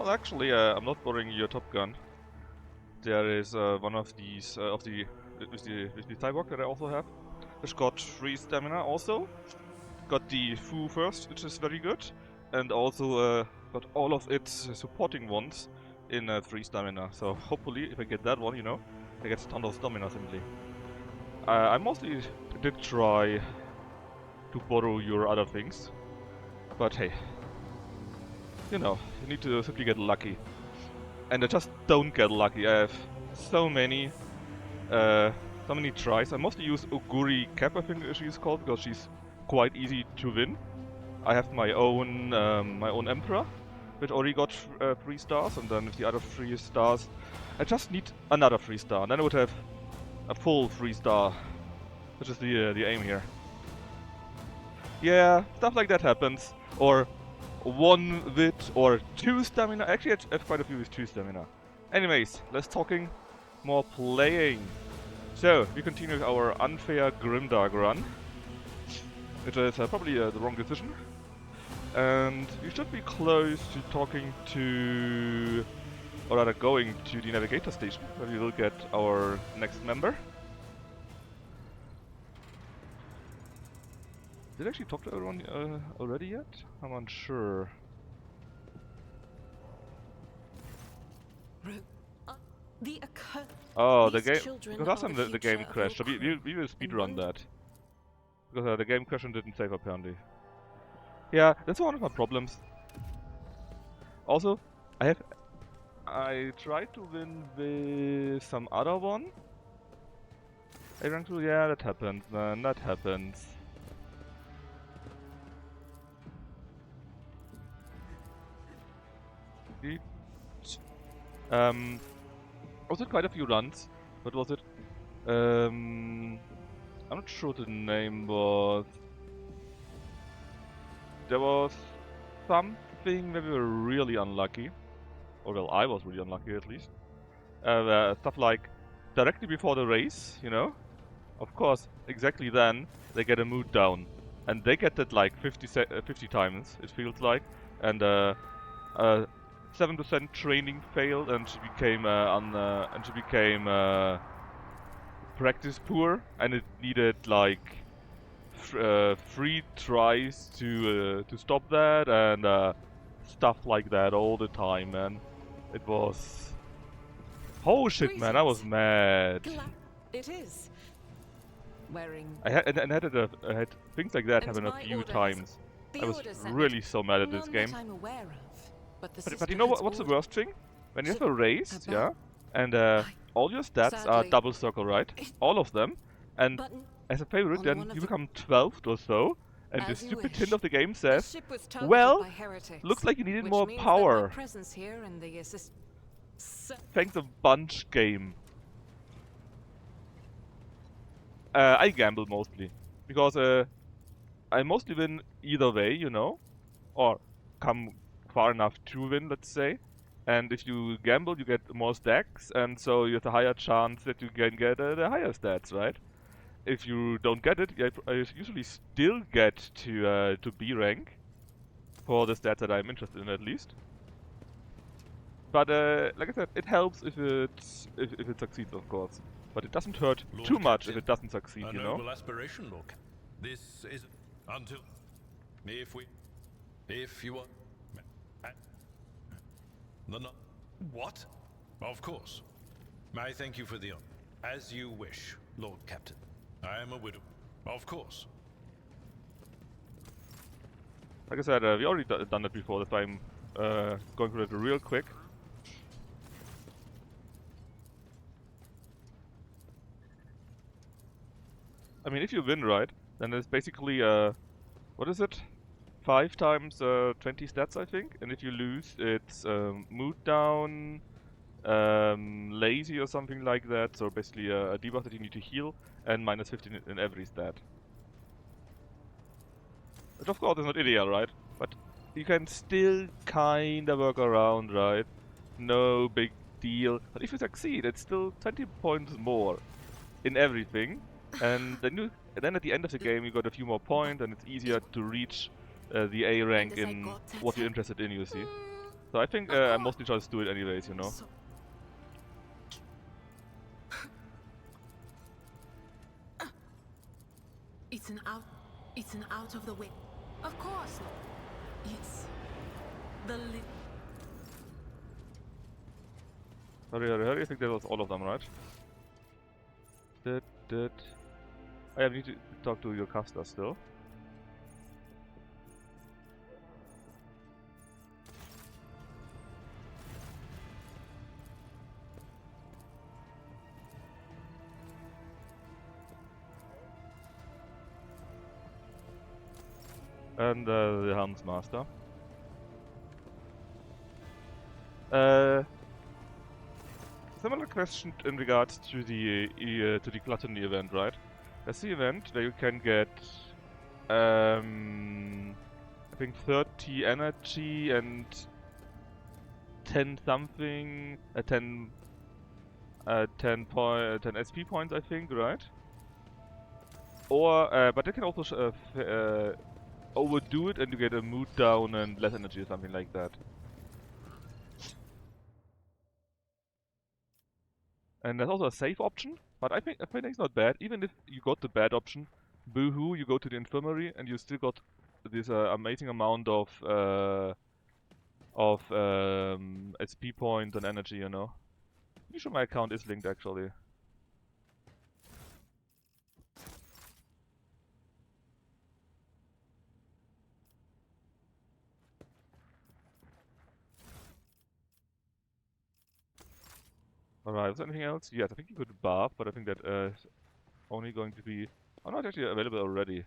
Well, actually, I'm not borrowing your Top Gun. There is one of these with the cyborg that I also have, which got 3 stamina also. Got the Fu first, which is very good, and also got all of its supporting ones in 3 stamina. So hopefully, if I get that one, you know, I get a ton of stamina simply. I mostly did try to borrow your other things, but hey, you know, you need to simply get lucky. And I just don't get lucky. I have so many tries. I mostly use Oguri Cap, I think she's called, because she's quite easy to win. I have my own Emperor, which already got 3 stars, and then with the other 3 stars, I just need another 3 star, and then I would have a full 3 star, which is the aim here. Yeah, stuff like that happens, or 1 with or 2 stamina. Actually, I have quite a few with 2 stamina. Anyways, less talking, more playing. So, we continue with our unfair Grimdark run, which is probably the wrong decision. And we should be close to talking to, or rather going to the navigator station, where we will get our next member. Did I actually talk to everyone already yet? I'm unsure. Oh, the game. Because last time the game crashed, so we will speedrun that. Because the game crashed and didn't save apparently. Yeah, that's one of my problems. Also, I tried to win with some other one. I ran through, yeah, that happens, man, that happens. Was it quite a few runs? What was it? I'm not sure what the name was. There was something where we were really unlucky. Or well, I was really unlucky at least. Stuff like directly before the race, you know? Of course, exactly then, they get a mood down. And they get that like 50 times, it feels like. And 7% training failed, and she became practice poor, and it needed like 3 tries to stop that, and stuff like that all the time, man. It was, oh shit, man, I was mad. It is. I had things like that happen a few times. I was really so mad at this game. But you know what's the worst thing? When you have a race, yeah, and all your stats are double circle, right? All of them. And as a favorite, then you become 12th or so, and the stupid hint of the game says, well, looks like you needed more power. Thanks a bunch, game. I gamble mostly, because I mostly win either way, you know, or come far enough to win, let's say. And if you gamble, you get more stacks, and so you have a higher chance that you can get the higher stats, right? If you don't get it, I usually still get to B rank for the stats that I'm interested in, at least. But like I said, it helps if it succeeds, of course. But it doesn't hurt too much if it doesn't succeed, you know. Noble aspiration, Lord. This is until if you want. What? Of course. I thank you for the honor. As you wish, Lord Captain. I am a widow. Of course. Like I said, we already done it before, that's why I'm going through it real quick. I mean, if you win, right, then it's basically, what is it? 5 times 20 stats, I think. And if you lose, it's mood down, lazy or something like that. So basically a debuff that you need to heal, and minus 15 in every stat. Which of course is not ideal, right? But you can still kinda work around, right? No big deal. But if you succeed, it's still 20 points more in everything. And then at the end of the game you got a few more points, and it's easier to reach the A rank in what you're interested in, you see. So I think I mostly just do it anyways, you know. So it's an out of the way. Of course. It's the Hurry, hurry, hurry. I think that was all of them, right? I need to talk to your caster still. And the Helm's Master. Similar question in regards to the gluttony event, right? That's the event where you can get I think 30 energy and 10 something 10 10 SP points, I think, right? Or but they can also overdo it and you get a mood down and less energy or something like that. And there's also a save option, but I think it's not bad. Even if you got the bad option, boohoo, you go to the infirmary and you still got this amazing amount of SP points and energy, you know. Pretty sure my account is linked actually. Alright, is there anything else? Yes, I think you could bath, but I think that is only going to be... Oh no, it's actually available already.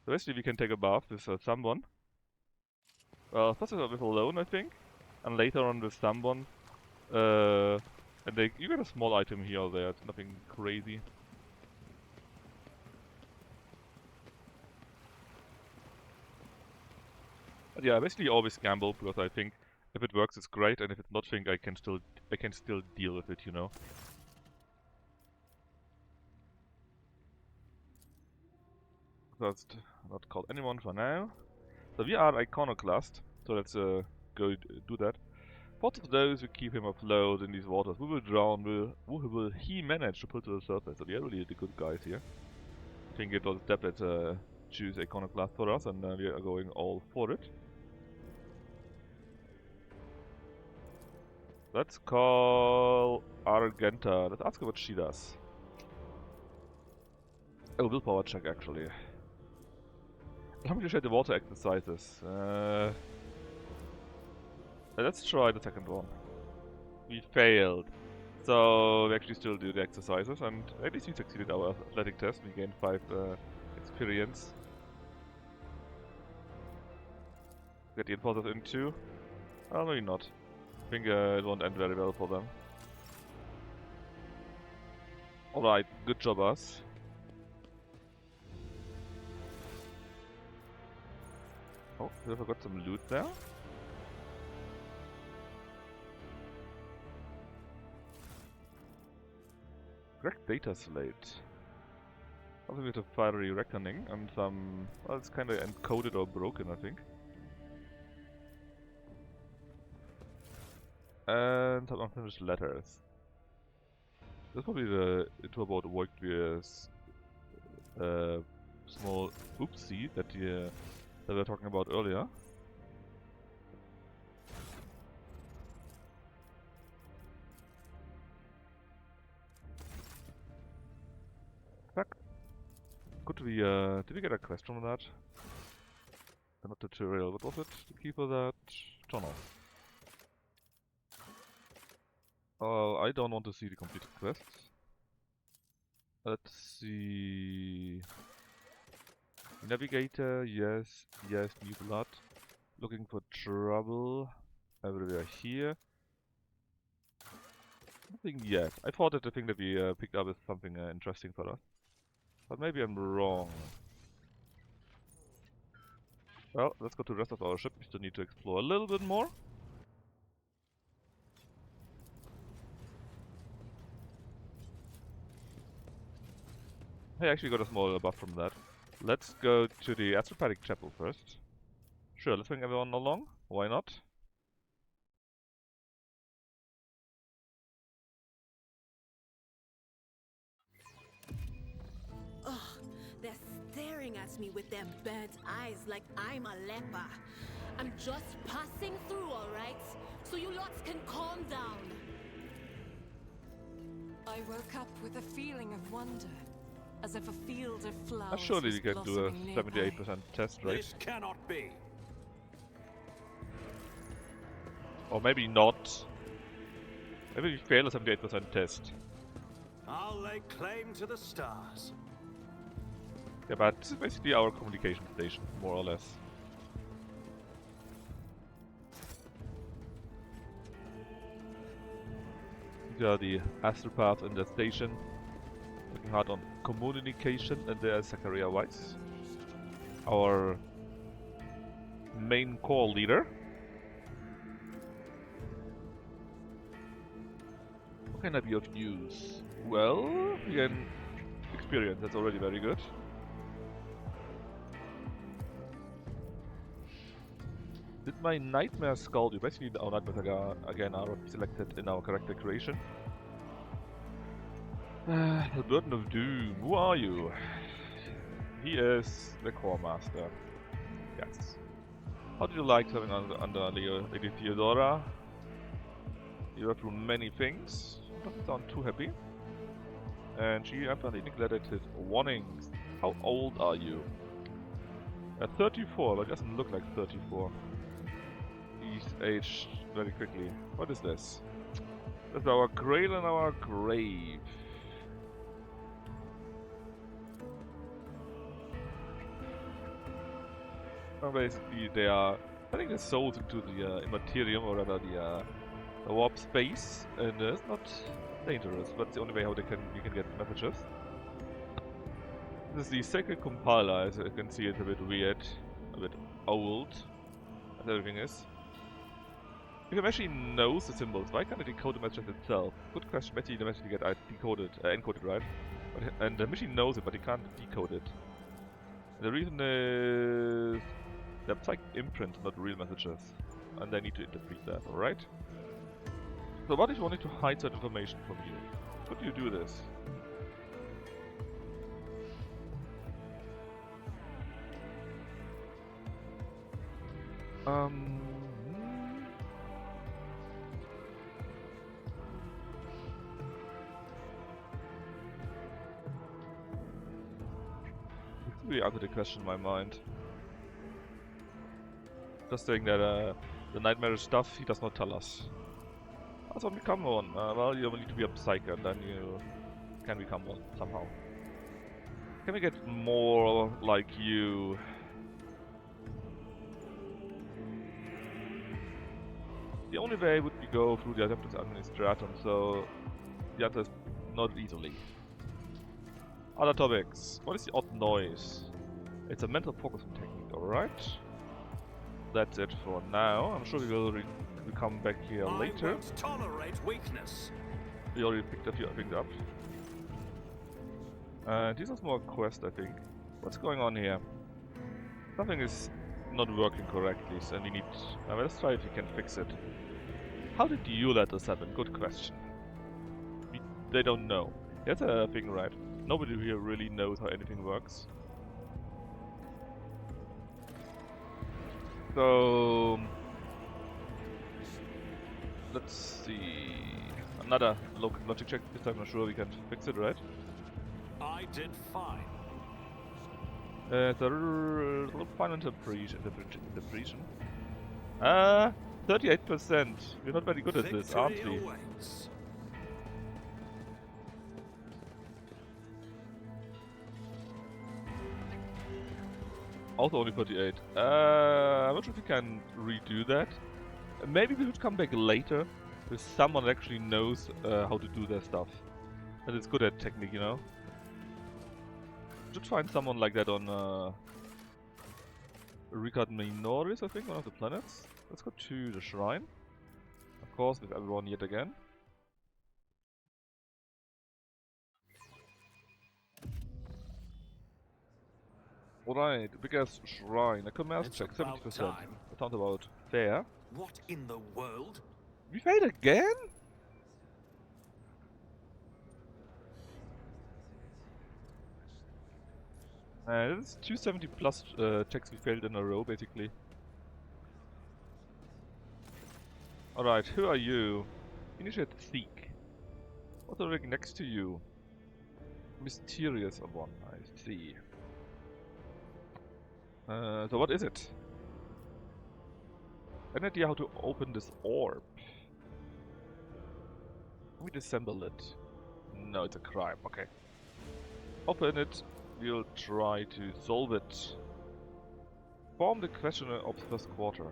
So basically we can take a bath with someone. Well, first with alone, I think. And later on with someone. And you get a small item here or there, it's nothing crazy. But yeah, basically always gamble, because I think if it works it's great, and if it's not, I can still deal with it, you know. Let's not call anyone for now. So we are Iconoclast, so let's go do that. What of those who keep him afloat in these waters? Who will drown? Who will he manage to pull to the surface? So we are really the good guys here. I think it was Depp that choose Iconoclast for us, and we are going all for it. Let's call Argenta. Let's ask her what she does. Oh, willpower check actually. How many shade the water exercises? Let's try the second one. We failed. So we actually still do the exercises, and at least we succeeded our athletic test. We gained 5 experience. Get the enforcers in too. Oh, maybe not. I think it won't end very well for them. Alright, good job us. Oh, we forgot some loot there. Correct data slate. Also with a fiery reckoning and some... Well, it's kinda encoded or broken, I think. And some unfinished letters. That's probably the info about Voigtvir's small oopsie that we were talking about earlier. Fuck. Did we get a quest from that? Not tutorial, what was it? The key for that? Tunnel. I don't want to see the completed quests. Let's see... Navigator, yes, new blood. Looking for trouble everywhere here. Nothing yet. I thought that the thing that we picked up is something interesting for us. But maybe I'm wrong. Well, let's go to the rest of our ship. We still need to explore a little bit more. I actually got a small buff from that. Let's go to the Astropathic Chapel first. Sure, let's bring everyone along. Why not? staring at me with their burnt eyes like I'm a leper. I'm just passing through, alright? So you lots can calm down. I woke up with a feeling of wonder, as if a field of flowers Surely was we can do a blossoming nearby. 78% test rate. This cannot be. Or maybe not. Maybe we fail a 78% test. I'll lay claim to the stars. Yeah, but it's basically our communication station, more or less. These are the astropaths in the station. Working hard on communication, and there is Zachariah Weiss, our main core leader. What can I be of use? Well, we can experience, that's already very good. Did my nightmare scald you? Basically, our nightmares again are selected in our character creation. The Burden of Doom. Who are you? He is the core master. Yes. How do you like serving under Lady Theodora? You went through many things. Doesn't sound too happy. And she apparently neglected his warnings. How old are you? 34, but doesn't look like 34. He's aged very quickly. What is this? That's our grail and our grave. Well, basically, they are putting their souls into the Immaterium, or rather the warp space, and it's not dangerous, but it's the only way how you can get messages. This is the Sacred Compiler. As you can see, it's a bit weird, a bit old, as everything is. If the machine knows the symbols, why can't it decode the messages itself? Good question. Maybe the message get encoded, right? And the machine knows it, but it can't decode it. And the reason is they're like imprints, not real messages, and they need to interpret that. All right. So what if you wanted to hide that information from you? Could you do this? Really answer the question in my mind. Just saying that the nightmarish stuff he does not tell us. Also become one. Well, you need to be a psyker, and then you can become one somehow. Can we get more like you? The only way would be go through the Adeptus Administratum, so the answer is not easily. Other topics. What is the odd noise? It's a mental focusing technique, alright? That's it for now. I'm sure we will come back here later. I won't tolerate weakness. We already picked a few things up. This is more a quest, I think. What's going on here? Something is not working correctly, so we need... let's try if we can fix it. How did you let this happen? Good question. They don't know. That's a thing, right? Nobody here really knows how anything works. So... let's see... another logic check. This time I'm sure we can fix it, right? I did fine. It's a little fine interpretation. 38%. We're not very good at this, aren't we? Awaits. Also only 38. I'm not sure if we can redo that. Maybe we should come back later with someone that actually knows how to do their stuff. And is good at technique, you know? Should find someone like that on Ricard Minoris, I think, one of the planets. Let's go to the shrine. Of course, with everyone yet again. Alright, biggest shrine. A commerce It's check, about 70%. time. That sounds about fair. What in the world? We failed again? This is 270 plus checks we failed in a row, basically. Alright, who are you? Initiate Seek. What's the rig next to you? Mysterious one, I see. So what is it? An idea how to open this orb. We disassemble it. No, it's a crime, okay. Open it, we'll try to solve it. Form the questioner of the first quarter.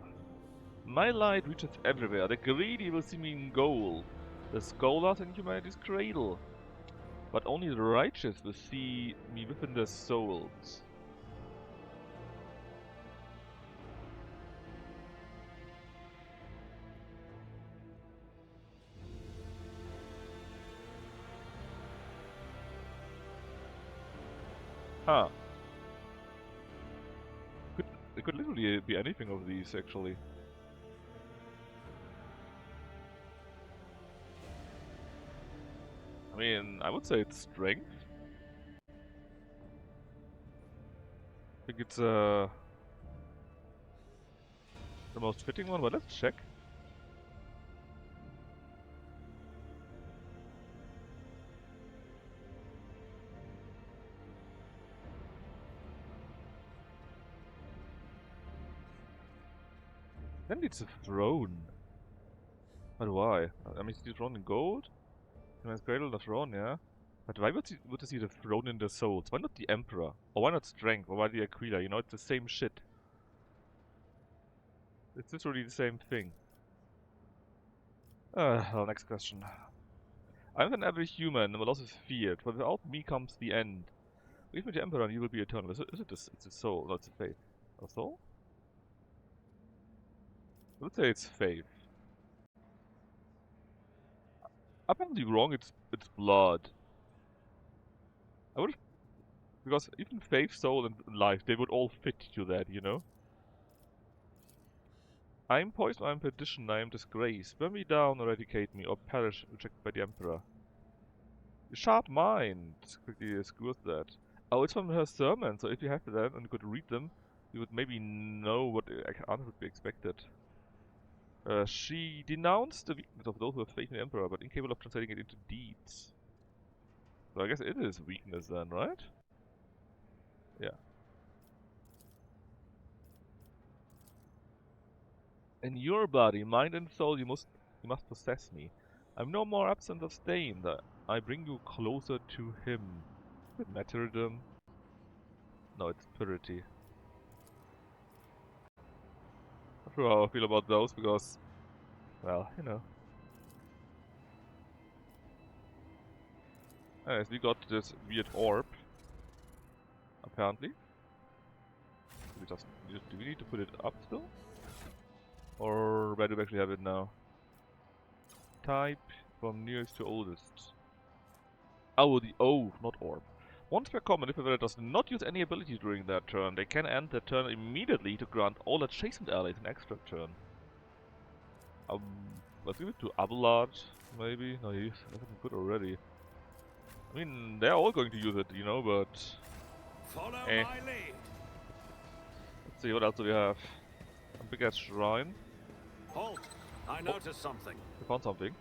My light reaches everywhere. The greedy will see me in gold. The scholars in humanity's cradle. But only the righteous will see me within their souls. Huh. It could literally be anything of these, actually. I mean, I would say it's strength. I think it's the most fitting one, but let's check. Then it's a throne. But why? I mean, it's the throne in gold? Human's cradle, the throne, yeah. But why would they see the throne in the souls? Why not the emperor? Or why not strength? Or why the Aquila? You know, it's the same shit. It's literally the same thing. Well, next question. I'm an average human, and my loss is feared, but without me comes the end. Leave me the emperor and you will be eternal. Is it this? It's a soul, not a faith. A soul? I would say it's faith. Apparently wrong, it's blood. I would, because even faith, soul, and life, they would all fit to that, you know? I am poison, I am perdition, I am disgrace. Burn me down, eradicate me, or perish, rejected by the Emperor. The sharp mind quickly skewers that. Oh, it's from her sermon, so if you have that and you could read them, you would maybe know what answer would be expected. She denounced the weakness of those who have faith in the Emperor, but incapable of translating it into deeds. So I guess it is weakness then, right? Yeah. In your body, mind and soul, you must possess me. I'm no more absent of stain. I bring you closer to him. Is it martyrdom? No, it's purity. Not sure how I feel about those because, well, you know. Anyways, we got this weird orb. Apparently. Do we need to put it up still? Or where do we actually have it now? Type from nearest to oldest. Oh, the O, not orb. Once per common, if a player does not use any ability during their turn, they can end their turn immediately to grant all adjacent allies an extra turn. Let's give it to Abelard, maybe? No, he's looking good already. I mean, they're all going to use it, you know, but... Follow my lead. Let's see, what else do we have? A big ass shrine. Halt! I noticed something. We found something.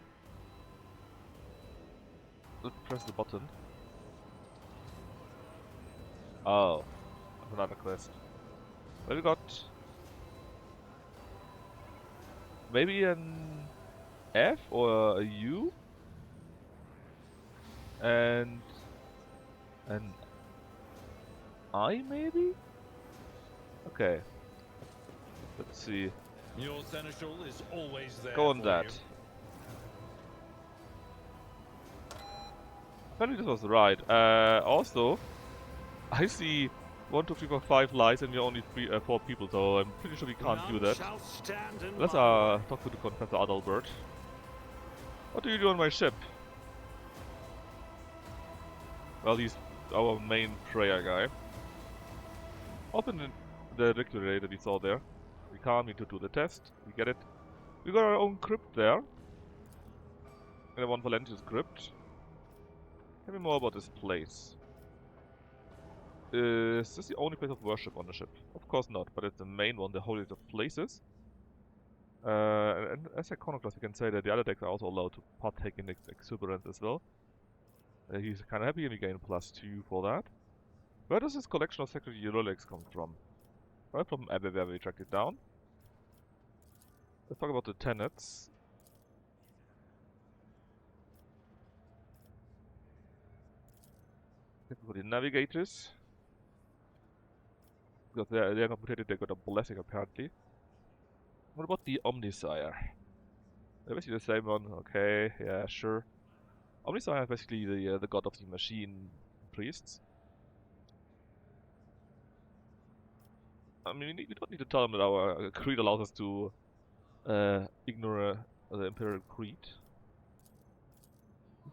Let's press the button. Oh, that's another quest. Well, we got maybe an F or a U and an I maybe? Okay. Let's see. Your seneschal is always there. Go on for that. you. Apparently this was right. Also, I see 1, 2, 3, 4, 5 lies and we're only 4 people, so I'm pretty sure we can't do None that. shall stand in Let's my way. talk to the Confessor Adalbert. What do you do on my ship? Well, he's our main prayer guy. Open the directory that we saw there. We can't need to do the test. We get it. We got our own crypt there. And one Valentius crypt. Tell me more about this place. Is this the only place of worship on the ship? Of course not, but it's the main one, the holiest of places. And as iconoclast, we can say that the other decks are also allowed to partake in its exuberance as well. He's kind of happy and we gain +2 for that. Where does this collection of sacred relics come from? Right from everywhere we tracked it down. Let's talk about the tenets. For the navigators. Because they're not mutated, they got a blessing apparently. What about the Omnisire? They're basically the same one, okay, yeah, sure. Omnisire is basically the god of the machine priests. I mean, we don't need to tell them that our creed allows us to ignore the Imperial Creed.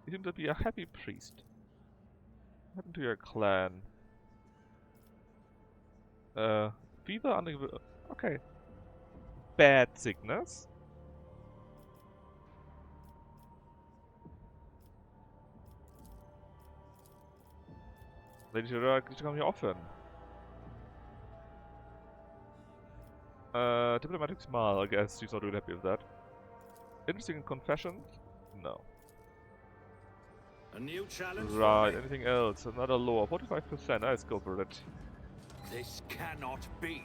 You seem to be a happy priest. What happened to your clan? Fever under... Okay. Bad sickness. They should come here often. Diplomatic smile, I guess she's not really happy with that. Interesting confessions? No. A new challenge. Right, anything else? Another lower, 45%, let's go for it. This cannot be.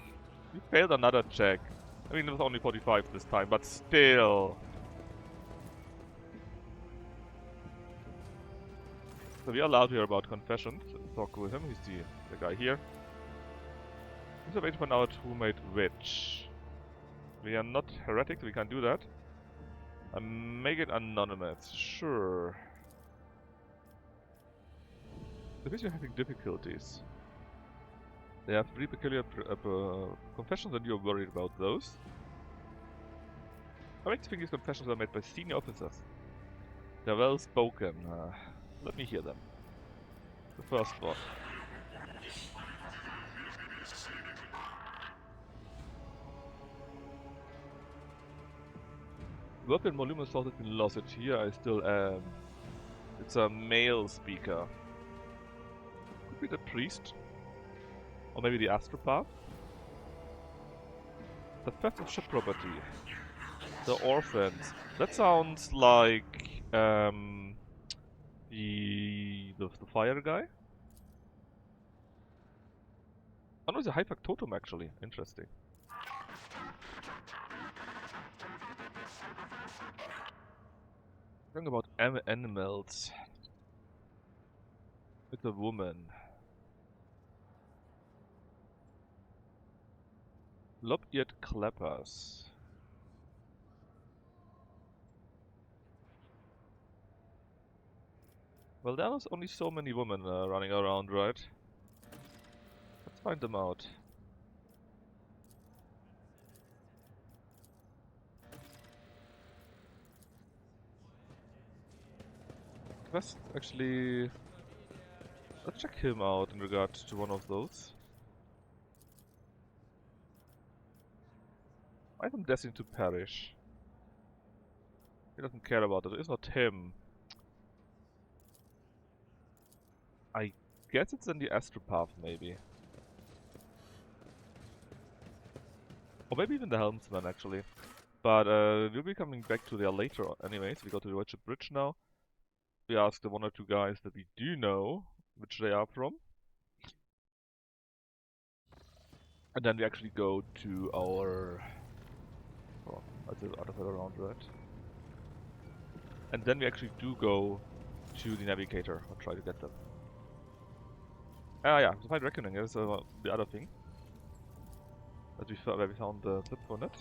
We failed another check. I mean, it was only 45 this time, but still. So we are allowed to hear about confessions. Let's talk with him, he's the guy here. He's waiting to find out who made which. We are not heretics, we can't do that. Make it anonymous, sure. The reason you're having difficulties. They have 3 peculiar confessions and you're worried about those. I like to think these confessions are made by senior officers. They're well spoken. Let me hear them. The first one. Work in voluminous thought has been lost. Here I still am. It's a male speaker. Could be the priest. Or maybe the astropath. The theft of ship property. The orphans. That sounds like the fire guy. Oh no, it's a high factotum actually. Interesting. Talking about animals. It's a woman. Lob-eared clappers. Well, there was only so many women running around, right? Let's find them out. Let's actually... Let's check him out in regard to one of those. I am destined to perish. He doesn't care about it. It's not him. I guess it's in the astropath, maybe. Or maybe even the helmsman, actually. But we'll be coming back to there later anyways. We go to the Red Ship Bridge now. We ask the 1 or 2 guys that we do know which they are from. And then we actually go to our... Oh, that's the other way around, right? And then we actually do go to the navigator and try to get them. Ah yeah, to find reckoning is the other thing. That where we found the clip on it.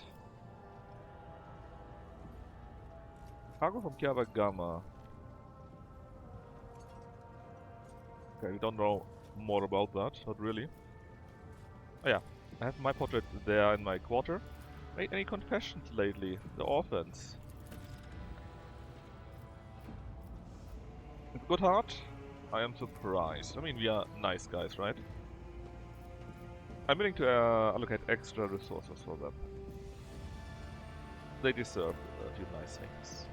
Cargo from Kiava Gamma. Okay, we don't know more about that, not really. Oh yeah, I have my portrait there in my quarter. Made any confessions lately? The orphans. With good heart? I am surprised. I mean, we are nice guys, right? I'm willing to allocate extra resources for them. They deserve a few nice things.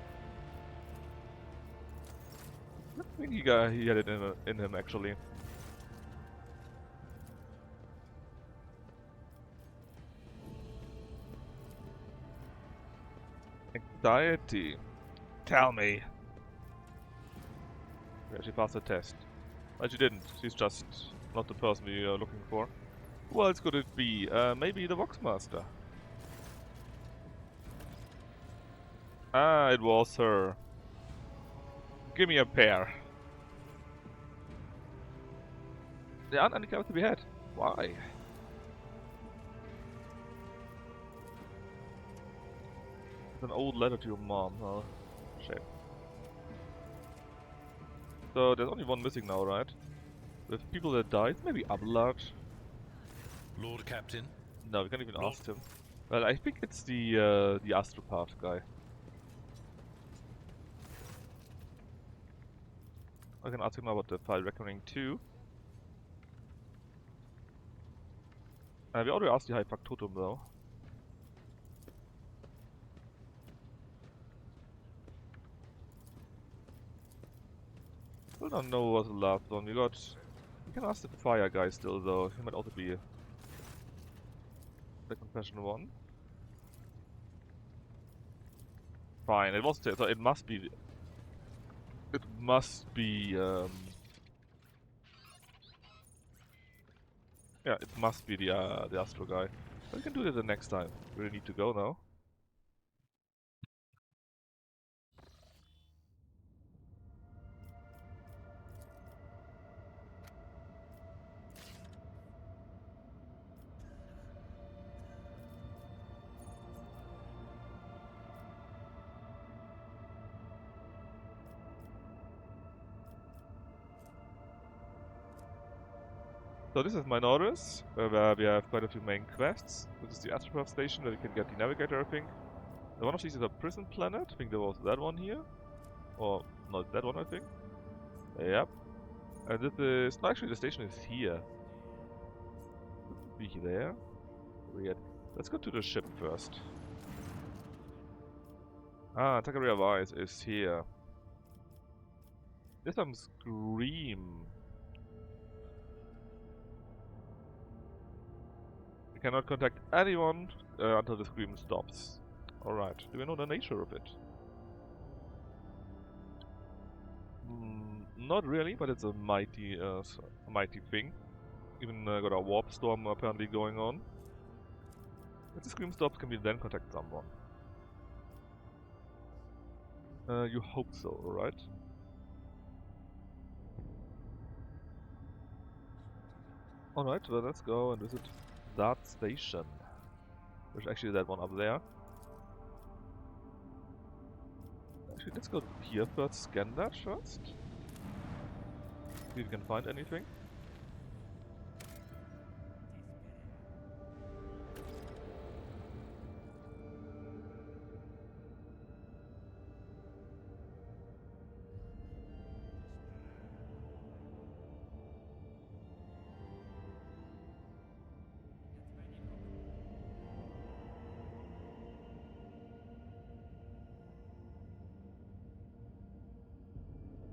I think he had it in him, actually. Society. Tell me. Yeah, she passed the test. But she didn't. She's just not the person we are looking for. Who else could it be? Maybe the Voxmaster. Ah, it was her. Give me a pair. There aren't any cards to be had. Why? It's an old letter to your mom. Oh, shame. So there's only one missing now, right? With people that died, maybe Abelard. Lord Captain, No, we can't even Lord. ask him. Well, I think it's the astropath guy. I can ask him about the file reckoning too. We already asked the High Factotum though. Still don't know what's the last one. We can ask the fire guy still though. He might also be the confession one. Fine, it was so it must be. It must be. Yeah, it must be the Astro guy. But we can do that the next time. We really need to go now. So this is Minoris, where we have quite a few main quests. This is the Astropath station where we can get the navigator, I think. One of these is a prison planet. I think there was that one here. Or not that one, I think. Yep. And this is... No, actually the station is here. Be there. Weird. Let's go to the ship first. Ah, Takaria Vice is here. There's some scream. We cannot contact anyone until the scream stops. Alright, do we know the nature of it? Not really, but it's a mighty thing. Even got a warp storm apparently going on. If the scream stops, can we then contact someone? You hope so, right? Alright, well let's go and visit that station. There's actually that one up there. Actually, let's go here first, scan that first. See if we can find anything.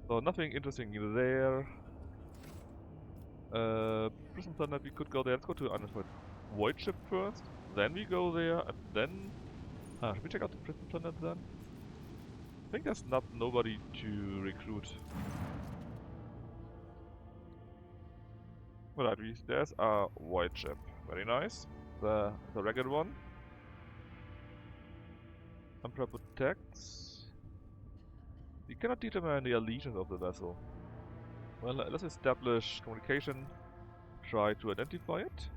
So nothing interesting there. Prison planet, we could go there. Let's go to unidentified void ship first. Then we go there, and then... should we check out the prison planet then? I think there's nobody to recruit. Alright, there's a void ship. Very nice. The ragged one. Emperor protects. We cannot determine the allegiance of the vessel. Well, let's establish communication. Try to identify it.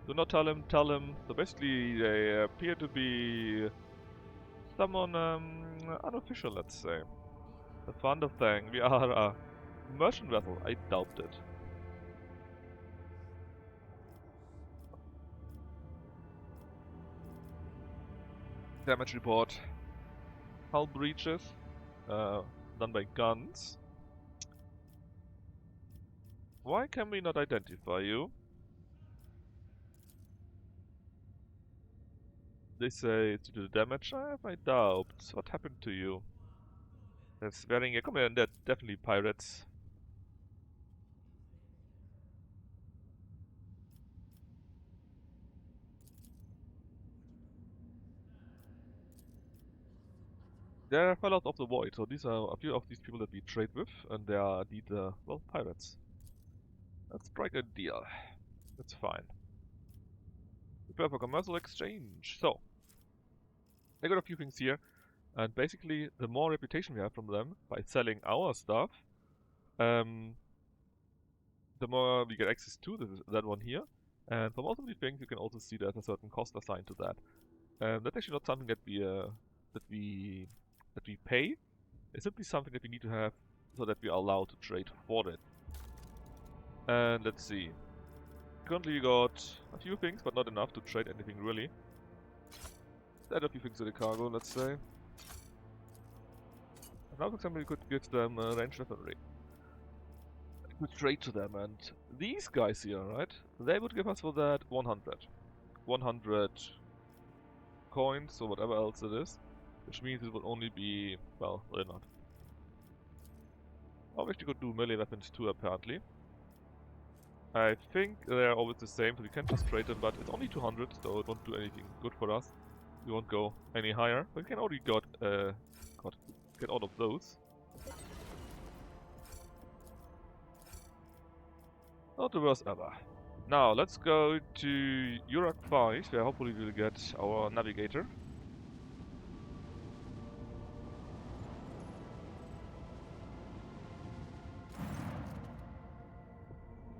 Do not tell him. So basically, they appear to be someone unofficial, let's say. The fun of thing. We are a merchant vessel. I doubt it. Damage report. Hull breaches. Done by guns. Why can we not identify you? They say it's due to the damage. I have my doubts. What happened to you? They're swearing. Come here, they're definitely pirates. There are fellows of the void, so these are a few of these people that we trade with, and they are indeed, well, pirates. Let's strike a deal. That's fine. Prepare for commercial exchange. So, I got a few things here, and basically, the more reputation we have from them by selling our stuff, the more we get access to that one here. And for most of the things, you can also see there's a certain cost assigned to that. That's actually not something that we pay. It's simply something that we need to have so that we are allowed to trade for it. And let's see. Currently we got a few things, but not enough to trade anything really. Add a few things to the cargo, let's say. And now, for example, we could give them ranged weaponry. We could trade to them, and these guys here, right? They would give us for that 100. 100 coins, or whatever else it is. Which means it will only be, well, they're not. I wish you could do melee weapons too, apparently. I think they're always the same, so we can just trade them, but it's only 200, so it won't do anything good for us. We won't go any higher, but we can already get all of those. Not the worst ever. Now, let's go to Urak 5, where hopefully we'll get our navigator.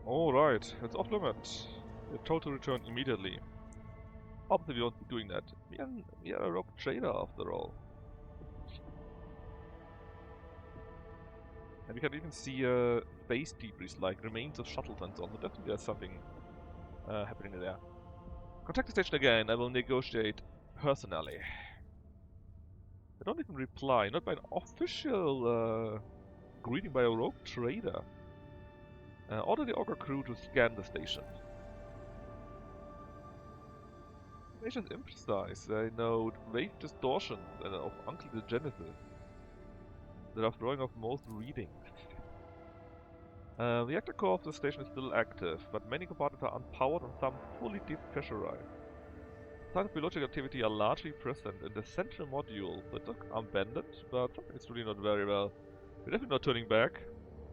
Alright, it's off limit. We're told to return immediately. Obviously we won't be doing that. We are a rogue trader after all. And we can even see base debris like remains of shuttles and so on, so definitely there's something happening there. Contact the station again, I will negotiate personally. They don't even reply, not by an official greeting by a rogue trader. Order the Augur crew to scan the station. The station's imprecise. They note wave distortions of Uncle the Genesis that are throwing off most readings. The reactor core of the station is still active, but many compartments are unpowered and some fully depressurized. Signs of biological activity are largely present in the central module, so it's not abandoned, but something is really not very well. We're definitely not turning back.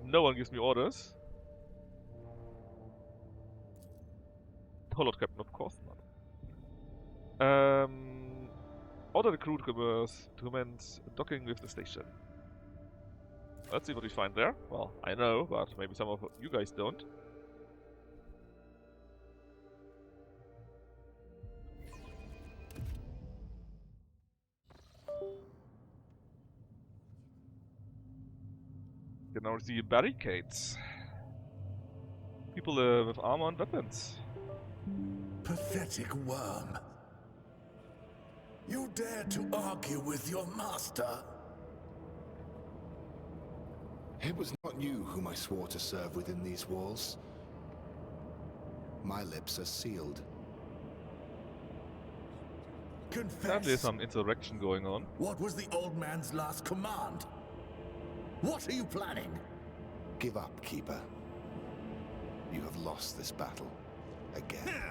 No one gives me orders. Oh Lord Captain, of course not. Order the crew to commence docking with the station. Let's see what we find there. Well, I know, but maybe some of you guys don't. You can now see barricades. People with armor and weapons. Pathetic worm. You dare to argue with your master? It was not you whom I swore to serve within these walls. My lips are sealed. Apparently there's some insurrection going on. What was the old man's last command? What are you planning? Give up, Keeper. You have lost this battle. Again.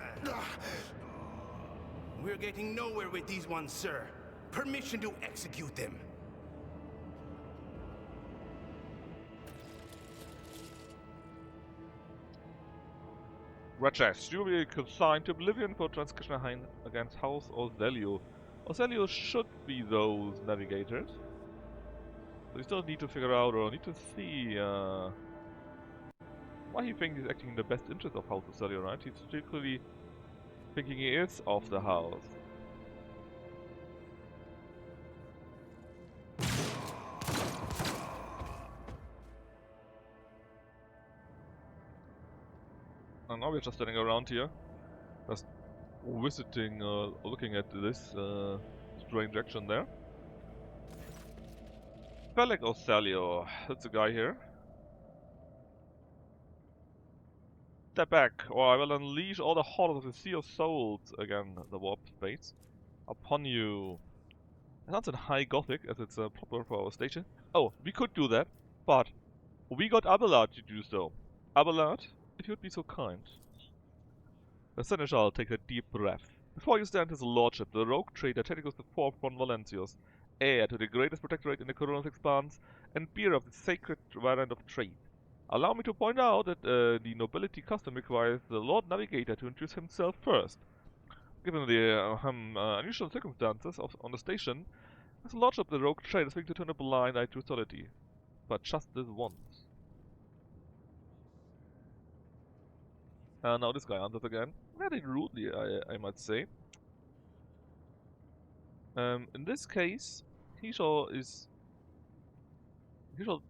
We're getting nowhere with these ones, sir. Permission to execute them. Rajesh, you will be consigned to oblivion for transgression against House Ozelio. Ozelio should be those navigators. So we still need to figure out, or need to see, why he thinks he's acting in the best interest of House Ozelio, right? He's secretly thinking he is of the house. And now we're just standing around here, just visiting, looking at this strange action there. Felix Ozelio, that's the guy here. Step back, or I will unleash all the horrors of the Sea of Souls, again, the warp space, upon you. It sounds in High Gothic, as it's proper for our station. Oh, we could do that, but we got Abelard to do so. Abelard, if you'd be so kind. The Seneschal takes a deep breath. Before you stand his lordship, the rogue trader Tedicus IV von Valentius, heir to the greatest protectorate in the Coronal Expanse, and bearer of the sacred variant of trade. Allow me to point out that the nobility custom requires the Lord Navigator to introduce himself first. Given the unusual circumstances on the station, his lordship the rogue trader is willing to turn a blind eye to authority. But just this once. Now this guy answers again. Very rudely, I might say. In this case, he shall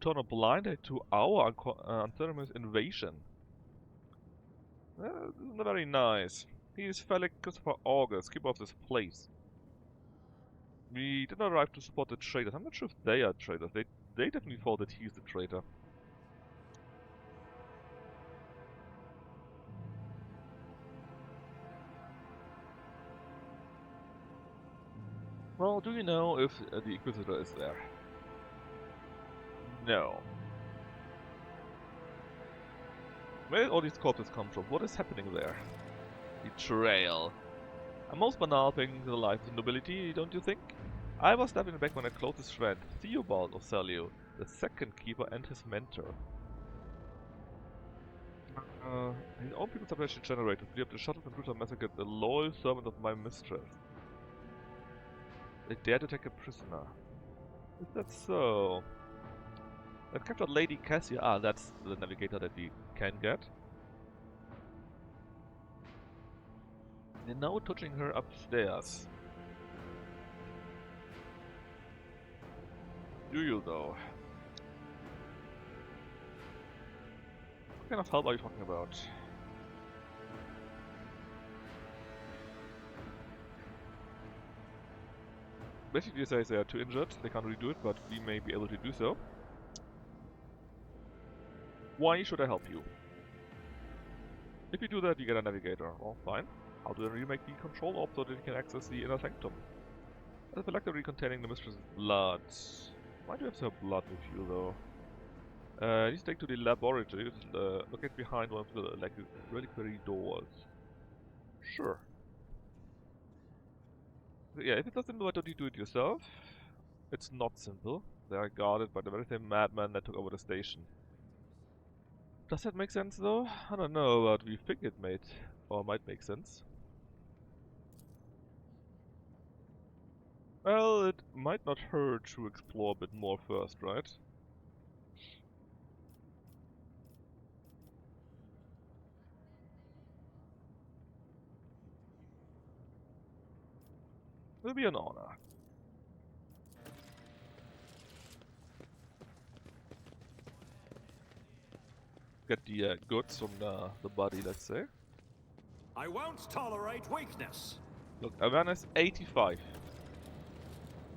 turn a blind eye to our unceremonious invasion. This is not very nice. He is Felix Christopher August, keeper of this place. We did not arrive to support the traders. I'm not sure if they are traders. They definitely thought that he's the traitor. Well, do you know if the Inquisitor is there? No. Where did all these corpses come from? What is happening there? Betrayal. A most banal thing in the life of the nobility, don't you think? I was stabbed in the back when my closest friend, Theobald of Salio, the second keeper and his mentor. His own people suppression generators blew up the shuttle computer massacred the loyal servant of my mistress. They dared to take a prisoner. Is that so? They've captured Lady Cassia. Ah, that's the navigator that we can get. They're now touching her upstairs. Do you though? What kind of help are you talking about? Basically it says they are too injured, they can't really do it, but we may be able to do so. Why should I help you? If you do that, you get a navigator. Well, fine. How do I remake the control orb so that you can access the inner sanctum? A phylactery containing the mistress's blood. Why do you have to have blood with you, though? Please take to the laboratory. Locate behind one of the reliquary doors. Sure. Yeah, if it's not simple, why don't you do it yourself? It's not simple. They are guarded by the very same madman that took over the station. Does that make sense, though? I don't know, but we think it made, or might make sense. Well, it might not hurt to explore a bit more first, right? It'll be an honor. Get the goods from the body, let's say. I won't tolerate weakness. Look, awareness 85.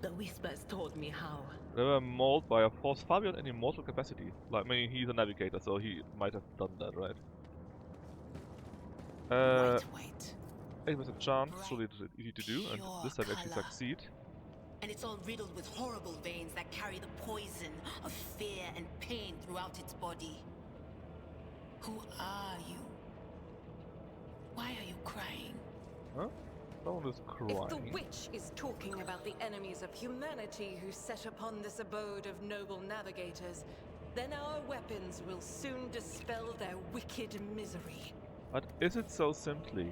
The whispers told me how. They were mauled by a force far beyond any mortal capacity. Like, I mean, he's a navigator, so he might have done that, right? Wait. 80% chance, surely it's easy to do, and this time actually succeed. And it's all riddled with horrible veins that carry the poison of fear and pain throughout its body. Who are you? Why are you crying? Huh? Someone is crying. If the witch is talking about the enemies of humanity who set upon this abode of noble navigators, then our weapons will soon dispel their wicked misery. But is it so simply?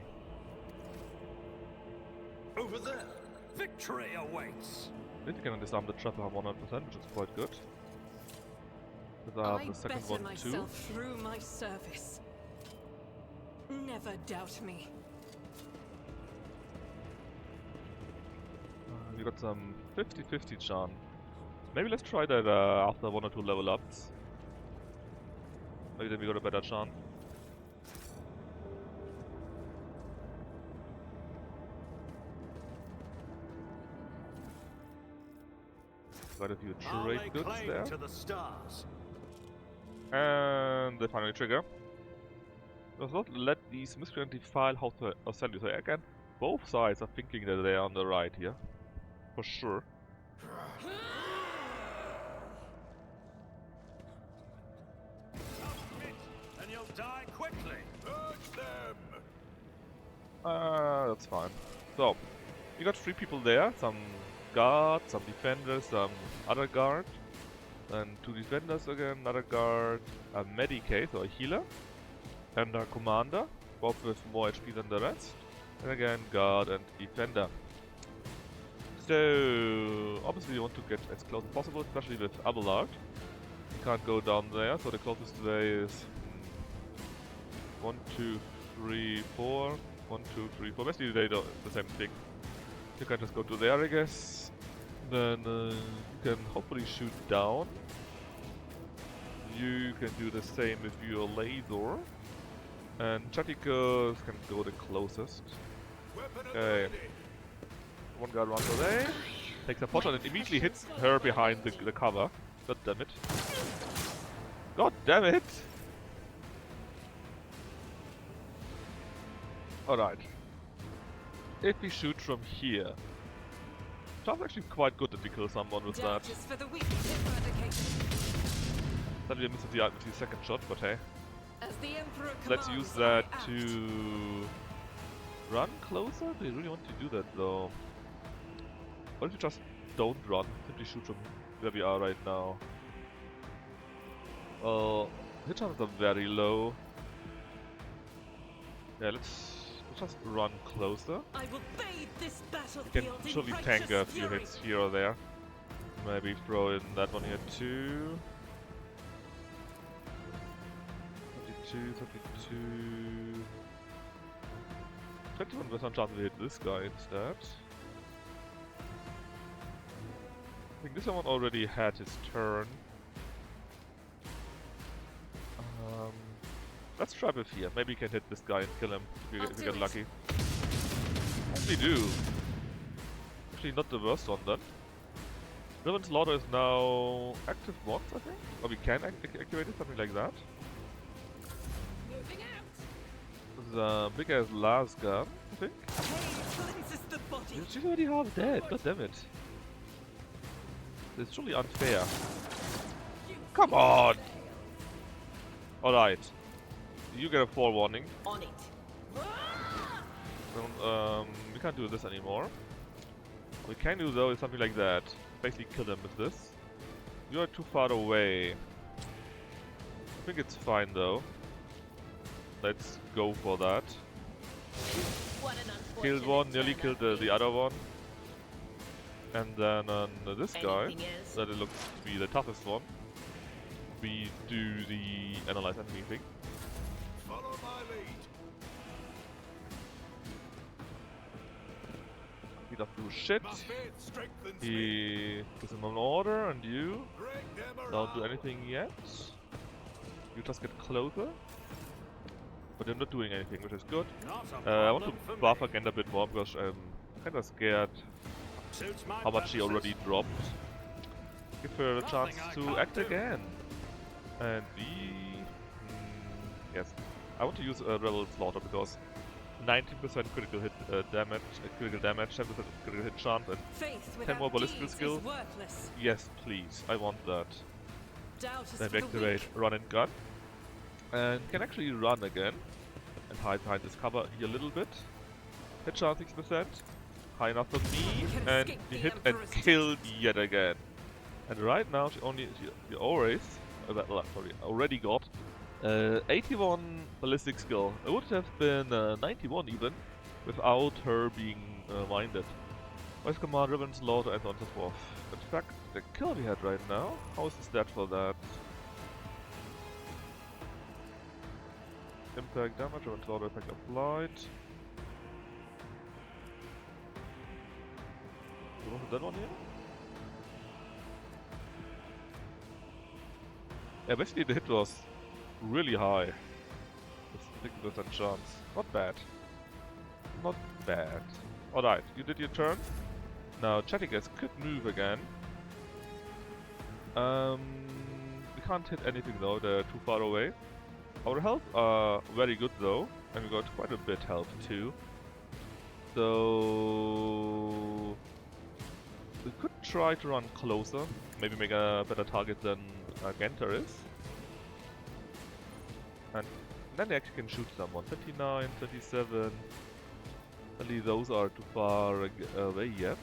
Over there, victory awaits. If you can disarm the trapper 100%, which is quite good. I The second better one too. myself through my service. Never doubt me. You got some 50-50 chance. Maybe let's try that after 1 or 2 level ups. Maybe then we got a better chance. Quite a few trade goods there. To the stars. And they finally trigger. Does not let these miscreants defile House of Salio. So again, both sides are thinking that they are on the right here. For sure. Submit, and you'll die quickly. Urge them. That's fine. So, you got 3 people there, some guard, some defenders, some other guard. Then 2 defenders again, another guard, a medicate or a healer, and a commander, both with more HP than the rest. And again, guard and defender. So, obviously you want to get as close as possible, especially with Abelard. You can't go down there, so the closest way is 1, 2, 3, 4. 1, 2, 3, 4. Basically they do the same thing. You can just go to there, I guess. Then you can hopefully shoot down. You can do the same with your laser. And Chaticos can go the closest. Okay. One guy runs away, takes a pot and it immediately hits her behind the cover. God damn it. God damn it! Alright. If we shoot from here, Char's actually quite good if we kill someone with that. Then we miss the second shot, but hey. Let's use that to run closer? Do you really want to do that though? What if we just don't run? Simply shoot from where we are right now. Well, hit chances are very low. Yeah, let's just run closer. I will bathe this We can surely tank a few hits here or there. Maybe throw in that one here too. 32, 32. 21% chance to hit this guy instead. I think this one already had his turn. Let's try with here. Maybe we can hit this guy and kill him if we get lucky. Actually do. Actually not the worst one then. Riven Slaughter is now active once, I think? Or we can activate it, something like that. This is a big ass las gun, I think. She's already half dead, god damn it. It's truly unfair. Come on! Alright. You get a forewarning. On it. We can't do this anymore. What we can do though is something like that. Basically kill them with this. You are too far away. I think it's fine though. Let's go for that. Killed one, nearly killed the other one. And then on this guy, that it looks to be the toughest one, we do the analyze enemy thing. Follow my lead. He doesn't do shit. He gives him an order, and you don't do anything yet. You just get closer. But you're not doing anything, which is good. I want to buff again a bit more because I'm kinda scared how much she already dropped. Give her a chance to act again. And yes. I want to use Rebel Slaughter because 19% critical hit damage, 10% critical hit chance, and 10 more ballistical skill. Yes, please. I want that. Then we activate run and gun. And can actually run again. And hide behind this cover here a little bit. Hit chance 6%. High enough for me. And we hit and killed yet again. And right now she already got 81 ballistic skill. It would have been 91 even without her being minded. Voice command, Riven Slaughter, and so on and so forth. In fact, the kill we had right now, how is the stat for that? Impact damage, Riven Slaughter effect applied. Was it that one here? Yeah, basically the hit was really high. With 60% chance. Not bad. Not bad. Alright, you did your turn. Now Chaticus could move again. We can't hit anything though, they're too far away. Our health are very good though, and we got quite a bit health too. So we could try to run closer, maybe make a better target than Genter is. And then they actually can shoot someone. 29, 27. Only those are too far away yet.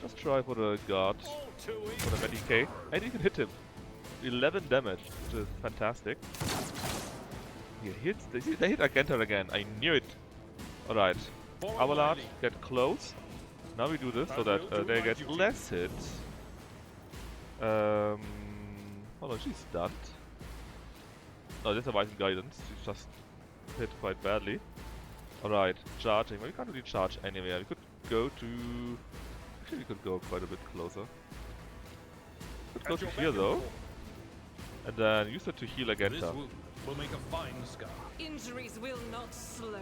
Just try for the guard, All too for the Medicae, and you can hit him. 11 damage, which is fantastic. He hits. They hit Agenta again. I knew it. All right, Avalanche, get close. Now we do this so that they get less hits. Hold on, she's stunned. No, that's a wise guidance. She's just hit quite badly. Alright, charging. Well, we can't really charge anywhere. We could go to... Actually, we could go quite a bit closer. Could go to here though. And then use it to heal This Agenta. will make a fine scar. Injuries will not slow me.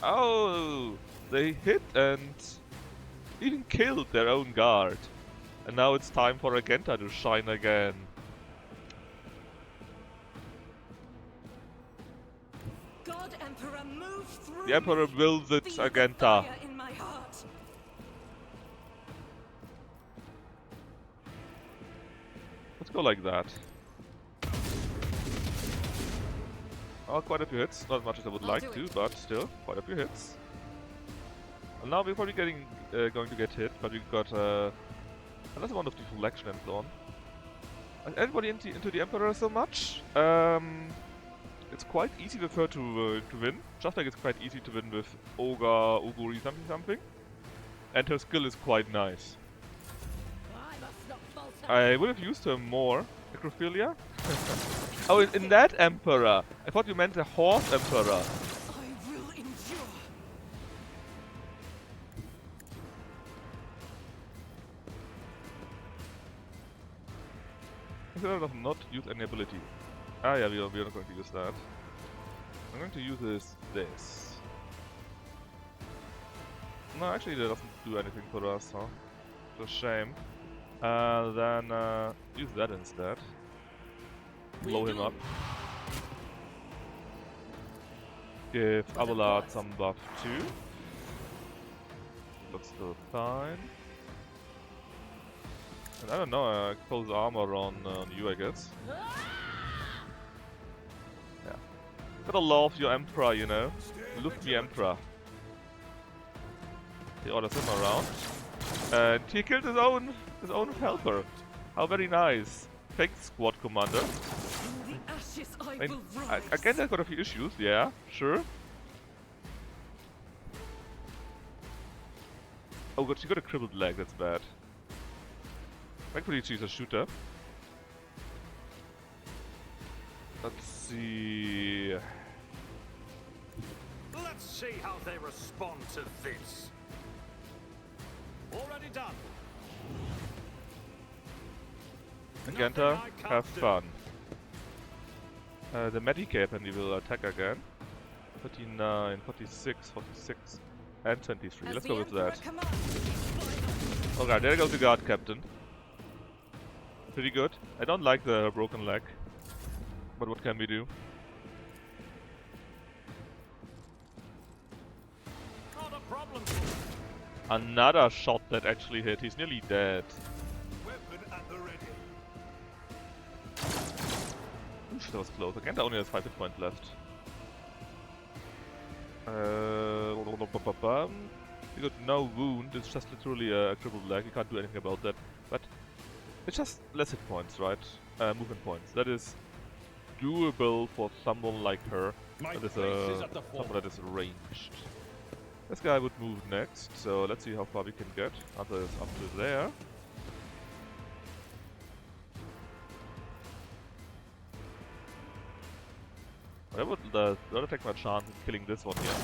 Oh! They hit and even killed their own guard. And now it's time for Agenta to shine again. God Emperor, move through The Emperor me. wills it, Feel the Agenta. fire in my heart. Let's go like that. Oh, quite a few hits. Not as much as I would I'll like do to, it. but still, quite a few hits. And now we're probably going to get hit, but we've got another one of deflection and so on. Is everybody into the Emperor so much? It's quite easy with her to win. Just like it's quite easy to win with Oguri something. And her skill is quite nice. I would have used her more. Necrophilia? Oh, in that Emperor! I thought you meant the Horse Emperor. I will endure. Instead of not use any ability. Ah yeah, we are not going to use that. I'm going to use this. No, actually that doesn't do anything for us, huh? It's a shame. Then use that instead. Blow him up. Give Abelard some buff too. Looks still fine. And I don't know, close armor on you, I guess. Yeah. Gotta love your Emperor, you know. Love me Emperor. He orders him around. And he killed his own helper. How very nice. Thanks, Squad Commander. In the ashes I will rise. Again, I've got a few issues, yeah, sure. Oh god, she got a crippled leg, that's bad. Thankfully she's a shooter. Let's see... Let's see how they respond to this. Already done. Agenta, have fun. The Medicae apparently will attack again. 39, 46, 46, and 23. Let's go with that. Okay, there goes the guard captain. Pretty good. I don't like the broken leg, but what can we do? Not a problem. Another shot that actually hit. He's nearly dead. Weapon at the ready. Oof, that was close. Agenta only has 5 hit points left. He got no wound. It's just literally a crippled leg. You can't do anything about that. But it's just less hit points, right? Movement points. That is doable for someone like her. That is someone that is ranged. This guy would move next, so let's see how far we can get. Answer is up to there. I would rather take my chance in killing this one here.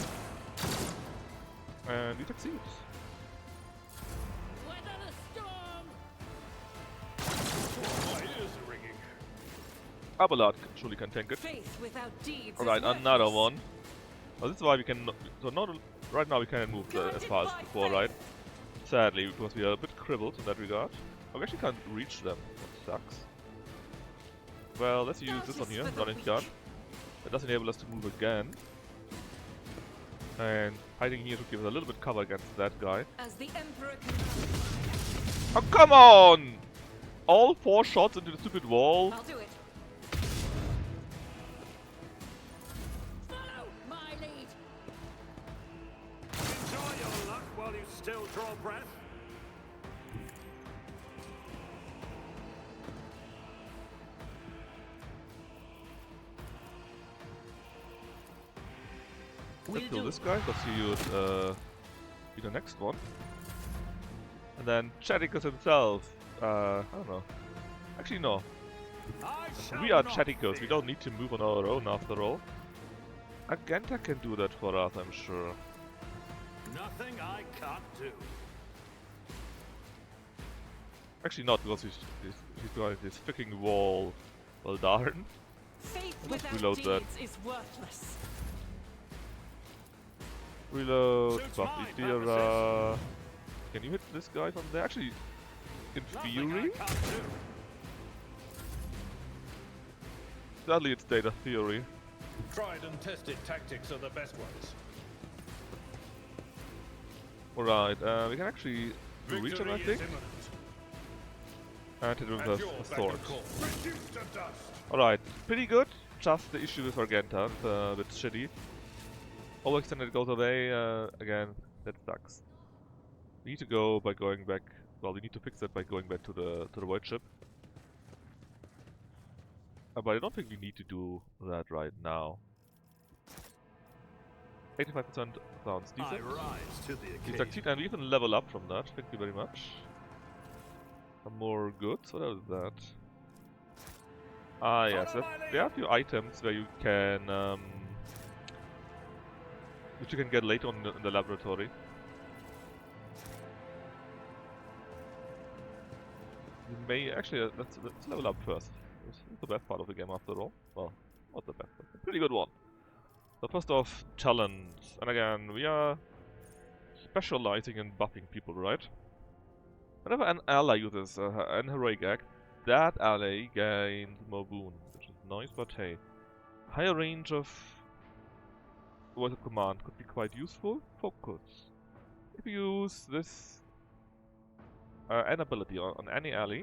And we succeed. My ears are ringing. Abelard surely can tank it. Faith without deeds Alright, is another worthless. one. Well, this is why we can. So not right now we can't move as far as before, right? Sadly, because we are a bit crippled in that regard. Oh, we actually can't reach them. That sucks. Well, let's use this one here, running gun. That does enable us to move again. And hiding here should give us a little bit cover against that guy. As the Emperor commands. Oh, come on! All 4 shots into the stupid wall. I'll do it. Follow my lead. Enjoy your luck while you Still draw breath? Let's kill this guy, because he would be the next one. And then Chaticus himself, I don't know. Actually, no. We are Chaticus, we don't need to move on our own after all. Agenta can do that for us, I'm sure. Nothing I can't do. Actually not, because he's got this freaking wall. Well darn. Faith Let's without reload that. deeds is worthless. Reload, Suits buff my Imperialis. Can you hit this guy from there? Actually, in Nothing I theory? can't do. Sadly, it's data theory. Tried and tested tactics are the best ones. Alright, we can actually reach him, I Victory is think, imminent. and hit him At with your a beck sword. and call. Reduced to dust. Alright, pretty good. Just the issue with Argenta, it's a bit shitty. Overextended goes away, again, that sucks. We need to go by going back, well, we need to fix that by going back to the void ship. But I don't think we need to do that right now. 85% sounds I decent. rise to the We occasion. succeed and we even level up from that, thank you very much. Some more goods, what else is that? Ah yes, there are a few items where you can, which you can get later on in the laboratory. You may, actually, let's level up first. It's the best part of the game after all. Well, not the best, but a pretty good one. So first off, talent. And again, we are specializing in buffing people, right? Whenever an ally uses an heroic act, that ally gains more boon, which is nice, but hey. Higher range of voice of command could be quite useful. Focus. If you use this an ability on any ally,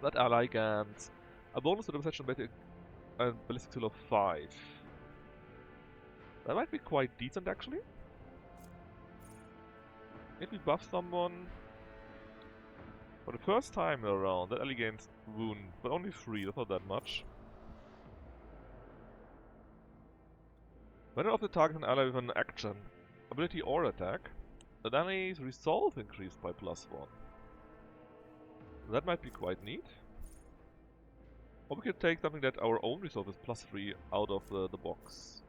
that ally gains a bonus to the perception ballistic skill of 5. That might be quite decent actually. If we buff someone for the first time around, that ally gains wound, but only 3, that's not that much. Whenever of the target an ally with an action, ability or attack, the ally's resolve increased by +1. That might be quite neat. Or we could take something that our own resolve is +3 out of the box.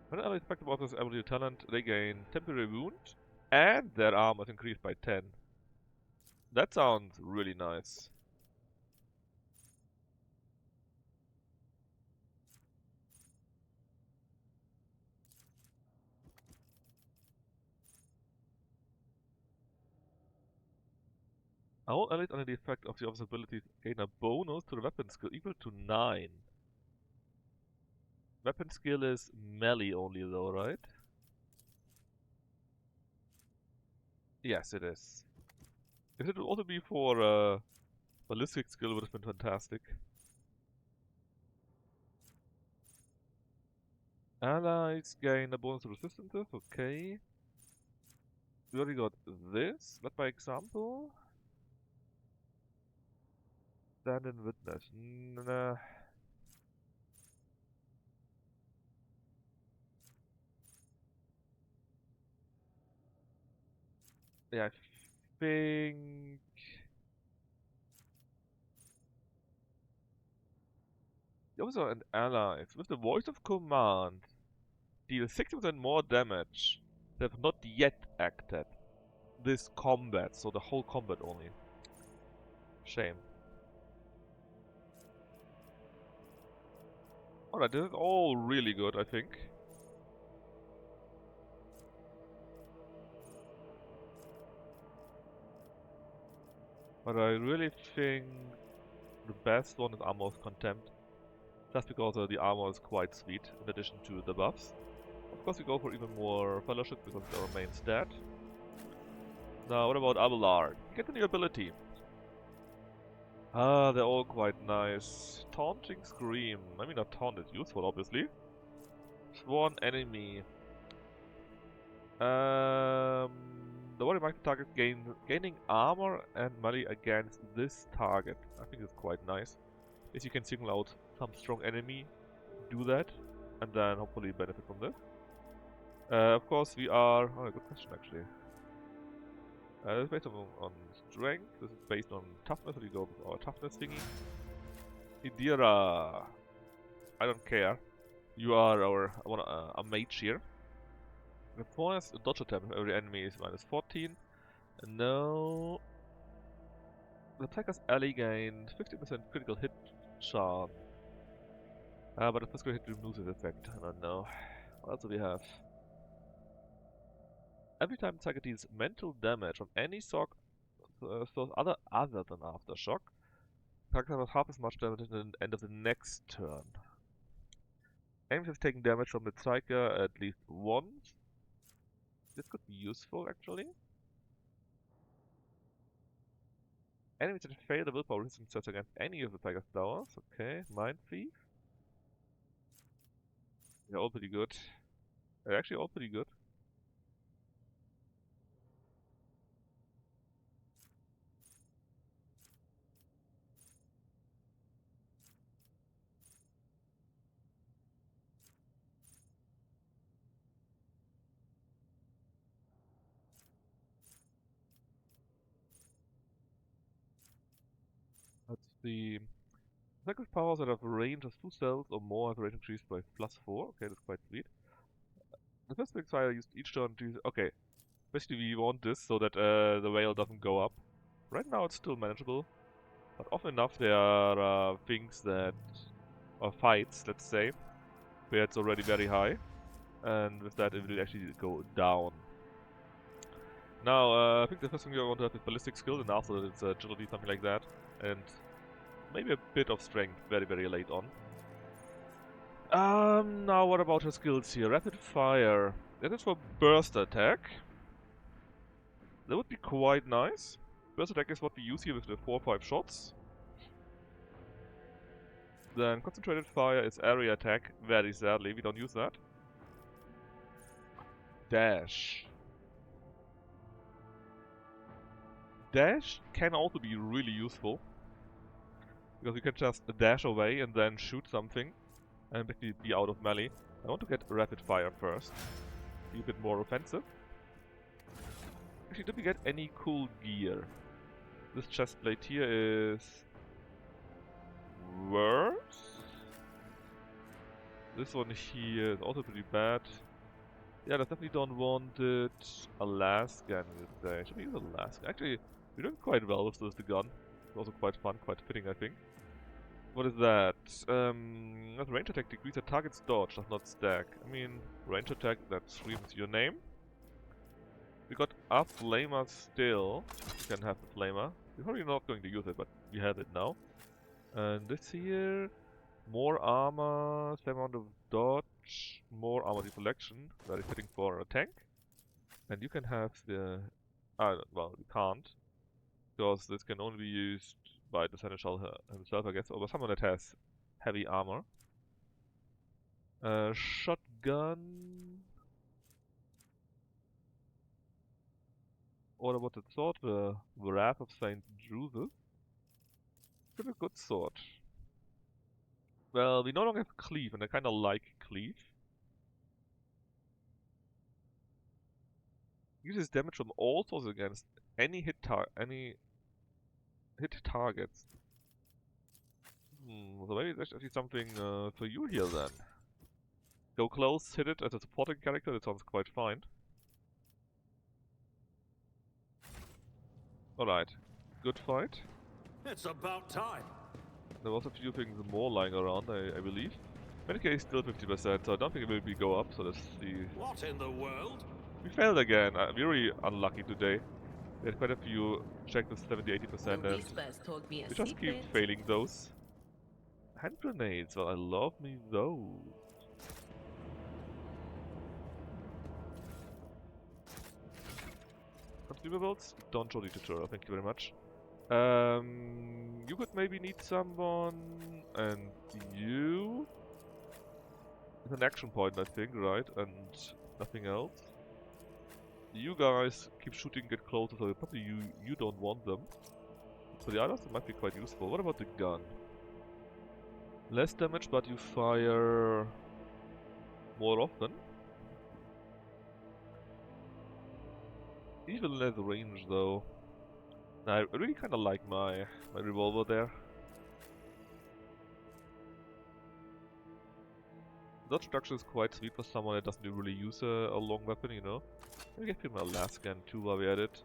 When an ally is effective of this ability or talent, they gain temporary wound, and their armor is increased by 10. That sounds really nice. All allies under the effect of the officer's abilities gain a bonus to the weapon skill equal to 9. Weapon skill is melee only though, right? Yes, it is. If it would also be for ballistic skill, would have been fantastic. Allies gain a bonus to resistances, okay. We already got this, but by example... Stand in witness. Nah. Yeah, I think... The officer and allies with the voice of command deal 60% more damage. They have not yet acted this combat, so the whole combat only. Shame. Alright, this is all really good, I think. But I really think the best one is Armor of Contempt. Just because the armor is quite sweet, in addition to the buffs. Of course we go for even more Fellowship because it's our main stat. Now what about Abelard? Get a new ability. Ah, they're all quite nice. Taunting Scream. I mean, a taunt is useful, obviously. Sworn Enemy. The body mark target gaining armor and melee against this target. I think it's quite nice. If you can single out some strong enemy, do that, and then hopefully benefit from this. Of course, we are. Oh, good question actually. This is based on strength. This is based on toughness. So we go with our toughness thingy. Idira, I don't care. You are a mage here. The force dodge attempt of every enemy is -14. And now the attacker's ally gained 50% critical hit chance. But the physical hit removes its effect. I don't know. What else do we have? Every time the attacker deals mental damage from any source other than aftershock, the attacker has half as much damage at the end of the next turn. Enemies have taken damage from the striker at least once. This could be useful actually. Enemies that fail the willpower resistance test against any of the striker's powers. Okay, Mind Thief. They're all pretty good. They're actually all pretty good. Let's see. Attackers' powers that have a range of 2 cells or more have a range increased by +4. Okay, that's quite sweet. The first big fire used each turn to use. Okay, basically we want this so that the whale doesn't go up. Right now it's still manageable, but often enough there are things that, or fights, let's say, where it's already very high, and with that it will actually go down. Now, I think the first thing you want to have is ballistic skill, and after that it's agility, something like that, and maybe a bit of strength very, very late on. Now what about her skills here? Rapid fire. That is for burst attack. That would be quite nice. Burst attack is what we use here with the 4 or 5 shots. Then concentrated fire is area attack. Very sadly, we don't use that. Dash. Dash can also be really useful, because you can just dash away and then shoot something and basically be out of melee. I want to get rapid fire first. Be a bit more offensive. Actually, did we get any cool gear? This chest plate here is worse. This one here is also pretty bad. Yeah, that's definitely don't want it. Alaskan, let's say. Should we use Alaskan? Actually, we're doing quite well with the gun. It's also quite fun, quite fitting, I think. What is that? That range attack decreases a target's dodge, does not stack. I mean, range attack, that screams your name. We got a flamer still. You can have the flamer. We're probably not going to use it, but we have it now. And this here, more armor, same amount of dodge, more armor deflection, very fitting for a tank. And you can have the... well, you can't, because this can only be used by the Seneschal himself, I guess, or by someone that has heavy armor. Shotgun. What about the sword? The Wrath of Saint Joseph. Pretty good sword. Well, we no longer have Cleave, and I kinda like Cleave. Uses damage from all sources against any hit targets. So maybe there's actually something for you here then. Go close, hit it as a supporting character, that sounds quite fine. Alright, good fight. It's about time. There was a few things more lying around, I believe. Medicare is still 50%, so I don't think it will go up, so let's see. What in the world? We failed again. We're really unlucky today. We had quite a few checked with 70-80% and we just keep failing those. Hand grenades, well I love me those. Consumables? Don't show the tutorial, thank you very much. You could maybe need someone, and you... It's an action point I think, right? And nothing else. You guys keep shooting, get closer, so probably you don't want them. For the others, it might be quite useful. What about the gun? Less damage, but you fire more often. Even less range, though. I really kind of like my revolver there. Dodge reduction is quite sweet for someone that doesn't really use a long weapon, you know. Maybe give him a last gun too while we're at it.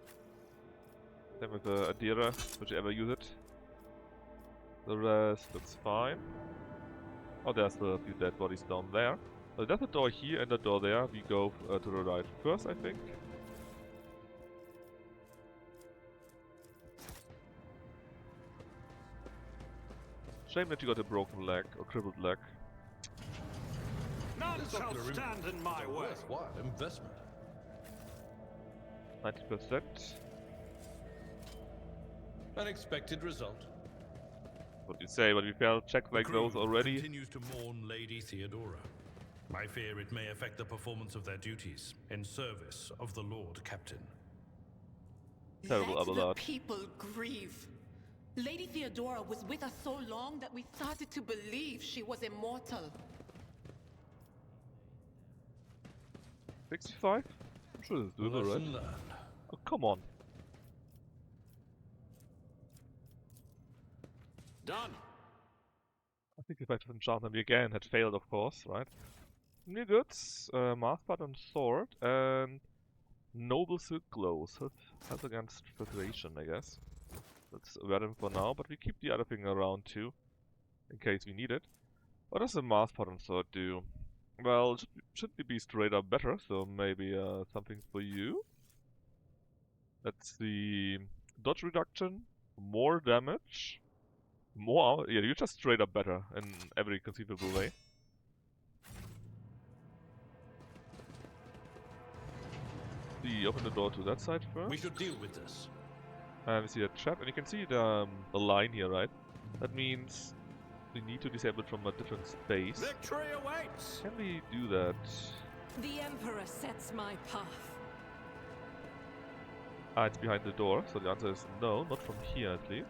Same with the Adira, would you ever use it? The rest looks fine. Oh, there's a few dead bodies down there. So there's a door here and a door there. We go to the right first, I think. Shame that you got a broken leg or crippled leg. None shall stand in my way. Worthwhile investment. 90%. Unexpected result. What do you say? But we failed checks like those already. Continues to mourn Lady Theodora. I fear it may affect the performance of their duties in service of the Lord Captain. Terrible Let the Abelard. people grieve. Lady Theodora was with us so long that we started to believe she was immortal. 65? I'm sure this is doable, right? Lesson learned. Oh, come on. Done. I think if I had enchanted me again, had failed, of course, right? New goods, mask part and sword, and noble silk gloves. Health against filtration, I guess. Let's wear them for now, but we keep the other thing around too, in case we need it. What does the mask part and sword do? Well, should be straight up better, so maybe something for you. Let's see. Dodge reduction, more damage, more armor. Yeah, you're just straight up better in every conceivable way. See, open the door to that side first. We should deal with this. And we see a trap, and you can see the line here, right? That means we need to disable it from a different space. Victory awaits. Can we do that? The Emperor sets my path. Ah, it's behind the door, so the answer is no, not from here at least.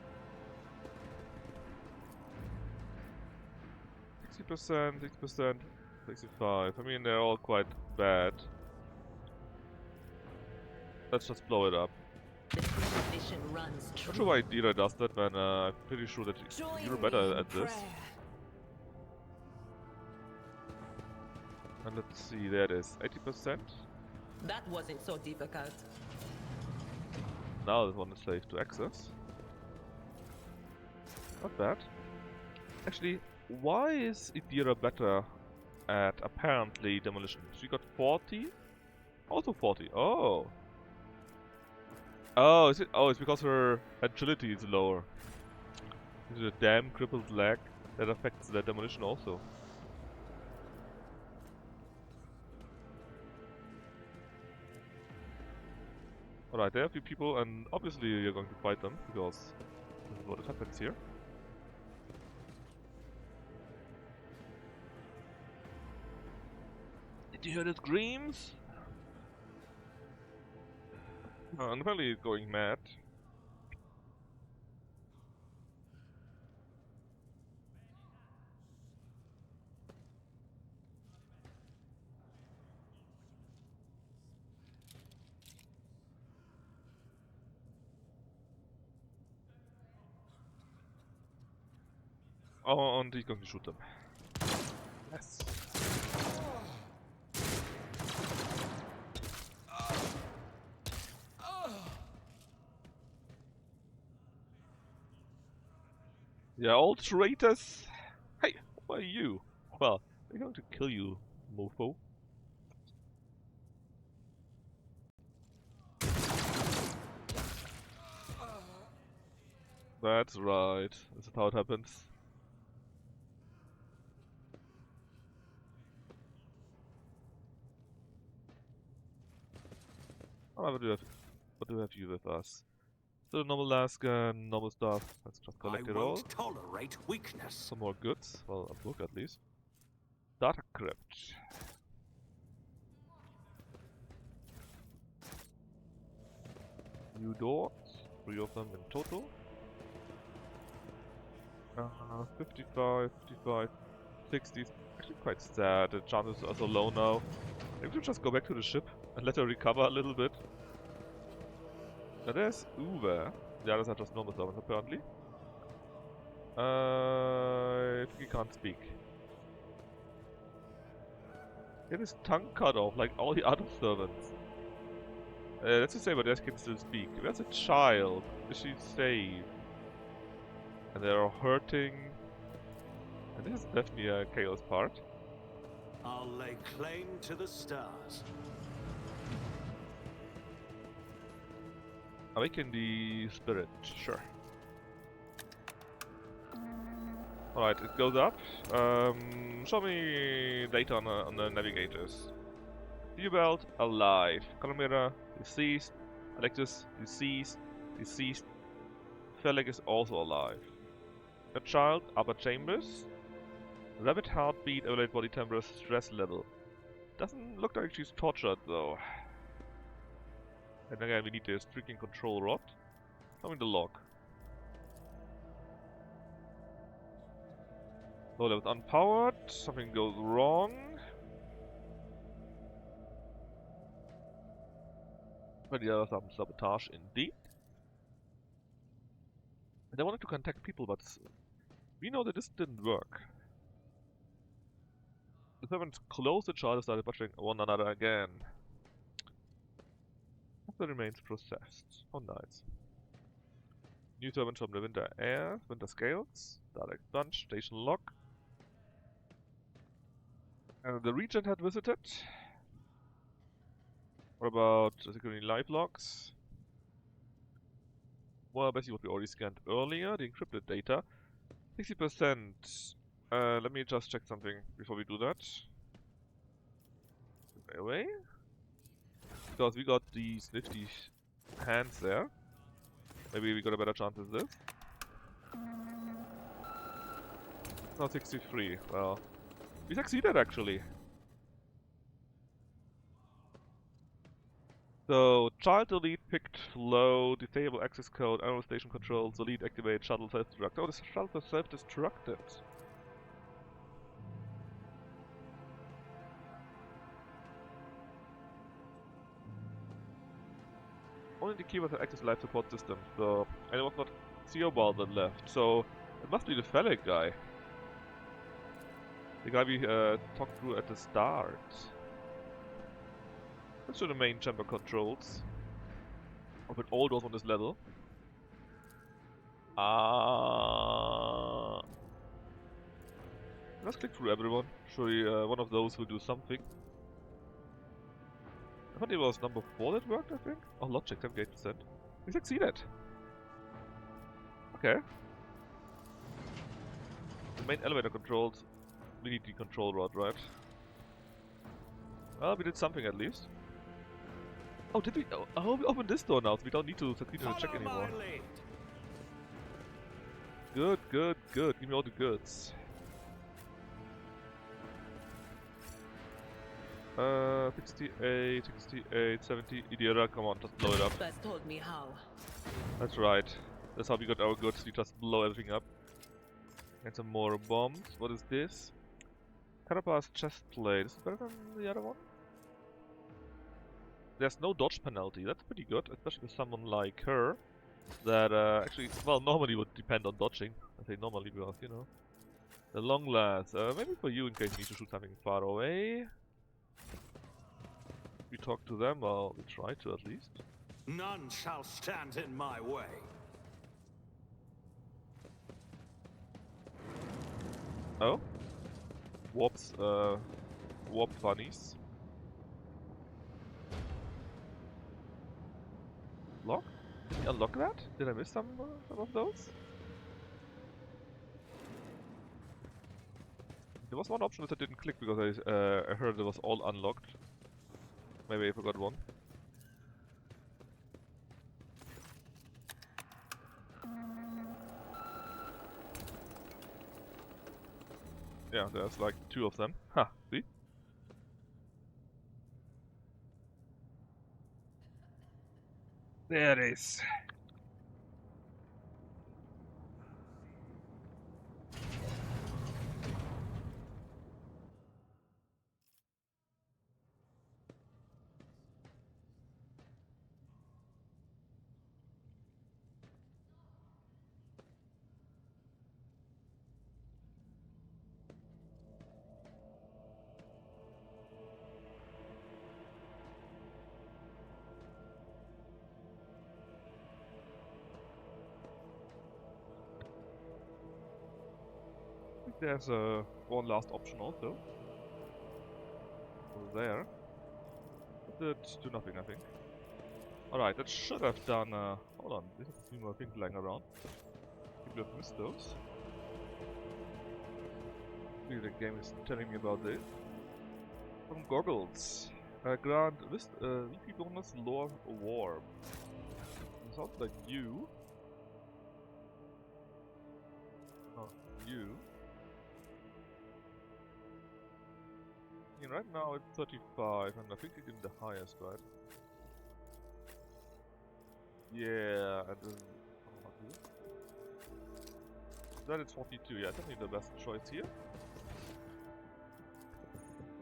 60%, 60%, 65. I mean, they're all quite bad. Let's just blow it up. The tradition runs Not true. sure why Dira does that when I'm pretty sure that you're better at this. And let's see, there it is, 80%. That wasn't so difficult. Now this one is safe to access. Not bad. Actually, why is Idira better at apparently demolition? She got 40? Also 40. Oh. Oh, is it? Oh, it's because her agility is lower. It's a damn crippled leg that affects the demolition also. Alright, there are a few people, and obviously you're going to fight them, because this is what happens here. Did you hear the screams? I'm apparently going mad. Oh, and he's going to shoot them. Yes. Yeah, all traitors! Hey, who are you? Well, we're going to kill you, mofo. That's right. This is how it happens. Oh, what do we have you with us? So normal last gun, normal stuff. Let's just collect it all. I won't tolerate weakness. Some more goods. Well, a book at least. Data crypt. New doors, 3 of them in total. 55, 55, 60. Actually quite sad, the chances are so low now. Maybe we'll just go back to the ship and let her recover a little bit. Now there's Uwe. The others are just normal servants apparently. I think he can't speak. Get his tongue cut off like all the other servants. Let's just say but can still speak. Where's a child? Is she safe? And they're hurting. And this is definitely a chaos part. I'll lay claim to the stars. Awaken the spirit, sure. Alright, it goes up. Show me data on the navigators. Belt, alive. Columera, deceased. Alexis, deceased. Deceased. Felix is also alive. A child, upper chambers. Rapid heartbeat, evaluate body temperature, stress level. Doesn't look like she's tortured though. And again, we need the streaking control rod. Show me the log. Low level unpowered. Something goes wrong. But there are some sabotage indeed. And I wanted to contact people, but we know that this didn't work. The servants closed the child and started butchering one another again. The remains processed. Oh, nice. New servants from the winter air, winter scales, direct bunch, station lock. And the regent had visited. What about security live logs? Well, basically what we already scanned earlier, the encrypted data. 60%. Let me just check something before we do that. Away. Because we got these nifty hands there. Maybe we got a better chance with this. No, 63. Well, we succeeded actually. So, child delete, picked flow, disable access code, animal station controls, delete, activate, shuttle self-destruct. Oh, this shuttle is self-destructed. Only the keyword has active life support system, so... And it was not Theobald that left, so... It must be the phallic guy. The guy we talked through at the start. Let's do the main chamber controls. Open all doors on this level. Let's click through everyone. Show you one of those who do something. I thought it was number 4 that worked, I think. Oh, logic, 78%. We succeeded! Okay. The main elevator controls. We need the control rod, right? Well, we did something at least. Oh, did we? Oh, we opened this door now, so we don't need to succeed in the check anymore. Good, good, good. Give me all the goods. 68, 68, 70. Idiota, come on, just blow it up. First told me how. That's right. That's how we got our goods. We just blow everything up. And some more bombs. What is this? Carapace chest plate. Is it better than the other one? There's no dodge penalty. That's pretty good, especially with someone like her. That actually, well, normally would depend on dodging. I say normally because, you know. The long last. Maybe for you in case you need to shoot something far away. We talk to them, well, we try to at least. None shall stand in my way. Oh? Warps, warp bunnies. Lock? Did we unlock that? Did I miss some of those? There was one option that I didn't click because I heard it was all unlocked. Maybe I forgot one. Yeah, there's like 2 of them. Ha, see? There it is. There's one last option also. Over there. But it do nothing, I think. Alright, that should have done, hold on, there's a few more things lying around. People have missed those. Maybe the game is telling me about this. Some goggles. Grant VP bonus lore warp. Sounds like you. Oh, you. I mean, right now it's 35, and I think it's in the highest, right? Yeah, and then that is 42. Yeah, definitely the best choice here.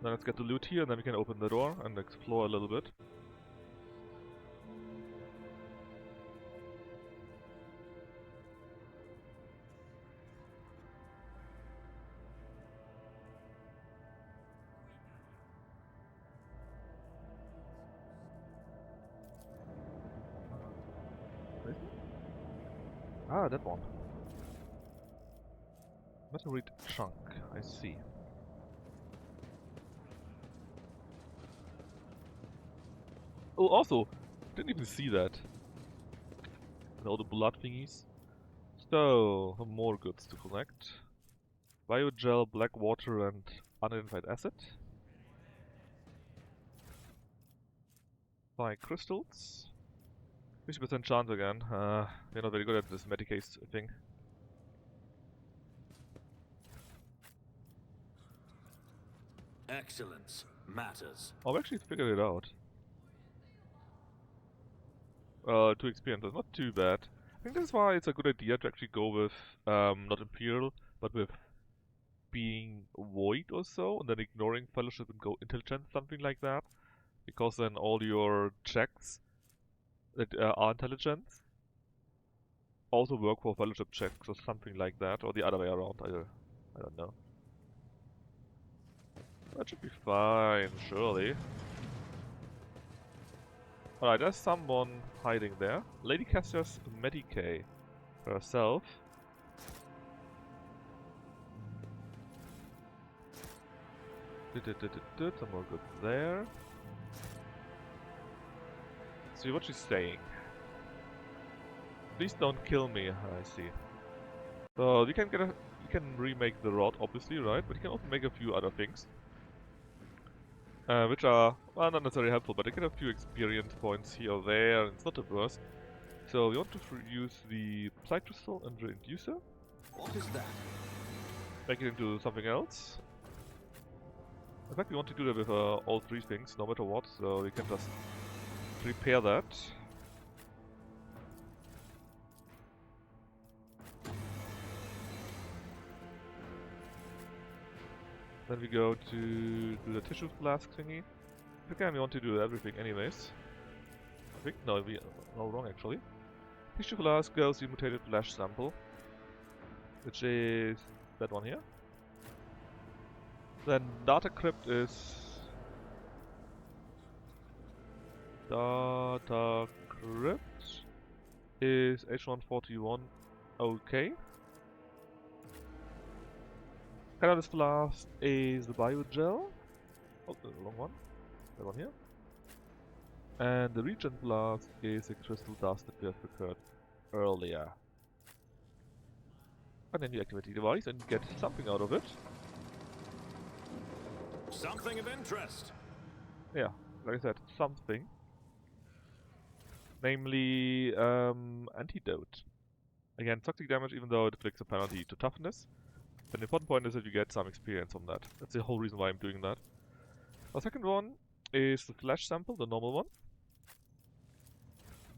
Then let's get the loot here, and then we can open the door and explore a little bit. Ah, that one. Meteorite chunk, I see. Oh, also, didn't even see that. And all the blood thingies. So, more goods to collect. Biogel, black water, and unidentified acid. 5 crystals. 50% chance again. We're not very good at this Medicase thing. Excellence matters. Oh, we actually figured it out. 2 experience, that's not too bad. I think that's why it's a good idea to actually go with, not Imperial, but with being Void or so, and then ignoring Fellowship and go Intelligence, something like that. Because then all your checks that are Intelligence also work for Fellowship checks or something like that, or the other way around, I don't know. That should be fine, surely. Alright, there's someone hiding there. Lady Cassia's Medicae herself. Some more good there. See what she's saying. Please don't kill me, I see. So you can remake the rod, obviously, right? But you can also make a few other things. Which are, well, not necessarily helpful, but you get a few experience points here or there, and it's not the worst. So we want to use the Psych Crystal and the Inducer. What is that? Make it into something else. In fact, we want to do that with all 3 things, no matter what, so we can just prepare that. Then we go to do the tissue flask thingy. Again, we want to do everything anyways. I think, no, wrong actually. Tissue flask goes the mutated flesh sample, which is that one here. Then data crypt is H141. Okay. Cannabis flask is the biogel. Oh, the wrong one. That one here. And the regen flask is a crystal dust that we have prepared earlier. And then you activate the device and get something out of it. Something of interest. Yeah, like I said, something. Namely, antidote. Again, toxic damage even though it inflicts a penalty to toughness. But the important point is that you get some experience from that. That's the whole reason why I'm doing that. The second one is the flesh sample, the normal one.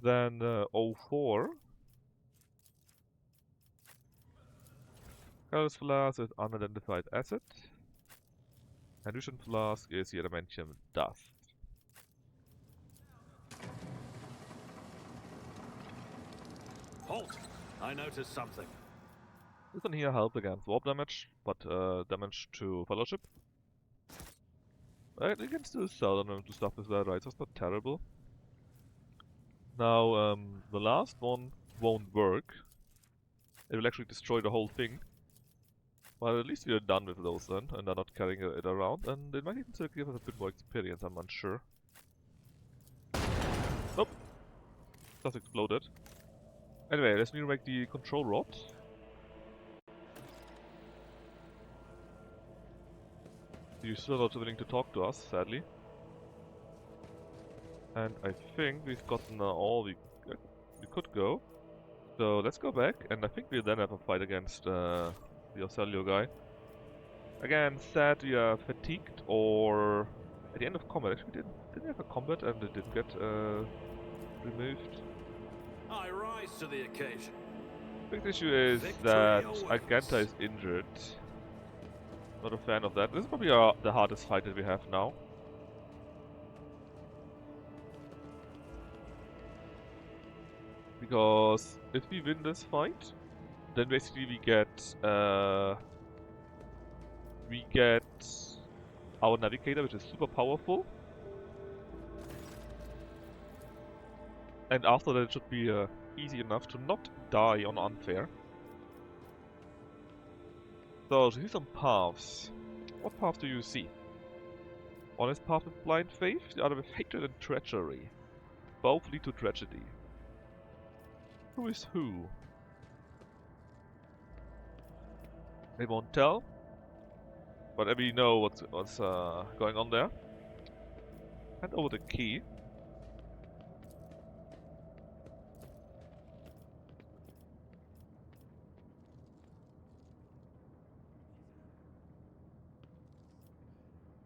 Then 04. Colorless Flask is unidentified asset. And Fusion Flask is the adamantium dust. Halt! I noticed something. This one here helped against warp damage, but damage to Fellowship. Right, you can still sell them to stuff with that, right? So it's not terrible. Now, the last one won't work. It will actually destroy the whole thing. Well, at least we are done with those then, and are not carrying it around, and it might even still give us a bit more experience, I'm unsure. Nope. Just exploded. Anyway, let's remake the control rod. You're still not willing to talk to us, sadly. And I think we've gotten all we could go. So let's go back, and I think we'll then have a fight against the Ocelio guy. Again, sad we are fatigued, or at the end of combat. Actually, we didn't have a combat, and it didn't get removed. I rise to the occasion. Big issue is Victory that awaits. Argenta is injured. Not a fan of that. This is probably the hardest fight that we have now. Because if we win this fight, then basically we get our navigator, which is super powerful. And after that it should be easy enough to not die on unfair. So here's some paths. What path do you see? One is path with blind faith, the other with hatred and treachery. Both lead to tragedy. Who is who? They won't tell, but we know what's going on there. Hand over the key.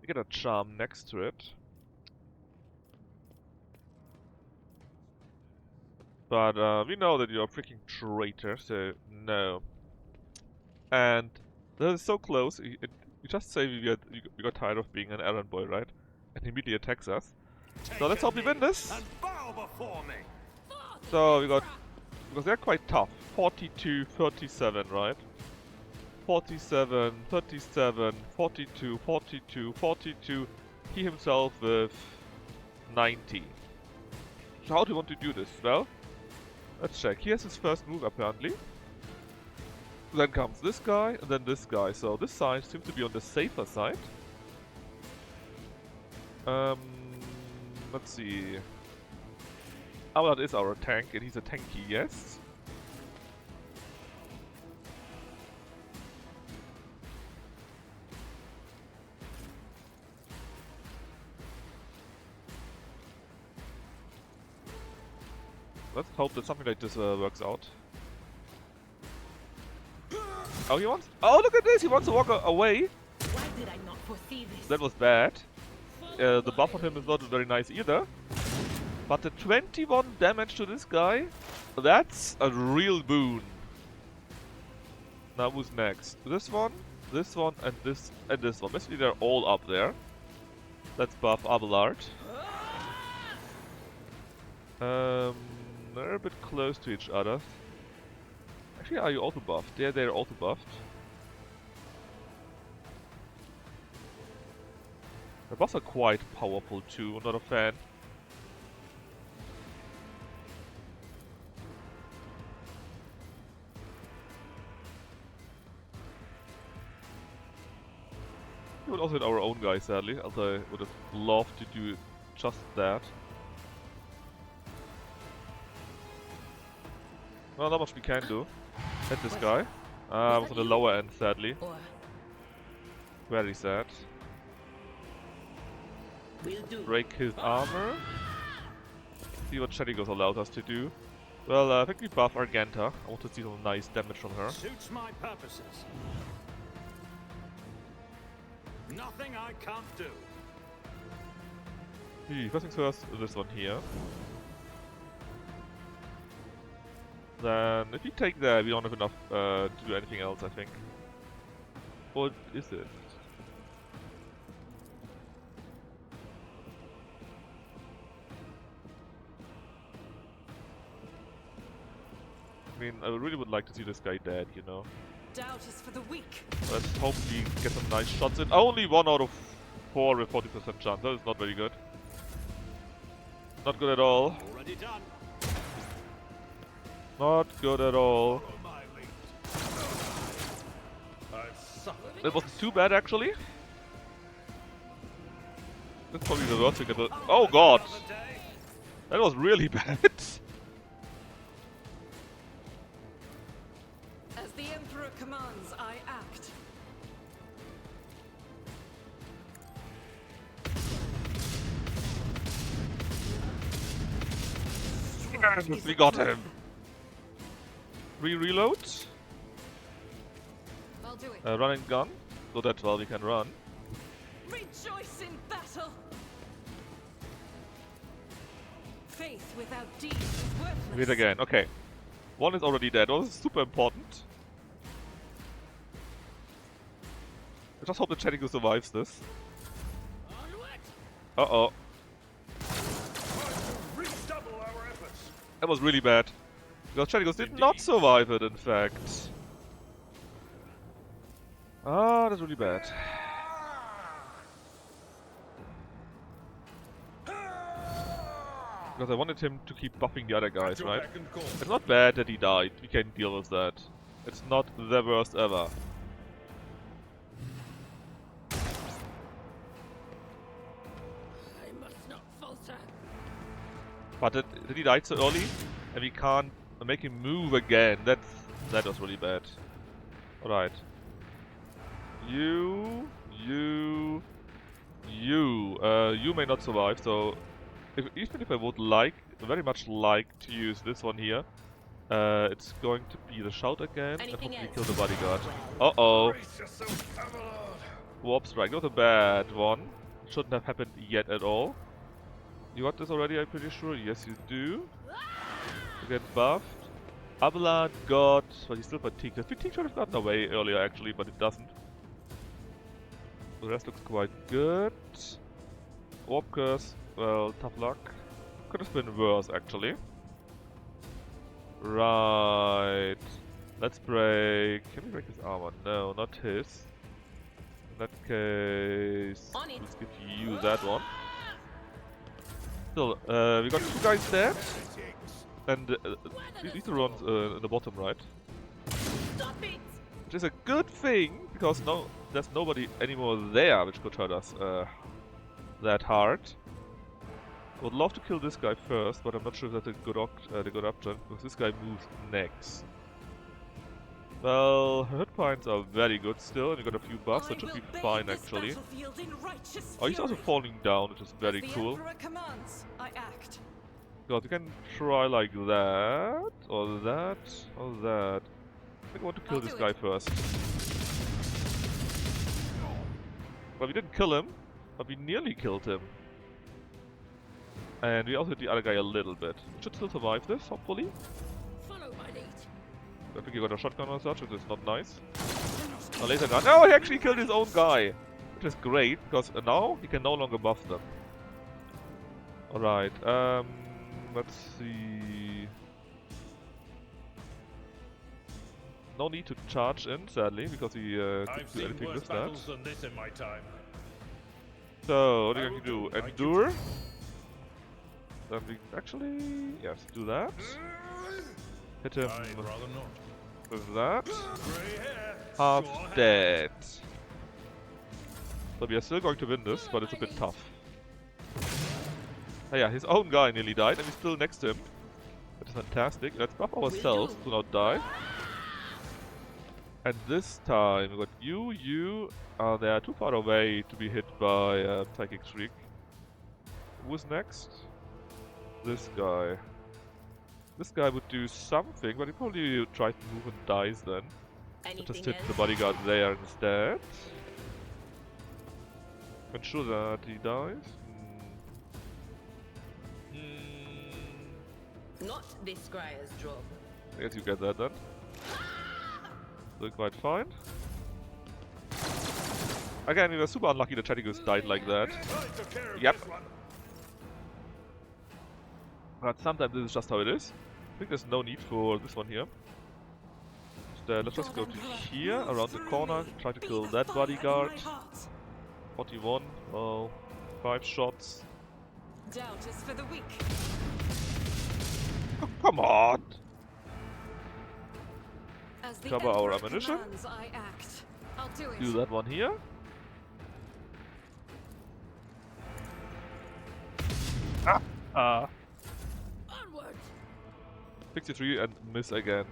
We get a charm next to it. But we know that you're a freaking traitor, so no. And that is so close. You just say you got tired of being an errand boy, right? And he immediately attacks us. So let's hope we win this. And bow before me. So we got, because they're quite tough. 42, 37, right? 47, 37, 42, 42, 42. He himself with 90. So how do you want to do this? Well, let's check. He has his first move apparently. Then comes this guy, and then this guy. So this side seems to be on the safer side. Let's see. Allard is our tank, and he's a tanky, yes. Let's hope that something like this works out. Oh, he wants. Oh, look at this! He wants to walk away. Why did I not foresee this? That was bad. The buff on him is not very nice either. But the 21 damage to this guy, that's a real boon. Now who's next? This one, and this one. Basically they're all up there. Let's buff Abelard. They're a bit close to each other. Actually, are you also buffed? Yeah, they're also buffed. The buffs are quite powerful too, not a fan. We would also hit our own guy, sadly, although I would have loved to do just that. Well, not much we can do. Hit this guy. I was on the lower end, sadly. Very sad. Break his armor. See what Shadigos allowed us to do. Well, I think we buff Argenta. I want to see some nice damage from her. Suits my purposes. Nothing I can't do. First things first, this one here. Then if we take that, we don't have enough to do anything else, I think. Or is it? I mean, I really would like to see this guy dead, you know. Doubt is for the weak. Let's hope we get some nice shots in. Only 1 out of 4 with 40% chance. That is not very good. Not good at all. Already done. Not good at all. Follow my lead. I've suffered. That wasn't too bad, actually. That's probably the worst thing ever. Oh god! Another day. That was really bad. As the Emperor commands, I act. We got him. Reload. I'll do it. Run and gun. So that well we can run. Rejoice in battle. Faith without deeds is worthless. Wait again. Okay. One is already dead. One is super important. I just hope the Chenigo survives this. Uh-oh. Redouble our efforts. That was really bad. Because Chenigos did not survive it, in fact. Ah, that's really bad. Because I wanted him to keep buffing the other guys, right? It's not bad that he died. We can deal with that. It's not the worst ever. I must not falter. But did he die so early? And we can't make him move again. That was really bad. Alright. You may not survive, so even if I would very much like to use this one here, it's going to be the shout again and hopefully kill the bodyguard. Uh-oh. Brace yourself, Camelot. Warp strike, not a bad one. Shouldn't have happened yet at all. You got this already, I'm pretty sure. Yes, you do. You get buffed. Abelard got... well, he's still fatigued. The fatigue should have gotten away earlier, actually, but it doesn't. The rest looks quite good. Warp curse, well, tough luck. Could have been worse, actually. Right. Let's break... can we break his armor? No, not his. In that case... let's give you that one. Still, we got 2 guys dead. And these are ones in the bottom right. Stop it! Which is a good thing, because there's nobody anymore there which could hurt us that hard. I would love to kill this guy first, but I'm not sure if that's a good option, because this guy moves next. Well, her hit points are very good still, and we got a few buffs, so it should be fine actually. Oh, he's also falling down, which is very cool. As the Emperor commands, I act. God, we can try like that, or that, or that. I think I want to kill this guy first. But we didn't kill him, but we nearly killed him. And we also hit the other guy a little bit. We should still survive this, hopefully. Follow my lead. I think he got a shotgun or such, which is not nice. A laser gun. Oh, he actually killed his own guy! Which is great, because now he can no longer buff them. Alright, let's see... no need to charge in, sadly, because he couldn't do anything with that. Than this in my time. So, what are you going to do? Endure? Then we actually... yes, do that. Hit him I'd rather not. with that. Grey hair. Half Sure have. dead. So we are still going to win this, but it's a bit tough. Oh yeah, his own guy nearly died, and he's still next to him. That is fantastic. Let's buff ourselves to not die. And this time, we got you, they are too far away to be hit by Psychic Shriek. Who's next? This guy. This guy would do something, but he probably tries to move and dies then. Just hit the bodyguard there instead. Ensure that he dies. Not this Scryer's job. I guess you get that then. Doing quite fine. Again, we were super unlucky that Chaticus died like that. I took care of Yep. this one. But sometimes this is just how it is. I think there's no need for this one here. Instead, let's just go to here, around the corner, try to kill that bodyguard. 41, well, 5 shots. Doubt is for the weak. Oh, come on! As the Cover our Emperor ammunition. commands, I act. I'll do it. Do that one here. Ah! Onward. 63 and miss again.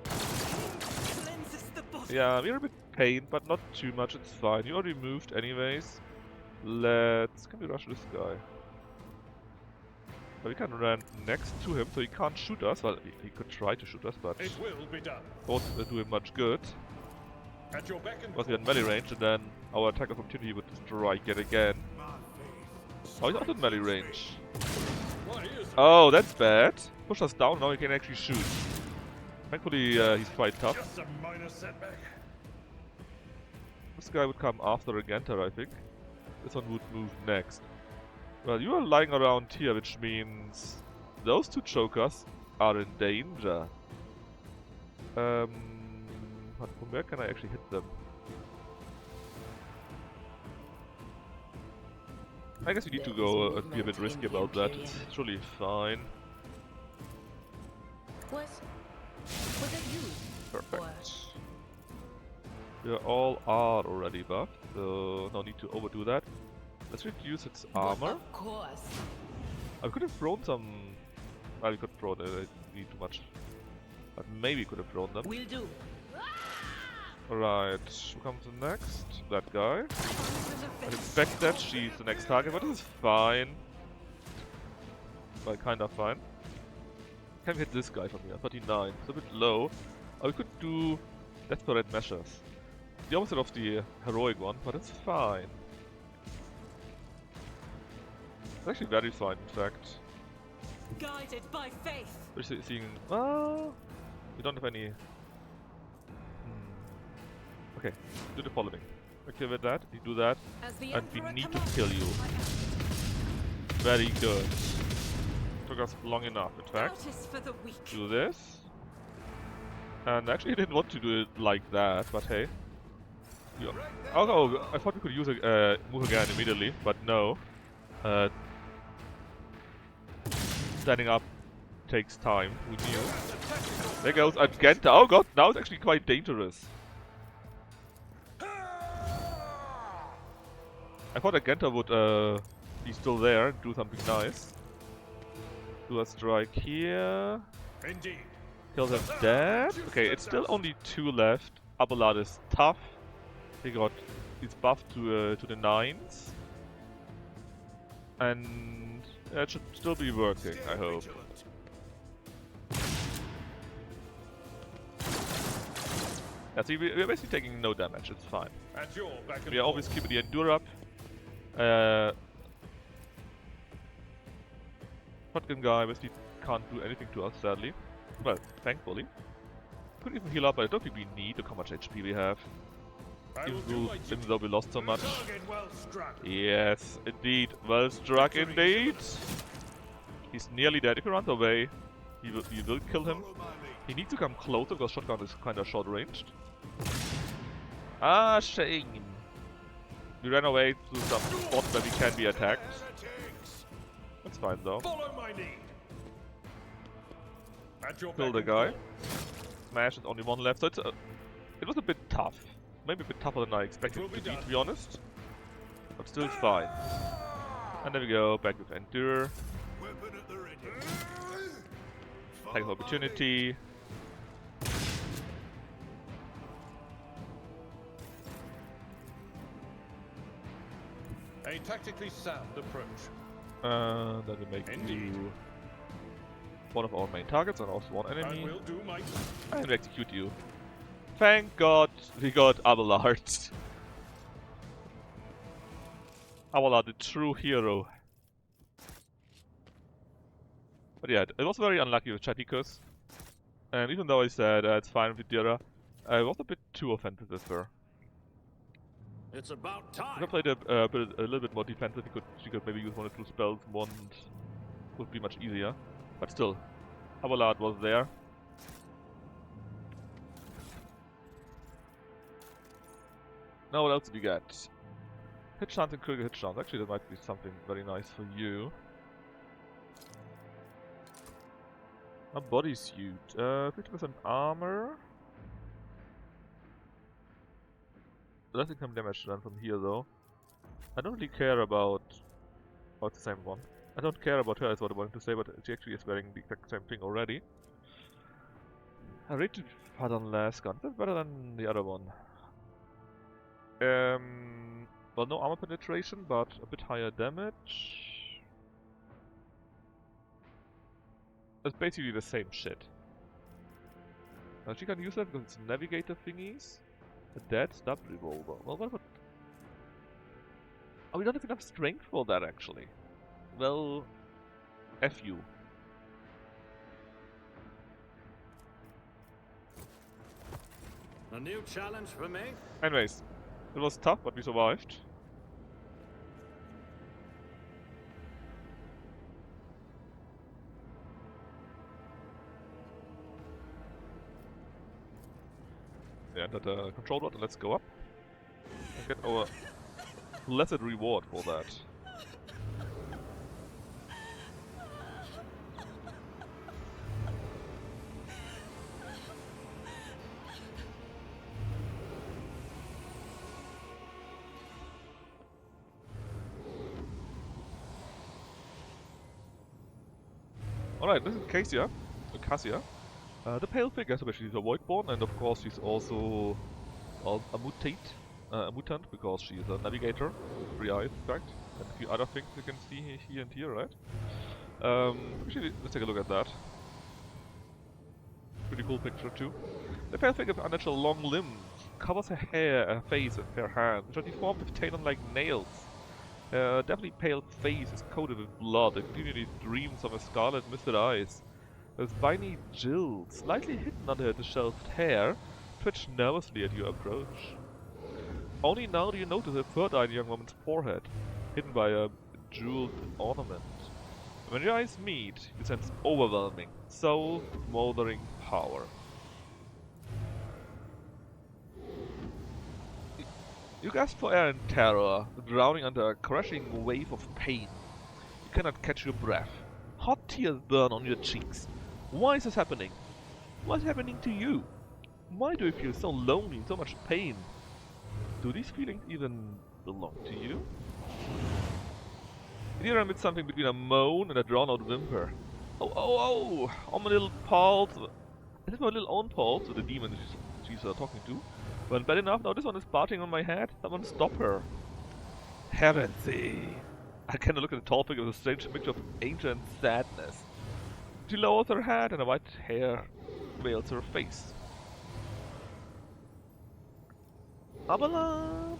Cleanses the body. Yeah, we're a bit pained, but not too much, it's fine. You already moved anyways. Can we rush this guy? But we can run next to him, so he can't shoot us. Well, he could try to shoot us, but It will be done. won't do him much good. At your beck and Because we had melee range, and then our attack of opportunity would strike yet again. Oh, he's not in melee range. Why is Oh, that's bad. Push us down, now he can actually shoot. Thankfully, he's quite tough. just a minor setback? This guy would come after Agenter, I think. This one would move next. Well, you are lying around here, which means those two chokers are in danger. But from where can I actually hit them? I guess we need to go be a bit risky about that. It's truly fine. Was it you? Perfect. We all are already buffed, so no need to overdo that. Let's reduce its armor. Of course. I could have thrown some. Well, we could throw it. I need too much. But maybe could have thrown them. Will do. Alright, who comes in next? That guy. I expect that she's the next target, but this is fine. Well, kinda fine. Can we hit this guy from here? 39. It's a bit low. Or we could do desperate measures. The opposite of the heroic one, but it's fine. It's actually very fine, in fact. Guided by faith. We're seeing. Well, we don't have any. Okay, do the following. Activate that, you do that, As the and we Emperor need to commands, kill you. I act. Very good. Took us long enough, in fact. Doubt is for the weak. Do this. And actually, I didn't want to do it like that, but hey. Oh, I thought we could use a move again immediately, but no. Standing up takes time. Who knew? There goes Agenta. Oh god, now it's actually quite dangerous. I thought Agenta would be still there and do something nice. Do a strike here. Indeed. Kill them dead. Okay, it's still only 2 left. Abelard is tough. He's buffed to the 9s. And it should still be working, I hope. Yeah, see, we're basically taking no damage, it's fine. At your beck and We are always keeping the Endure up. Shotgun guy basically can't do anything to us, sadly. Well, thankfully. Could even heal up, but I don't think we need. Look how much HP we have. Even though we lost so much. Target well struck. Yes, indeed. Well struck indeed. He's nearly dead. If he runs away, you will kill him. He needs to come closer because shotgun is kind of short ranged. Ah, shame. We ran away to some spot where we can be attacked. That's fine though. Follow my lead. At your Kill beck the and guy. Smash, and only 1 left. So it was a bit tough. Maybe a bit tougher than I expected it to be be honest. But still it's fine. And there we go, back with Endure. Weapon at the ready. Attack of opportunity. A tactically sound approach. That will make Indeed. you one of our main targets and also one I enemy. will do my And we execute you. Thank God we got Abelard. Abelard, the true hero. But yeah, it was very unlucky with Chaticus. And even though I said it's fine with Dira, I was a bit too offensive with her. It's about If I time. played a little bit more defensive, she could maybe use 1 or 2 spells, one would be much easier. But still, Abelard was there. Now what else did we get? Hit chance and critical hit chance. Actually, that might be something very nice for you. A bodysuit. 50% armor. Less income damage done from here though. I don't really care about... Oh, it's the same one. I don't care about her is what I wanted to say, but she actually is wearing the exact same thing already. I rated harder than last gun. That's better than the other one. Well, no armor penetration, but a bit higher damage. It's basically the same shit. Now she can use that because it's navigator thingies. A dead stub revolver. Well, what about... Oh, we don't have enough strength for that actually. Well, F you. A new challenge for me? Anyways, it was tough, but we survived. Yeah, entered the control rod, and let's go up and get our blessed reward for that. Alright, this is Cassia. The pale figure, so she's a Voidborn, and of course she's also a mutant, because she's a navigator with 3 eyes, in fact, and a few other things you can see here and here, right? Actually, let's take a look at that. Pretty cool picture too. The pale figure with unnatural long limbs covers her hair, her face, and her hands, which are deformed with tailor-like nails. Her deathly pale face is coated with blood and continually dreams of her scarlet misted eyes. Her spiny jewels, slightly hidden under her disheveled hair, twitch nervously at your approach. Only now do you notice a third-eyed young woman's forehead, hidden by a jeweled ornament. When your eyes meet, you sense overwhelming, soul-smothering power. You gasp for air in terror, drowning under a crashing wave of pain. You cannot catch your breath. Hot tears burn on your cheeks. Why is this happening? What's happening to you? Why do you feel so lonely and so much pain? Do these feelings even belong to you? Here I emit something between a moan and a drawn-out whimper. Oh, on my little pulse. Is it my little own pulse, or the demon she's talking to? But bad enough, now this one is barking on my head. Someone stop her. Heavenly. I cannot look at the tall figure with a strange mixture of anger and sadness. She lowers her head and a white hair veils her face. Abelard?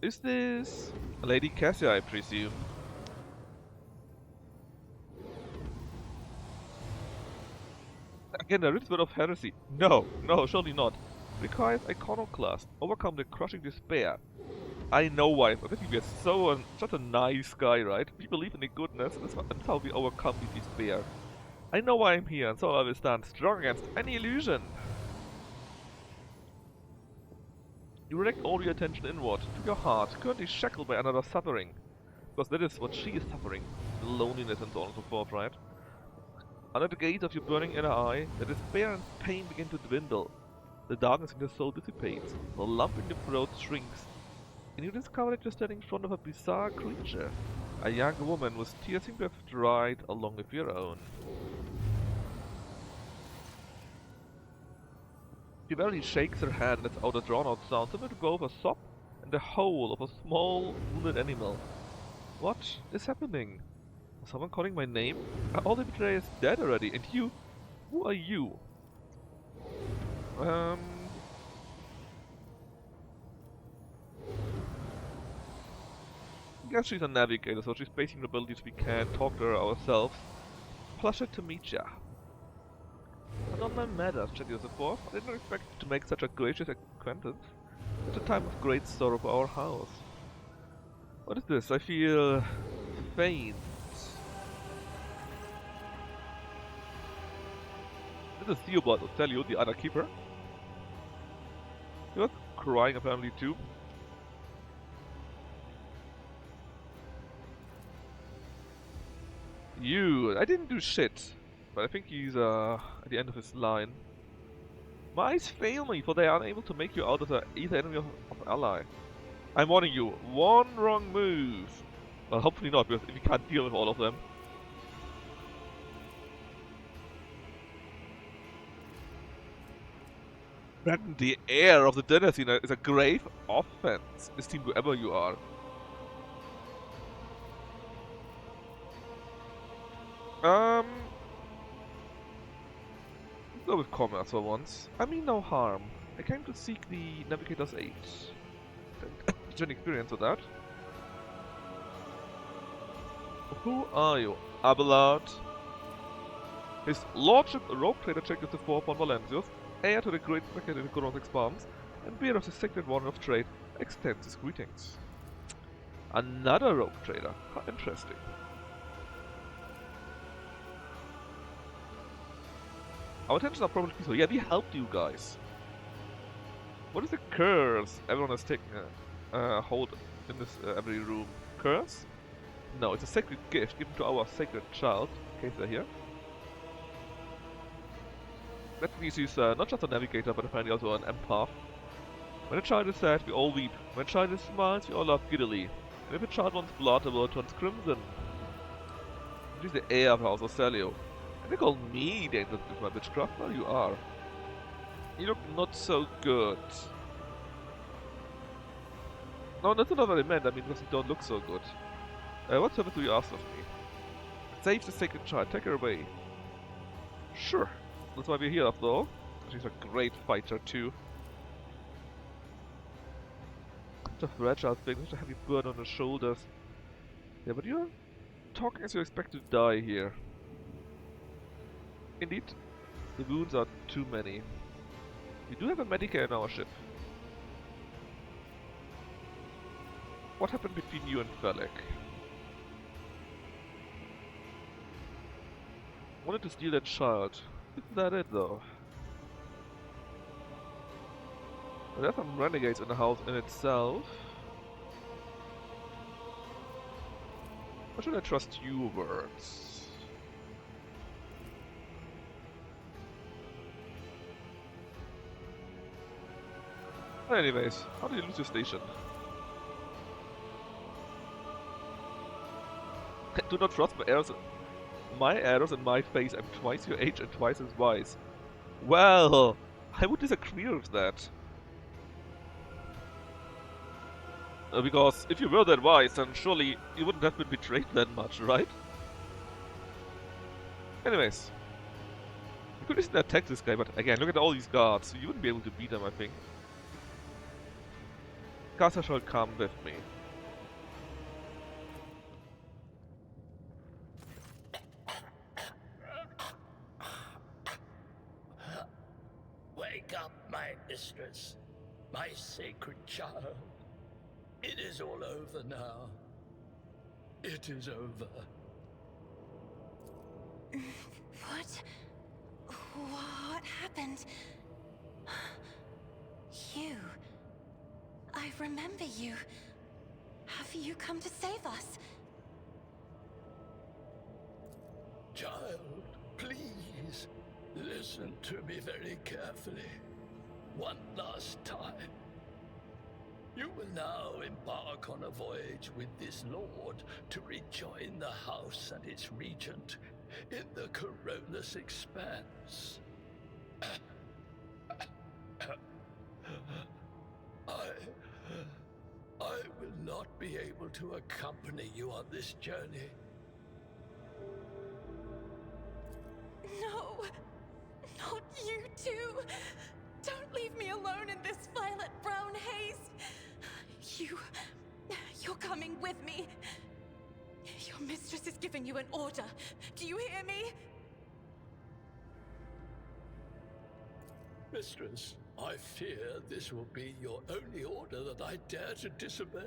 Is this Lady Cassia, I presume? Again, a rich word of heresy. No, surely not. Requires iconoclast. Overcome the crushing despair. I know why. I think we are such a nice guy, right? We believe in the goodness, and that's how we overcome the despair. I know why I'm here, and so I will stand strong against any illusion. You direct all your attention inward, to your heart, currently shackled by another suffering. Because that is what she is suffering. The loneliness and so on and so forth, right? Under the gaze of your burning inner eye, the despair and pain begin to dwindle. The darkness in your soul dissipates, the lump in your throat shrinks, and you discover that you're standing in front of a bizarre creature. A young woman with tears seem to have dried along with your own. She barely shakes her head and lets out a drawn-out sound, similar to both a sob and the howl of a small, wounded animal. What is happening? Is someone calling my name? Are all the betrayers dead already? And you? Who are you? I guess she's a navigator, so she's basing the abilities we can talk to her ourselves. pleasure to meet ya. And on my matters, Chadios the Fourth, I didn't expect to make such a gracious acquaintance at a time of great sorrow for our house. What is this? I feel faint. This is Theobald Othelio, the other keeper. He was crying apparently too. I didn't do shit, but I think he's at the end of his line. My eyes fail me, for they are unable to make you out as either enemy or ally. I'm warning you, one wrong move. Well, hopefully not, because if you can't deal with all of them. Threaten the heir of the dynasty is a grave offense, esteemed whoever you are. Let's go with commerce for once. I mean no harm. I came to seek the navigator's aid. Did you experience with that? Who are you, Abelard? His lordship, rogue trader Chadios the Fourth von Valencius, heir to the great market in the Coron's expanse, and bearer of the sacred warden of trade, extends his greetings. Another rogue trader. How interesting. Our intentions are probably peaceful. Yeah, we helped you guys. What is the curse everyone has taken hold in this every room? Curse? No, it's a sacred gift given to our sacred child, in case they're here. That means he's not just a navigator, but apparently also an empath. When a child is sad, we all weep. When a child smiles, we all laugh giddily. And if a child wants blood, the world turns crimson. He's the heir of House Othelio. And they call me dangerous with my witchcraft? Well, you are. You look not so good. No, that's not what I meant. I mean, because you don't look so good. What service do you ask of me? Save the sacred child. Take her away. Sure. That's why we're here, after all. She's a great fighter, too. Such a fragile thing, such a heavy burden on her shoulders. Yeah, but you're talking as you expect to die here. Indeed, the wounds are too many. We do have a medicator in our ship. What happened between you and Felek? Wanted to steal that child. Isn't that it, though? There are some renegades in the house in itself. Or should I trust your words? Anyways, how did you lose your station? Do not trust my arrows. My arrows in my face. I'm twice your age and twice as wise. Well, I would disagree with that. Because if you were that wise, then surely you wouldn't have been betrayed that much, right? Anyways. You could easily attack this guy, but again, look at all these guards. So you wouldn't be able to beat them, I think. Casa shall come with me. Wake up, my mistress, my sacred child. It is all over now. It is over. What happened? You. I remember you. Have you come to save us? Child, please, listen to me very carefully. One last time. You will now embark on a voyage with this lord to rejoin the house and its regent in the Corollas expanse. I will not be able to accompany you on this journey. No! Not you too! Don't leave me alone in this violet-brown haze! You're coming with me! Your mistress is giving you an order. Do you hear me? mistress, I fear this will be your only order that I dare to disobey.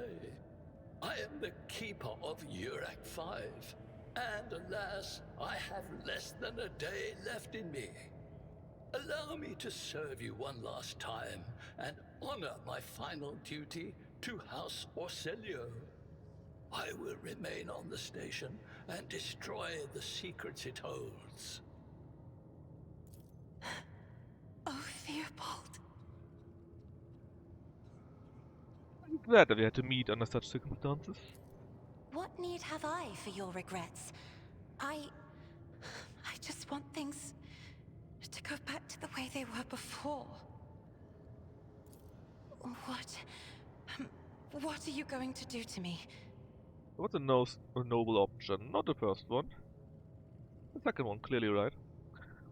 I am the keeper of Urak 5, and alas, I have less than a day left in me. Allow me to serve you one last time and honor my final duty to House Orselio. I will remain on the station and destroy the secrets it holds. Oh, Theobald. I'm glad that we had to meet under such circumstances. What need have I for your regrets? I just want things to go back to the way they were before. What are you going to do to me? What's a noble option? Not the first one. The second one, clearly right.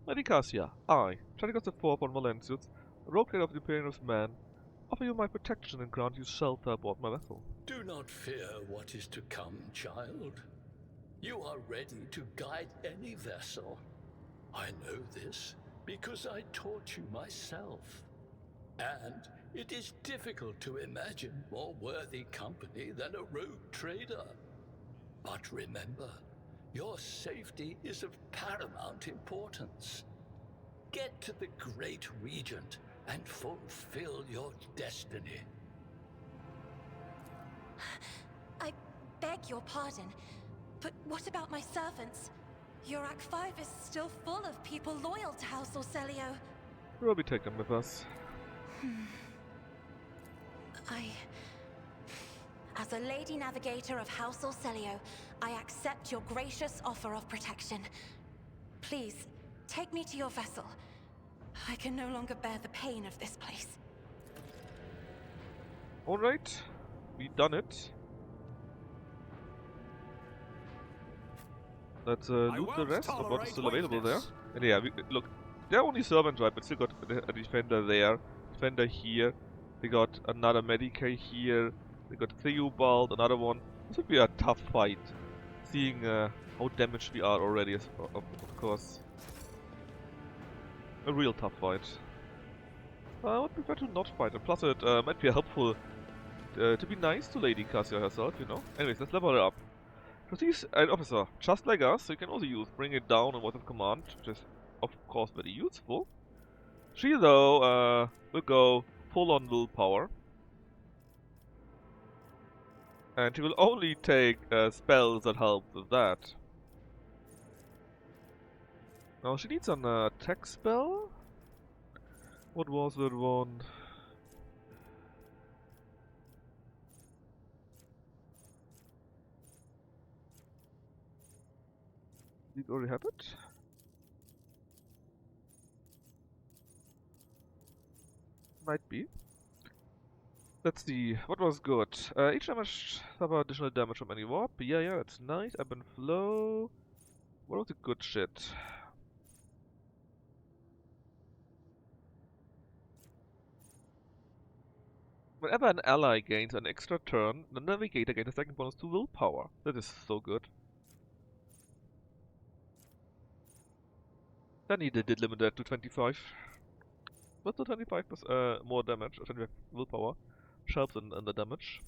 Lady Cassia, I, Strategos IV von Valentius, rogue trader of the Imperialis man, offer you my protection and grant you shelter aboard my vessel. Do not fear what is to come, child. You are ready to guide any vessel. I know this because I taught you myself. And it is difficult to imagine more worthy company than a rogue trader. But remember, your safety is of paramount importance. Get to the Great Regent and fulfill your destiny. I beg your pardon, but what about my servants? Urak 5 is still full of people loyal to House Orselio. We'll be taking them with us. As a Lady Navigator of House Orselio, I accept your gracious offer of protection. Please, take me to your vessel. I can no longer bear the pain of this place. Alright, we done it. Let's loot the rest of what is still available there. And yeah, look, they're only servants, right? But still got a defender there, defender here. They got another Medicae here. They got Theobald, another one. This would be a tough fight, seeing how damaged we are already. Of course, a real tough fight. I would prefer to not fight, and plus it might be helpful to be nice to Lady Cassia herself, you know. Anyways, let's level her up. She's an officer, just like us, so you can also use Bring It Down and Voice of Command, which is of course very useful. She though will go full on willpower. And she will only take spells that help with that. Now she needs an attack spell. What was that one? Did it already have it? Might be. Let's see, what was good? Each damage suffer additional damage from any warp. Yeah, that's nice. Ebb and flow. What was the good shit? Whenever an ally gains an extra turn, the navigator gains a second bonus to willpower. That is so good. Then he did limit that to 25. But the 25% more damage, 25 willpower, helps in the damage.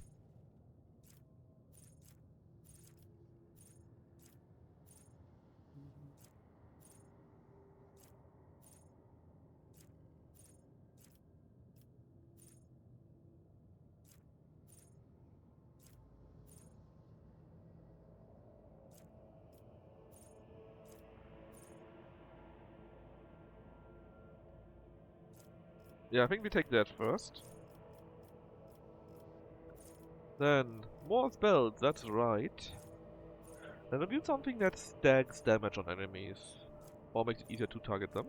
Yeah, I think we take that first. Then, more spells, that's right. Then we'll build something that stacks damage on enemies, or makes it easier to target them.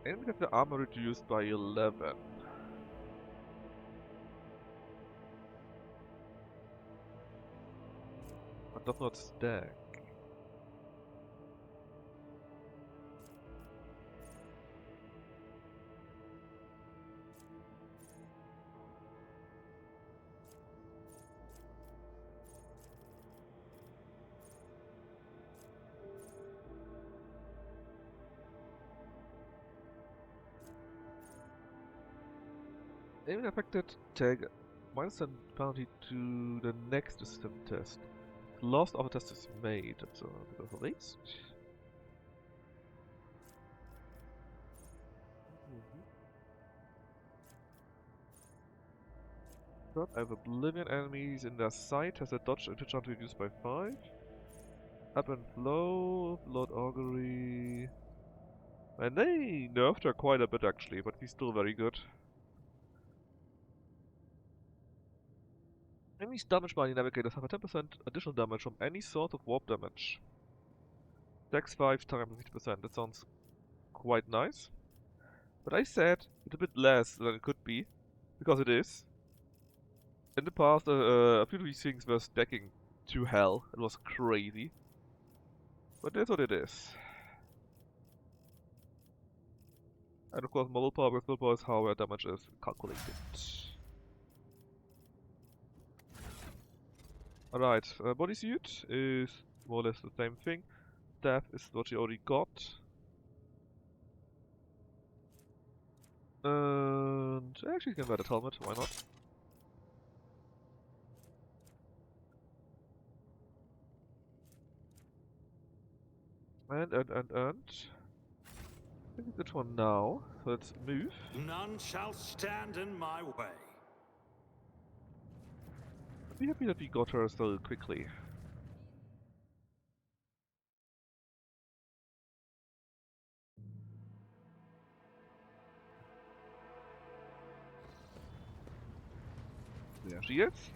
And we have the armor reduced by 11. But does not stack. Aiming affected, take -10 penalty to the next system test. Lost after test is made. That's a bit of a waste. But I have Oblivion enemies in their sight. Has a dodge and chance reduced by 5. Up and flow, Blood Augury. And they nerfed her quite a bit actually, but he's still very good. Enemies damaged by the navigators have a 10% additional damage from any sort of warp damage. Dex 5 times 50%, that sounds quite nice. But I said it's a bit less than it could be, because it is. In the past, a few of these things were stacking to hell. It was crazy. But that's what it is. And of course, model power with willpower is how our damage is calculated. Alright, bodysuit is more or less the same thing. Staff is what you already got. And actually, you can wear that helmet, why not? And. I think it's that one now, so let's move. None shall stand in my way. I'm happy that we got her so quickly. There she is.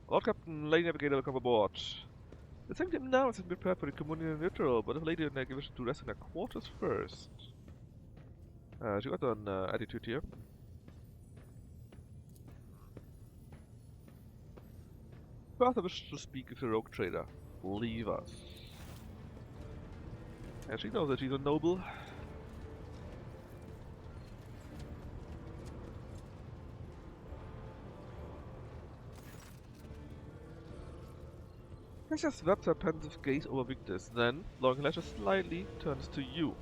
Lord Captain, Lady Navigator will come aboard. The same time now is prepared for the communion ritual, but if Lady Navigator wishes to rest in her quarters first. She got an attitude here. First, I wish to speak with the rogue trader. Leave us. And she knows that she's a noble. Pressure swept her pensive gaze over Victus, then, looking lashes slightly, turns to you.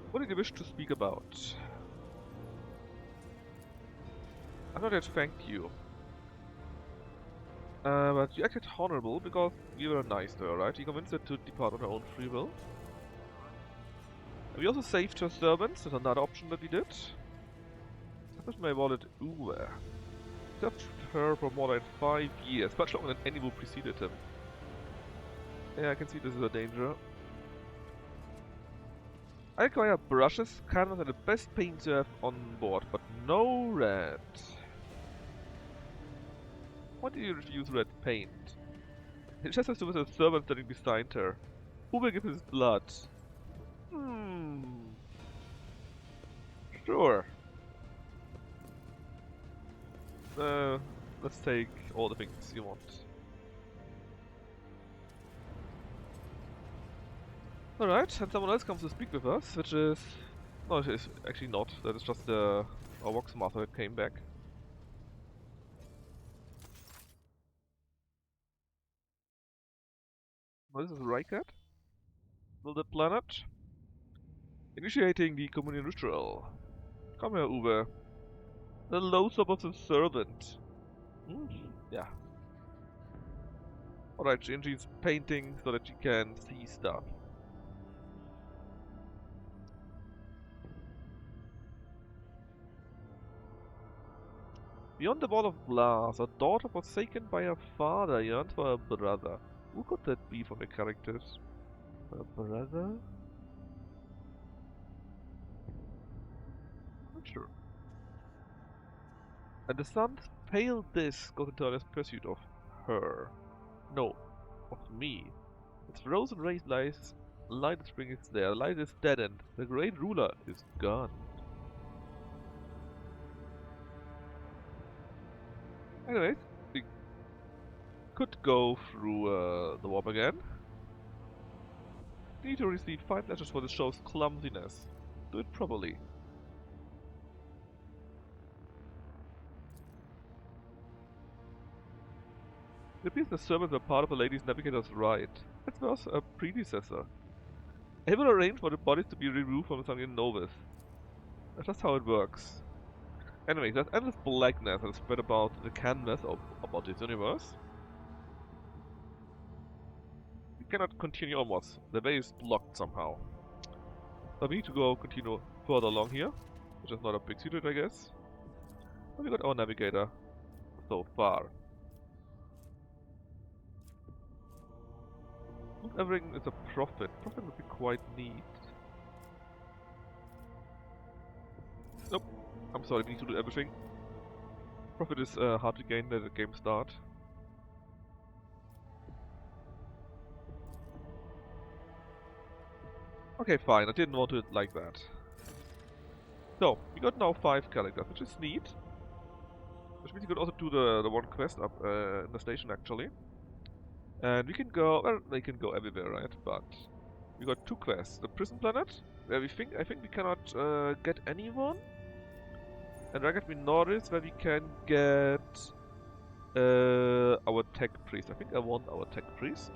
What did you wish to speak about? I'm not here to thank you. But you acted honorable because you were nice to her, right? You convinced her to depart on her own free will. And we also saved her servants, that's another option that we did. I put my wallet Uwe. Served her for more than 5 years, much longer than any who preceded him. Yeah, I can see this is a danger. I acquire brushes, canvas, and the best paint to have on board, but no red. Why do you refuse red paint? It just has to do with a servant standing beside her. Who will give his blood? Sure. Let's take all the things you want. Alright, and someone else comes to speak with us, which is... No, it's actually not. That is just our Voxmaster that came back. Oh, this is Rycat. Build a planet. Initiating the communion ritual. Come here, Uwe. The loathsome of the servant. Yeah. Alright, she's painting so that she can see stuff. Beyond the wall of glass, a daughter forsaken by her father yearns for a brother. Who could that be from the characters? A brother? Not sure. And the sun's pale disk goes into earnest pursuit of her. No, of me. Its frozen rays lies. Light spring is there. Light is deadened. The great ruler is gone. Anyways, we could go through the warp again. Need to receive 5 letters for the show's clumsiness. Do it properly. It appears the servants were part of the lady's navigator's rite. It was a predecessor. I will arrange for the bodies to be removed from the Sanguine Novus. That's just how it works. Anyway, there's endless blackness that is spread about the canvas or about this universe. We cannot continue onwards. The way is blocked somehow. But we need to continue further along here, which is not a big secret, I guess. But we got our navigator so far. Not everything is a profit. Profit would be quite neat. Nope. I'm sorry, we need to do everything. Profit is hard to gain at the game start. Okay, fine. I didn't want it like that. So, we got now 5 characters, which is neat. Which means we could also do the one quest up in the station, actually. And we can go, well, they can go everywhere, right? But we got 2 quests. The prison planet, where I think we cannot get anyone. And Ragged Minoris, where we can get our tech priest. I think I want our tech priest.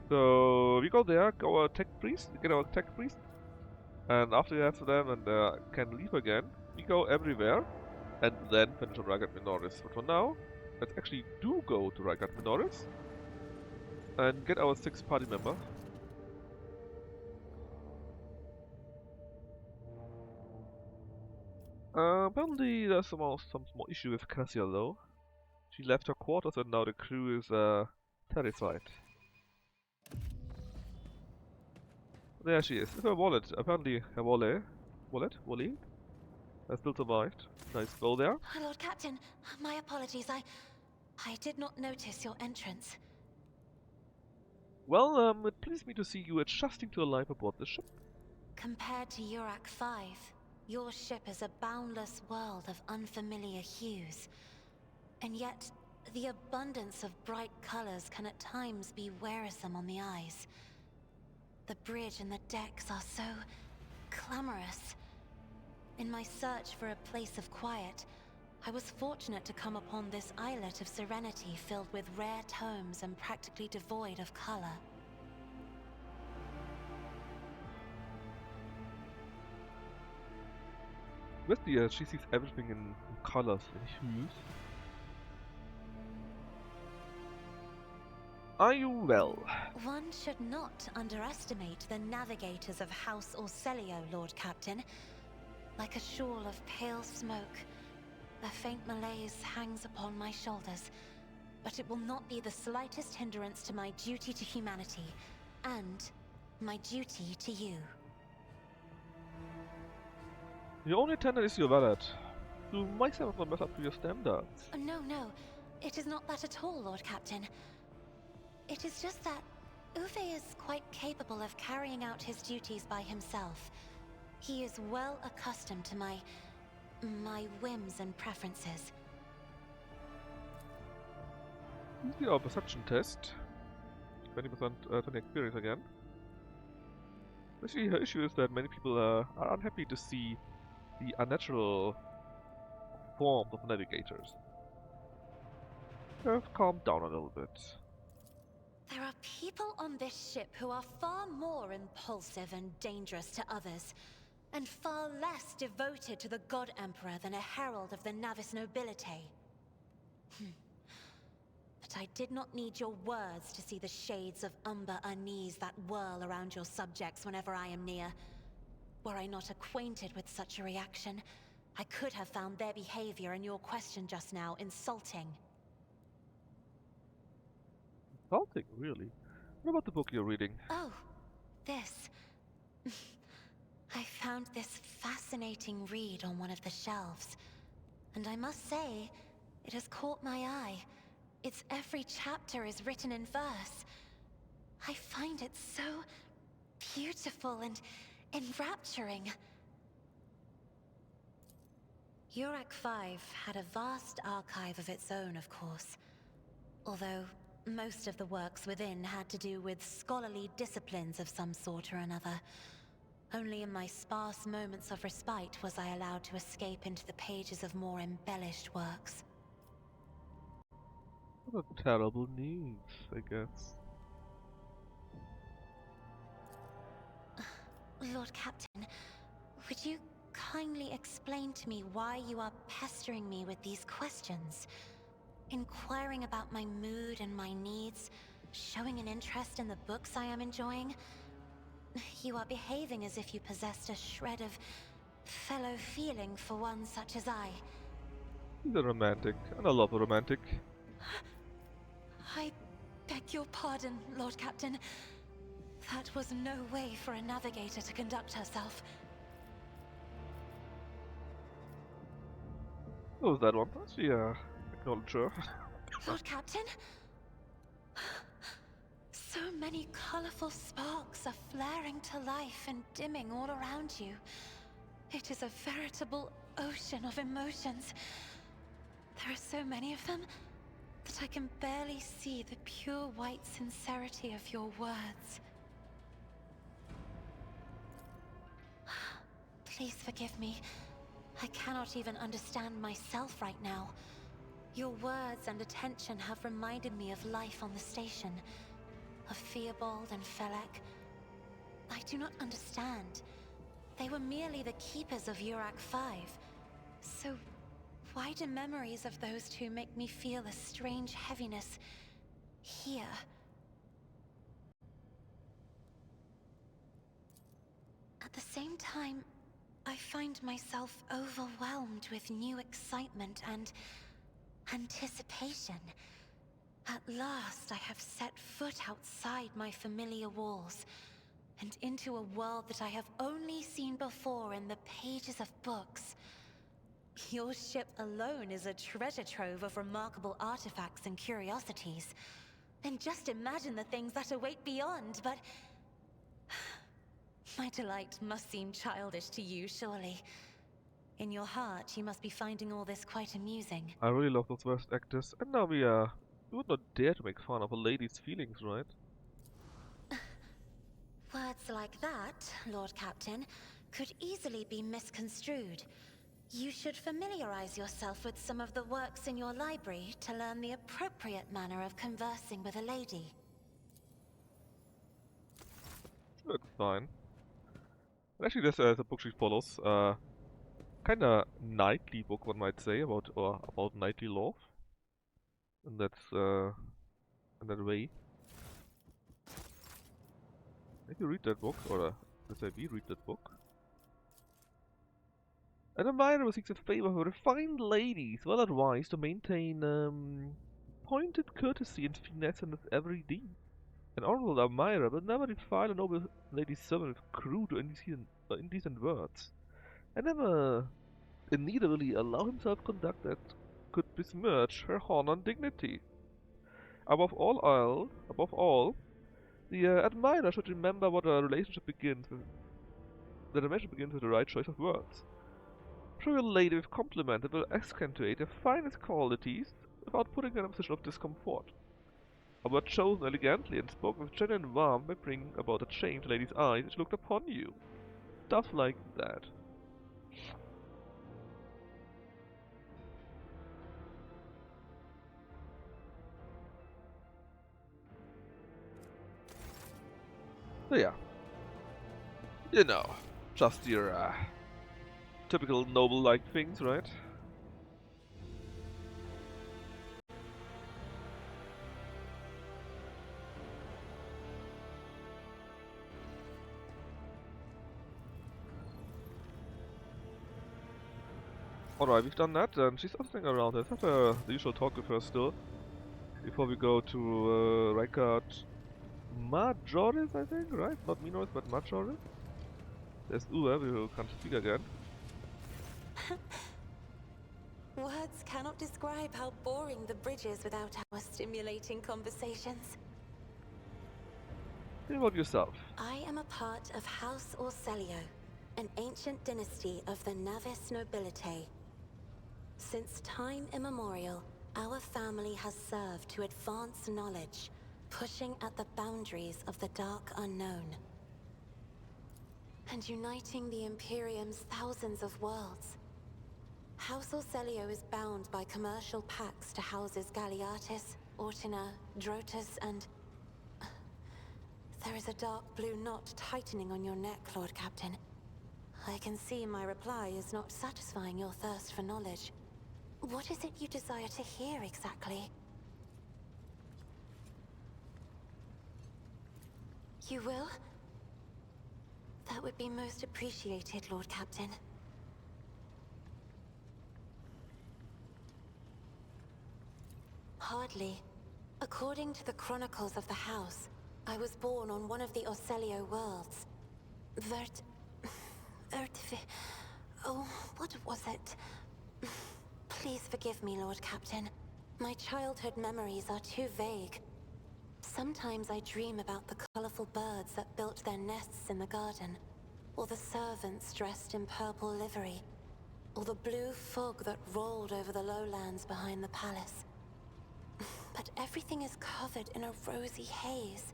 So we go there, get our tech priest, and after we have them and can leave again, we go everywhere, and then finish on Ragged Minoris. But for now, let's actually do go to Ragged Minoris, and get our 6th party member. Apparently there's some small issue with Cassia though. She left her quarters and now the crew is terrified. There she is. With her wallet. Apparently her wallet has still survived. Nice bow there. Lord Captain, my apologies. I did not notice your entrance. Well, it pleased me to see you adjusting to life aboard the ship. Compared to Urak 5, your ship is a boundless world of unfamiliar hues. And yet, the abundance of bright colors can at times be wearisome on the eyes. The bridge and the decks are so clamorous. In my search for a place of quiet, I was fortunate to come upon this islet of serenity filled with rare tomes and practically devoid of color. Basically, she sees everything in colors and hues. Are you well? One should not underestimate the navigators of House Orselio, Lord Captain. Like a shawl of pale smoke, a faint malaise hangs upon my shoulders, but it will not be the slightest hindrance to my duty to humanity, and my duty to you. Your only attendant is your valet. You might have not mess up to your standards. No, it is not that at all, Lord Captain. It is just that Uwe is quite capable of carrying out his duties by himself. He is well accustomed to my whims and preferences. Let's do our perception test. 20% 20 experience again. Actually, her issue is that many people are unhappy to see the unnatural forms of navigators. Have calmed down a little bit. There are people on this ship who are far more impulsive and dangerous to others, and far less devoted to the God Emperor than a herald of the Navis nobility. But I did not need your words to see the shades of umber unease that whirl around your subjects whenever I am near. Were I not acquainted with such a reaction, I could have found their behavior and your question just now insulting. Insulting, really? What about the book you're reading? Oh, this. I found this fascinating read on one of the shelves, and I must say, it has caught my eye. Its every chapter is written in verse. I find it so beautiful and enrapturing. Urak 5 had a vast archive of its own, of course. Although most of the works within had to do with scholarly disciplines of some sort or another. Only in my sparse moments of respite was I allowed to escape into the pages of more embellished works. What a terrible news, I guess. Lord Captain, would you kindly explain to me why you are pestering me with these questions? Inquiring about my mood and my needs, showing an interest in the books I am enjoying? You are behaving as if you possessed a shred of fellow feeling for one such as I. He's a romantic, and I love a romantic. I beg your pardon, Lord Captain. That was no way for a navigator to conduct herself. What was that one? She, acknowledge her. Lord Captain? So many colorful sparks are flaring to life and dimming all around you. It is a veritable ocean of emotions. There are so many of them that I can barely see the pure white sincerity of your words. Please forgive me. I cannot even understand myself right now. Your words and attention have reminded me of life on the station, of Theobald and Felek. I do not understand. They were merely the keepers of Urak 5. So, why do memories of those two make me feel a strange heaviness here? At the same time, I find myself overwhelmed with new excitement and anticipation. At last, I have set foot outside my familiar walls, and into a world that I have only seen before in the pages of books. Your ship alone is a treasure trove of remarkable artifacts and curiosities. And just imagine the things that await beyond, but... My delight must seem childish to you, surely. In your heart, you must be finding all this quite amusing. I really love those voice actors, and now we would not dare to make fun of a lady's feelings, right? Words like that, Lord Captain, could easily be misconstrued. You should familiarize yourself with some of the works in your library to learn the appropriate manner of conversing with a lady. That's fine. And actually, there's the book she follows. Kinda knightly book, one might say, about knightly love. And that's in that way. If you read that book, or let's say we read that book. An admirer seeks a favor of refined ladies, well advised to maintain pointed courtesy and finesse in his every deed. An honorable admirer will never defile a noble lady's servant with crude or indecent words, and neither will he allow himself conduct that could besmirch her honor and dignity. Above all, the admirer should remember what a relationship begins with. That a relationship begins with the right choice of words. Show your lady with compliment that will accentuate her finest qualities without putting her in a position of discomfort. A word chosen elegantly and spoken with genuine warmth may bring about a change in the lady's eyes as she looked upon you. Stuff like that. So yeah. You know, just your typical noble-like things, right? Alright, we've done that, and she's something around. Let's have the usual talk with her still. Before we go to Rykard Majoris, I think, right? Not Minoris, but Majoris. There's Uwe, who can't speak again. Words cannot describe how boring the bridge is without our stimulating conversations. Tell me about yourself. I am a part of House Orselio, an ancient dynasty of the Navis nobility. Since time immemorial, our family has served to advance knowledge, pushing at the boundaries of the dark unknown, and uniting the Imperium's thousands of worlds. House Orselio is bound by commercial pacts to houses Galeatis, Ortina, Drotus, and... There is a dark blue knot tightening on your neck, Lord Captain. I can see my reply is not satisfying your thirst for knowledge. What is it you desire to hear exactly? You will? That would be most appreciated, Lord Captain. Hardly. According to the chronicles of the house, I was born on one of the Orselio worlds. Oh, what was it? Please forgive me, Lord Captain. My childhood memories are too vague. Sometimes I dream about the colorful birds that built their nests in the garden, or the servants dressed in purple livery, or the blue fog that rolled over the lowlands behind the palace. But everything is covered in a rosy haze.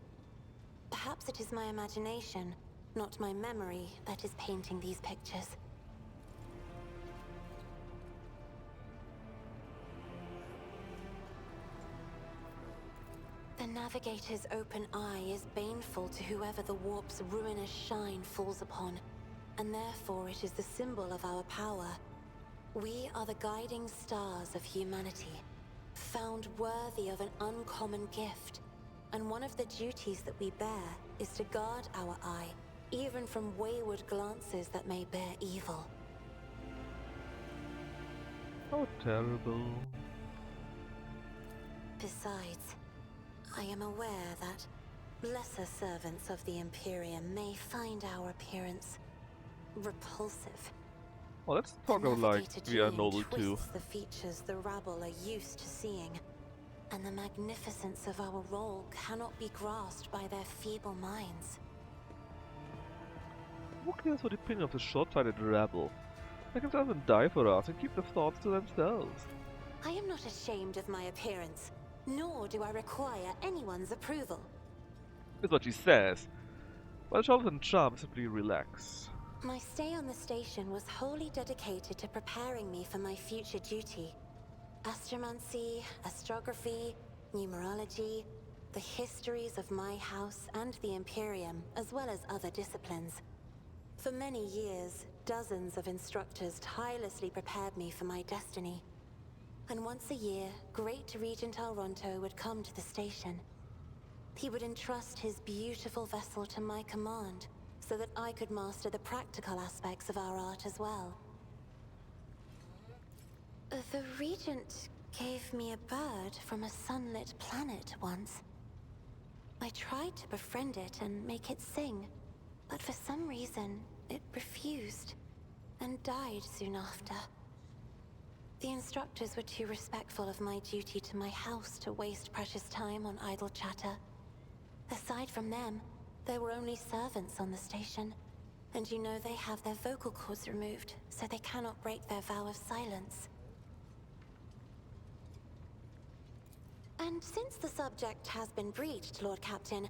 Perhaps it is my imagination, not my memory, that is painting these pictures. The Navigator's open eye is baneful to whoever the warp's ruinous shine falls upon, and therefore it is the symbol of our power. We are the guiding stars of humanity, found worthy of an uncommon gift, and one of the duties that we bear is to guard our eye, even from wayward glances that may bear evil. How terrible. Besides, I am aware that lesser servants of the Imperium may find our appearance repulsive. Well, let's talk about like we are noble too. The features the rabble are used to seeing, and the magnificence of our role cannot be grasped by their feeble minds. Who cares for the opinion of the short-sighted rabble? They can even die for us and keep their thoughts to themselves. I am not ashamed of my appearance, nor do I require anyone's approval. That's what she says. While Charles and Charm simply relax. My stay on the station was wholly dedicated to preparing me for my future duty. Astromancy, astrography, numerology, the histories of my house and the Imperium, as well as other disciplines. For many years, dozens of instructors tirelessly prepared me for my destiny. And once a year, Great Regent Alronto would come to the station. He would entrust his beautiful vessel to my command, so that I could master the practical aspects of our art as well. The Regent gave me a bird from a sunlit planet once. I tried to befriend it and make it sing, but for some reason, it refused, and died soon after. The instructors were too respectful of my duty to my house to waste precious time on idle chatter. Aside from them, there were only servants on the station, and you know they have their vocal cords removed, so they cannot break their vow of silence. And since the subject has been breached, Lord Captain,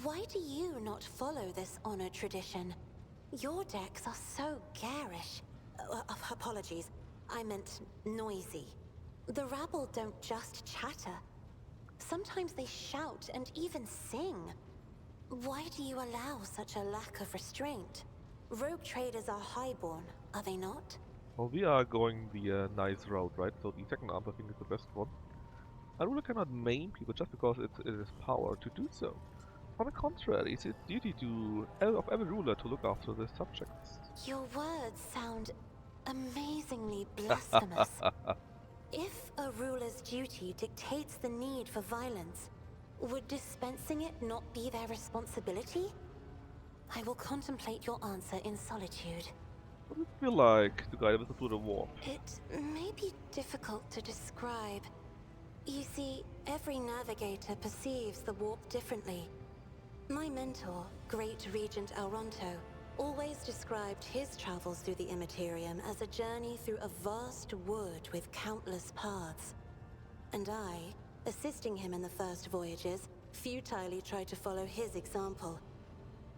why do you not follow this honored tradition? Your decks are so garish. Apologies, I meant noisy. The rabble don't just chatter. Sometimes they shout and even sing. Why do you allow such a lack of restraint? Rogue traders are highborn, are they not? Well, we are going the nice route, right? So the second arm I think is the best one. A ruler cannot maim people just because it is power to do so. On the contrary, it's its duty of every ruler to look after their subjects. Your words sound amazingly blasphemous. If a ruler's duty dictates the need for violence, would dispensing it not be their responsibility? I will contemplate your answer in solitude. What does it feel like to guide us through the warp? It may be difficult to describe. You see, every navigator perceives the warp differently. My mentor, Great Regent Alronto, always described his travels through the Immaterium as a journey through a vast wood with countless paths. And I, assisting him in the first voyages, futilely tried to follow his example.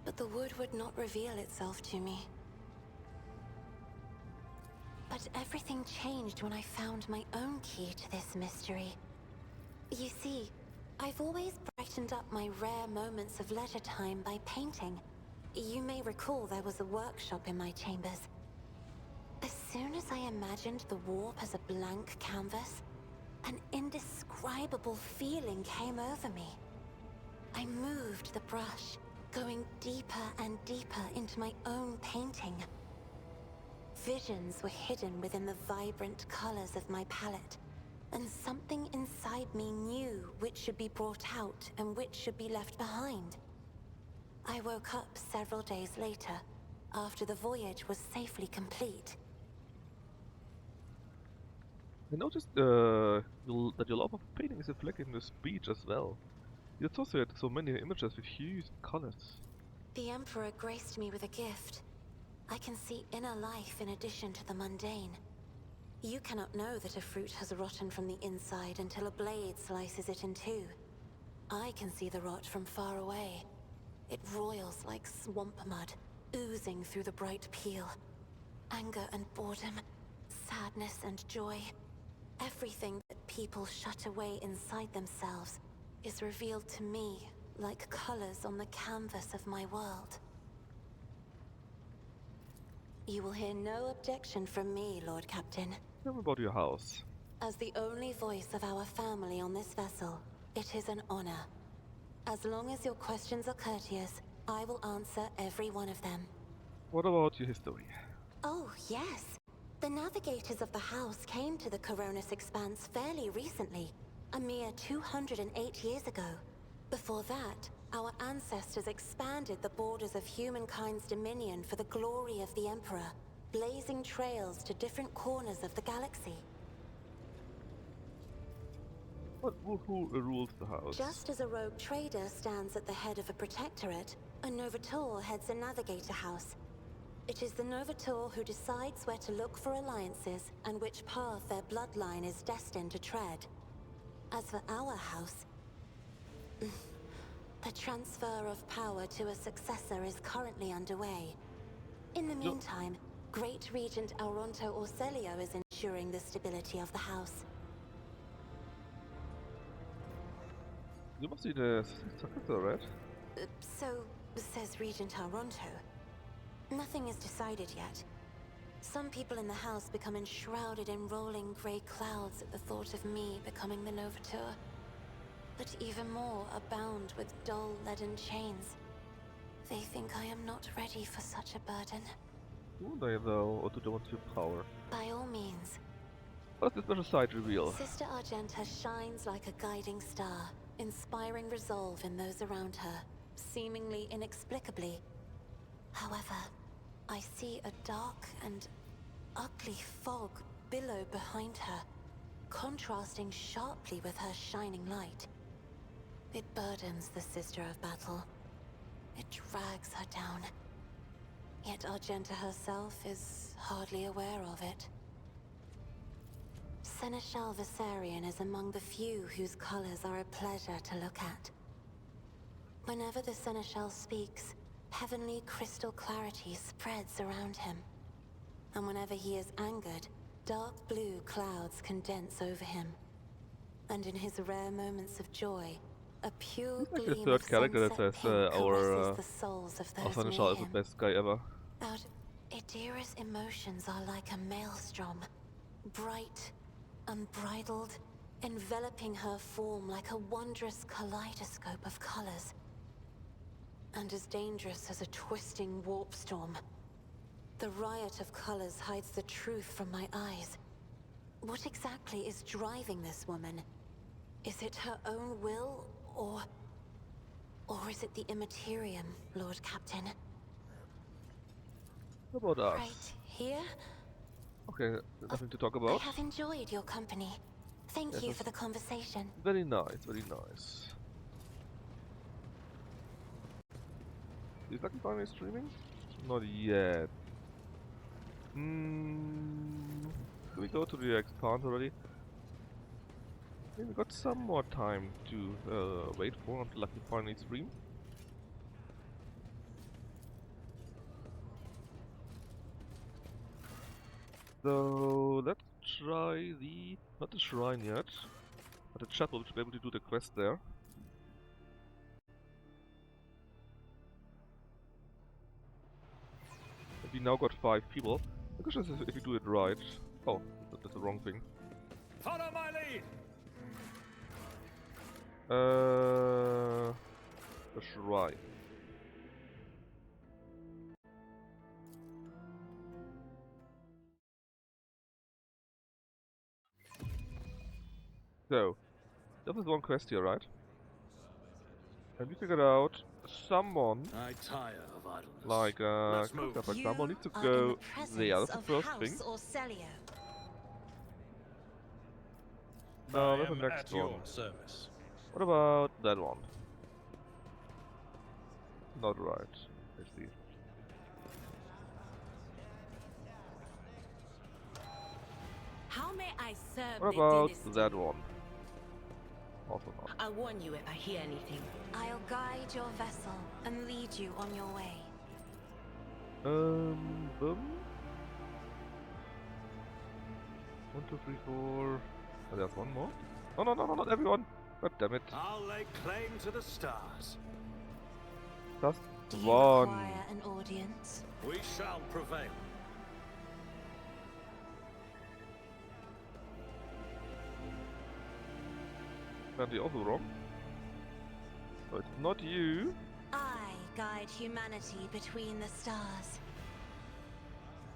But the wood would not reveal itself to me. But everything changed when I found my own key to this mystery. You see, I've always brightened up my rare moments of leisure time by painting. You may recall there was a workshop in my chambers. As soon as I imagined the warp as a blank canvas, an indescribable feeling came over me. I moved the brush, going deeper and deeper into my own painting. Visions were hidden within the vibrant colors of my palette, and something inside me knew which should be brought out and which should be left behind. I woke up several days later, after the voyage was safely complete. I noticed that your love of painting is reflected in the speech as well. You associate so many images with hues and colors. The Emperor graced me with a gift. I can see inner life in addition to the mundane. You cannot know that a fruit has rotten from the inside until a blade slices it in two. I can see the rot from far away. It roils like swamp mud, oozing through the bright peel. Anger and boredom, sadness and joy. Everything that people shut away inside themselves is revealed to me like colors on the canvas of my world. You will hear no objection from me, Lord Captain. Tell me about your house. As the only voice of our family on this vessel, it is an honor. As long as your questions are courteous, I will answer every one of them. What about your history? Oh, yes. The navigators of the house came to the Coronis Expanse fairly recently, a mere 208 years ago. Before that, our ancestors expanded the borders of humankind's dominion for the glory of the Emperor, blazing trails to different corners of the galaxy. Who rules the house? Just as a rogue trader stands at the head of a protectorate, a Novator heads a navigator house. It is the Novator who decides where to look for alliances and which path their bloodline is destined to tread. As for our house, the transfer of power to a successor is currently underway. In the meantime, Great Regent Auronto Orselio is ensuring the stability of the house. You must be the successor, right? So says Regent Auronto. Nothing is decided yet. Some people in the house become enshrouded in rolling grey clouds at the thought of me becoming the Novator. But even more are bound with dull leaden chains. They think I am not ready for such a burden. Do they though, or do they want your power? By all means. What does the special side reveal? Sister Argenta shines like a guiding star, inspiring resolve in those around her, seemingly inexplicably. However, I see a dark and ugly fog billow behind her, contrasting sharply with her shining light. It burdens the Sister of Battle. It drags her down. Yet Argenta herself is hardly aware of it. Seneschal Viserion is among the few whose colors are a pleasure to look at. Whenever the Seneschal speaks, heavenly crystal clarity spreads around him. And whenever he is angered, dark blue clouds condense over him. And in his rare moments of joy, a pure He's like the gleam third of character that sunset says pink our caresses the souls of those Seneschal near is the him. best guy ever. Idira's emotions are like a maelstrom, bright, unbridled, enveloping her form like a wondrous kaleidoscope of colors. And as dangerous as a twisting warp storm. The riot of colors hides the truth from my eyes. What exactly is driving this woman? Is it her own will, or is it the Immaterium, Lord Captain? What about us? Right here? Okay, nothing to talk about. I have enjoyed your company. Thank you for the conversation. Very nice, very nice. Is that finally streaming? Not yet. Do we go to the Expanse already? I think we got some more time to wait for until I can finally stream. So let's try not the shrine yet. But the chat will be able to do the quest there. We now got 5 people. The question is if we do it right. Oh, that's the wrong thing. Follow my lead. That's right. So, there was one quest here, right? And we figured out someone, I tire of idleness. like Let's move. for example, needs to are go in the presence there. That's the of first House thing. Celio. No, I that's the am next at one. your service. What about that one? Not right. I see. How may I serve What the about dynasty? that one? Also not. I'll warn you if I hear anything. I'll guide your vessel and lead you on your way. Boom. 1, 2, 3, 4. Oh, there's one more. Oh, no, not everyone. God damn it. I'll lay claim to the stars. Just Do you one. require an audience? We shall prevail. Apparently also wrong. So it's not you. I guide humanity between the stars.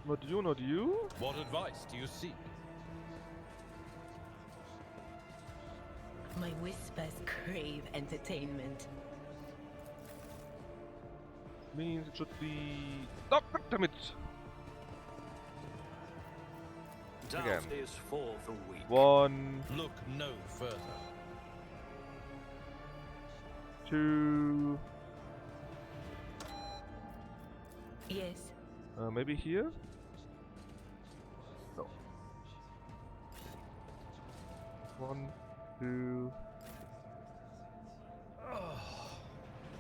Not you, not you. What advice do you seek? My whispers crave entertainment. Means it should be... Oh, God damn it. Doubt Again. is for the weak. 1, Look no further. 2... Yes. Maybe here? No. 1, 2...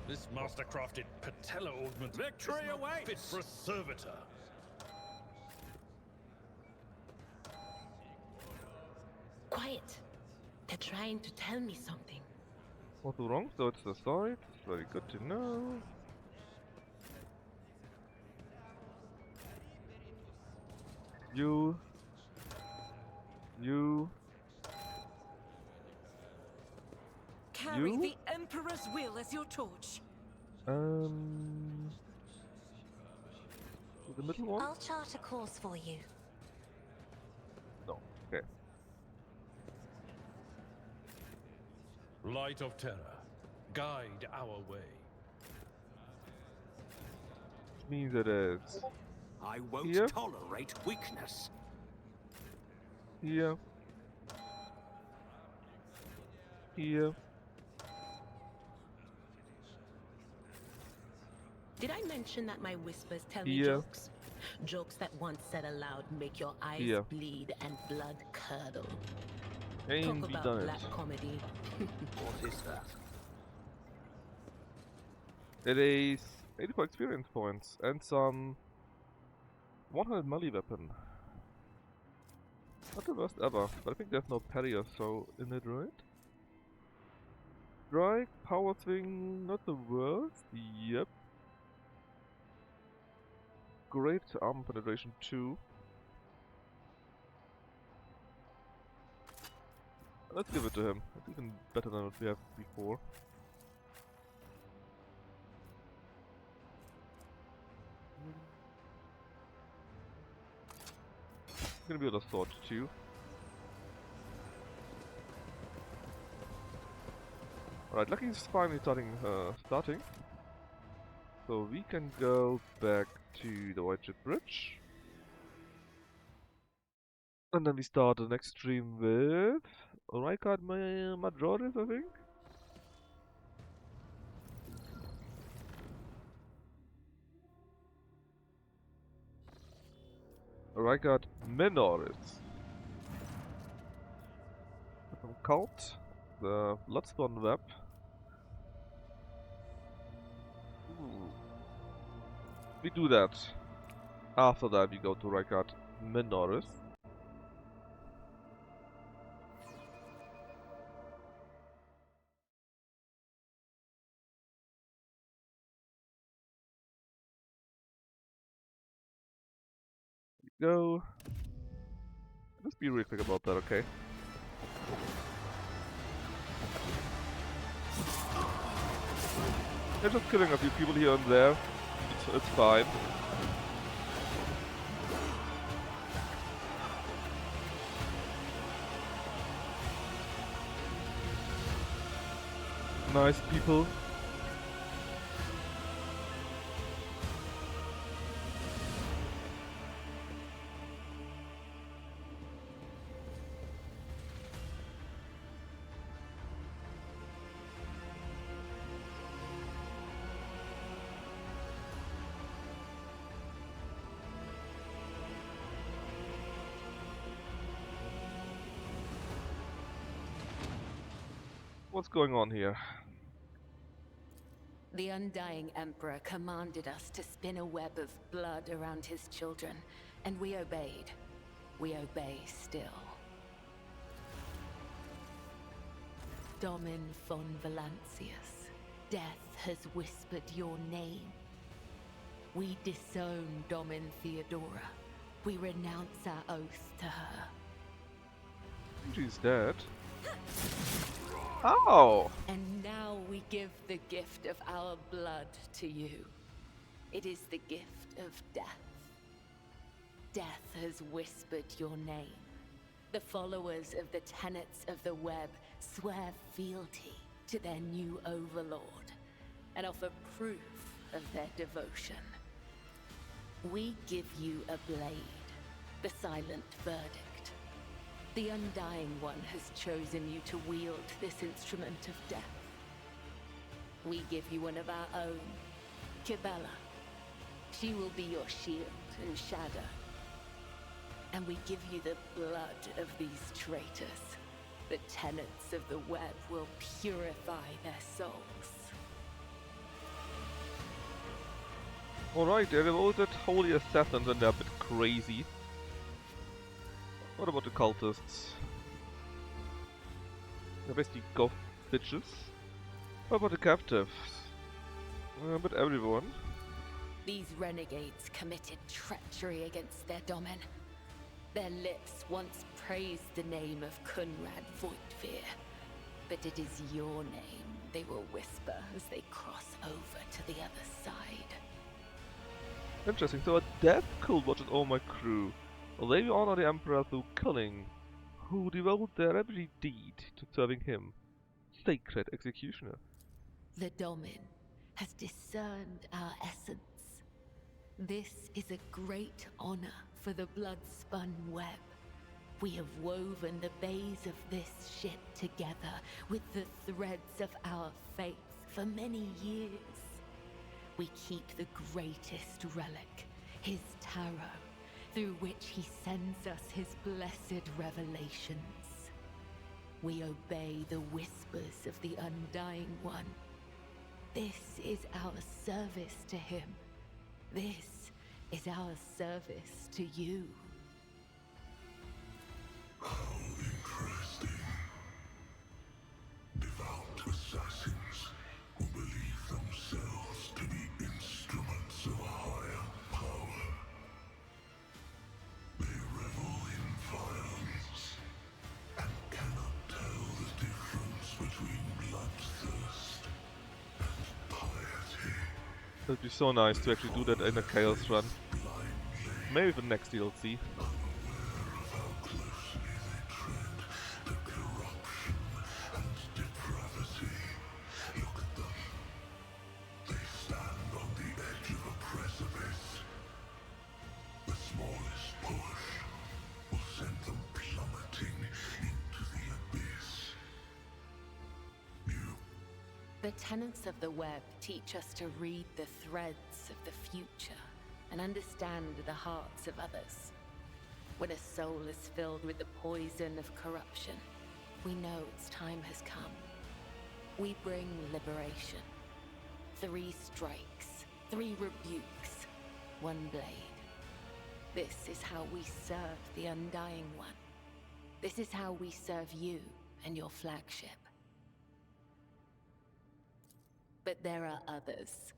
This master-crafted patella augment Victory is not awaits! fit for a servitor. Quiet. They're trying to tell me something. What's wrong? So it's the side. Very good to know. You. Carry You? the Emperor's will as your torch. The middle one? I'll chart a course for you. No. Okay. Light of terror, guide our way. Means it is I won't Here? tolerate weakness. here. Here. Did I mention that my whispers tell me Here. jokes? Jokes that once said aloud make your eyes Here. bleed and blood curdle. Ain't Talk we about done black it. comedy. What is that? It is 84 experience points and some 100 melee weapon. Not the worst ever, but I think there's no parry or so in it, right? Strike, power swing, not the worst. Yep. Great armor penetration 2. Let's give it to him. It's even better than what we have before. Gonna be able to sword too. Alright, lucky is finally starting. So we can go back to the White Ship Bridge. And then we start the next stream with Rykard Majoris, I think. Rykard Minoris. From Cult, the Bloodstone Web. Ooh. We do that. After that we go to Rykard Minoris. go. Let's be real quick about that, okay? They're just killing a few people here and there. It's fine. Nice people. What's going on here? The Undying Emperor commanded us to spin a web of blood around his children, and we obeyed. We obey still. Domin von Valancius, death has whispered your name. We disown Domin Theodora. We renounce our oath to her. She's dead. Oh! And now we give the gift of our blood to you. It is the gift of death. Death has whispered your name. The followers of the tenets of the web swear fealty to their new overlord and offer proof of their devotion. We give you a blade, the silent verdict. The Undying One has chosen you to wield this instrument of death. We give you one of our own, Kibella. She will be your shield and shadow. And we give you the blood of these traitors. The tenets of the web will purify their souls. Alright, they're devoted holy assassins and they're a bit crazy. What about the cultists? They're basically goth bitches. What about the captives? But everyone. These renegades committed treachery against their domin. Their lips once praised the name of Kunrad Voigtveer, but it is your name they will whisper as they cross over to the other side. Interesting, so a death cult watches all my crew. Well, they honor the Emperor through killing, who devote their every deed to serving him. Sacred executioner. The Domin has discerned our essence. This is a great honor for the blood-spun web. We have woven the bays of this ship together with the threads of our faith for many years. We keep the greatest relic, his tarot, through which he sends us his blessed revelations. We obey the whispers of the Undying One. This is our service to him. This is our service to you. How interesting. Devout assassins who believe themselves to be instruments of a higher power. They revel in violence and cannot tell the difference between bloodthirst and piety. It would be so nice to actually do that in a Chaos run. Maybe the next DLC. Unaware of how closely they tread the corruption and depravity. Look at them. They stand on the edge of a precipice. The smallest push will send them plummeting into the abyss. The tenets of the web teach us to read the threads of the future and understand the hearts of others. When a soul is filled with the poison of corruption, we know its time has come. We bring liberation. 3 strikes, 3 rebukes, 1 blade. This is how we serve the Undying One. This is how we serve you and your flagship. But there are others.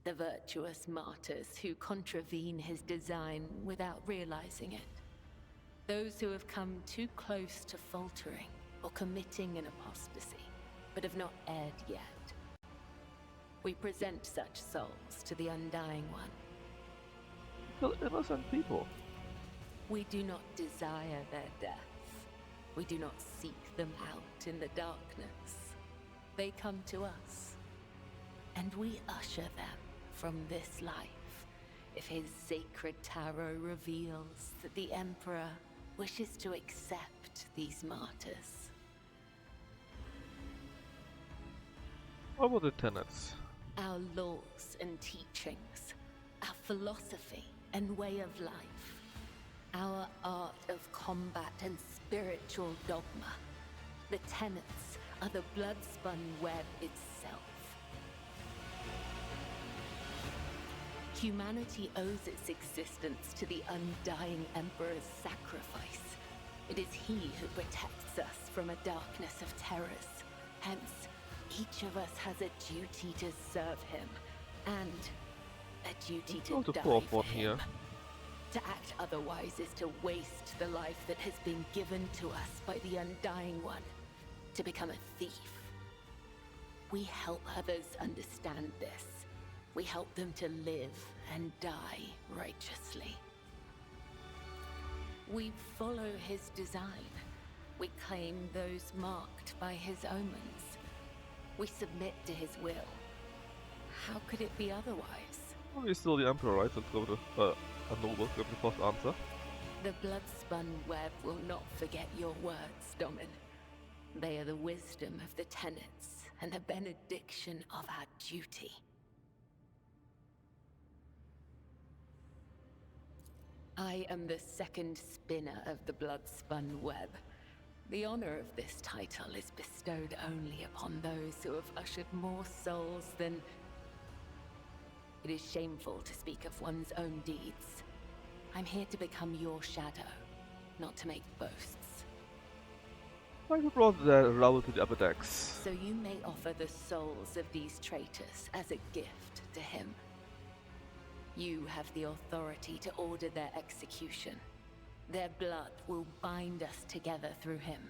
the virtuous martyrs who contravene his design without realizing it. Those who have come too close to faltering or committing an apostasy, but have not erred yet. We present such souls to the Undying One. Kill innocent people. We do not desire their death. We do not seek them out in the darkness. They come to us, and we usher them from this life if his sacred tarot reveals that the Emperor wishes to accept these martyrs. What were the tenets? Our laws and teachings, our philosophy and way of life, our art of combat and spiritual dogma. The tenets are the blood-spun web itself. Humanity owes its existence to the Undying Emperor's sacrifice. It is he who protects us from a darkness of terrors. Hence, each of us has a duty to serve him, and a duty to die for him. Here. To act otherwise is to waste the life that has been given to us by the Undying One, to become a thief. We help others understand this. We help them to live and die righteously. We follow his design. We claim those marked by his omens. We submit to his will. How could it be otherwise? Well, he's still the Emperor, right? Let's go with a noble, go with the first answer. The blood-spun web will not forget your words, Domin. They are the wisdom of the tenets and the benediction of our duty. I am the second spinner of the blood-spun web. The honor of this title is bestowed only upon those who have ushered more souls than... It is shameful to speak of one's own deeds. I'm here to become your shadow, not to make boasts. Why you brought the rabble to the upper decks? So you may offer the souls of these traitors as a gift to him. You have the authority to order their execution. Their blood will bind us together through him.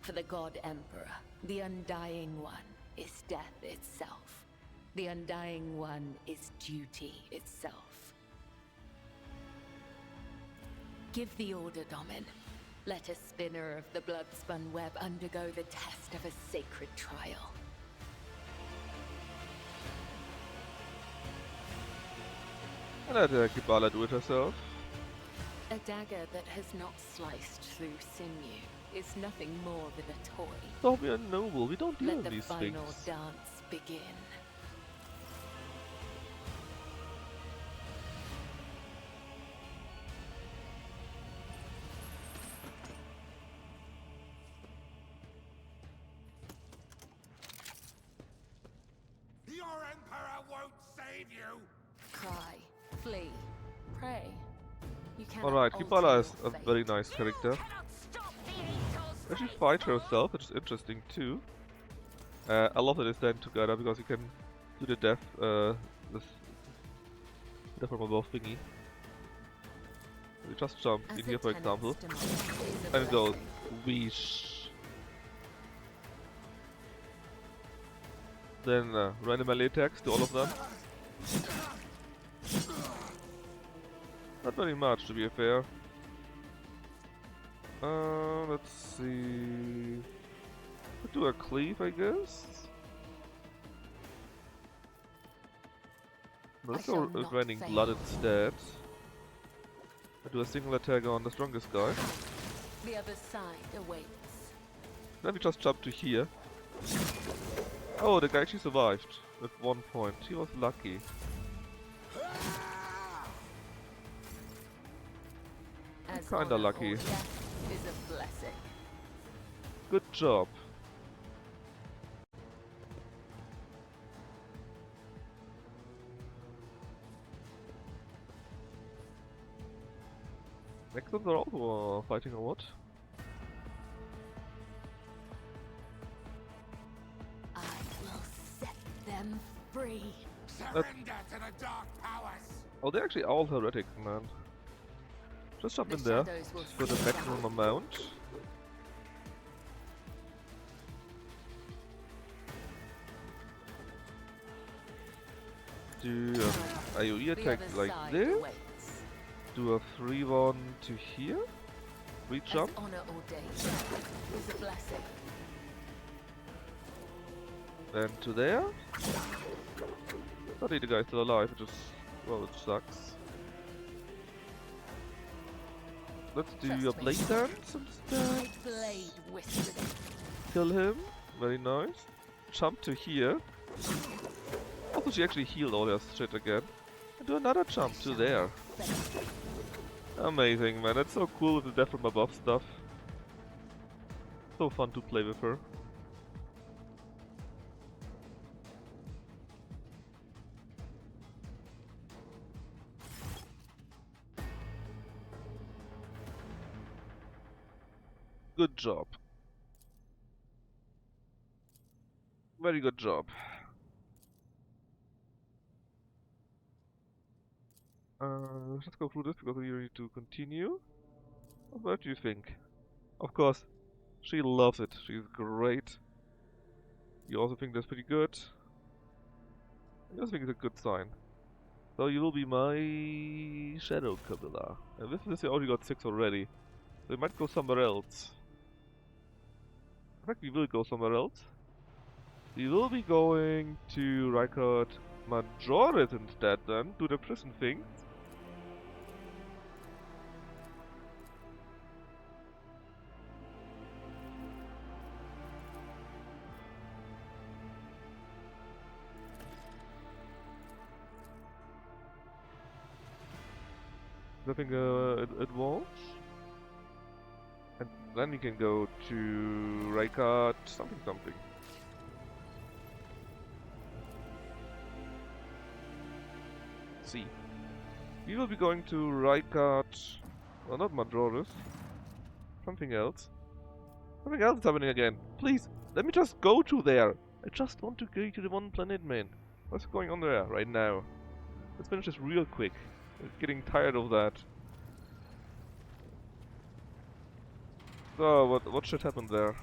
For the God Emperor, the Undying One, is death itself. The Undying One is duty itself. Give the order, Domin. Let a spinner of the blood-spun web undergo the test of a sacred trial. And let Kibala do it herself. A dagger that has not sliced through sinew is nothing more than a toy. Don't be a noble, we don't deal Let with the these final things. dance begin. Your Emperor won't save you! Cry, flee, pray. You cannot Alright, alter Kibala is your a fate. very nice character. She fights herself, which is interesting too. I love that it's then together because you can do the death, the from above thingy. You just jump in here, for example, and it goes whoosh. Then random melee attacks to all of them. Not very much, to be fair. Let's see. Could do a cleave, I guess. Let's go with raining blood instead. I do a single attack on the strongest guy. The other side awaits. Then we just jump to here. Oh, the guy actually survived with 1 point. He was lucky. Kinda lucky. Is a blessing. Good job. Next ones are also fighting or what? I will set them free. Surrender to the dark powers. Oh, they're actually all heretics, man. Just jump in there for the maximum amount. Do an AoE attack like this. Do a 3-1 to here. Re-jump. Then to there. Luckily the guy's still alive, it just, well, it sucks. Let's do a blade dance instead. Kill him, very nice. Jump to here. Also she actually healed all their shit again. And do another jump to there. Amazing, man, that's so cool with the death from above stuff. So fun to play with her. Good job. Very good job. Let's go through this because we need to continue. What do you think? Of course, she loves it. She's great. You also think that's pretty good? I just think it's a good sign. So you will be my Shadow Kabbalah. And with this you already got 6 already. So we might go somewhere else. In fact, we will go somewhere else. We will be going to Rykard Majoris instead then, do the prison thing. Nothing advanced. And then we can go to Rykard something something. See. We will be going to Rykard, well, not Majoris. Something else. Something else is happening again. Please, let me just go to there. I just want to go to the one planet, man. What's going on there right now? Let's finish this real quick. I'm getting tired of that. So, what should happen there?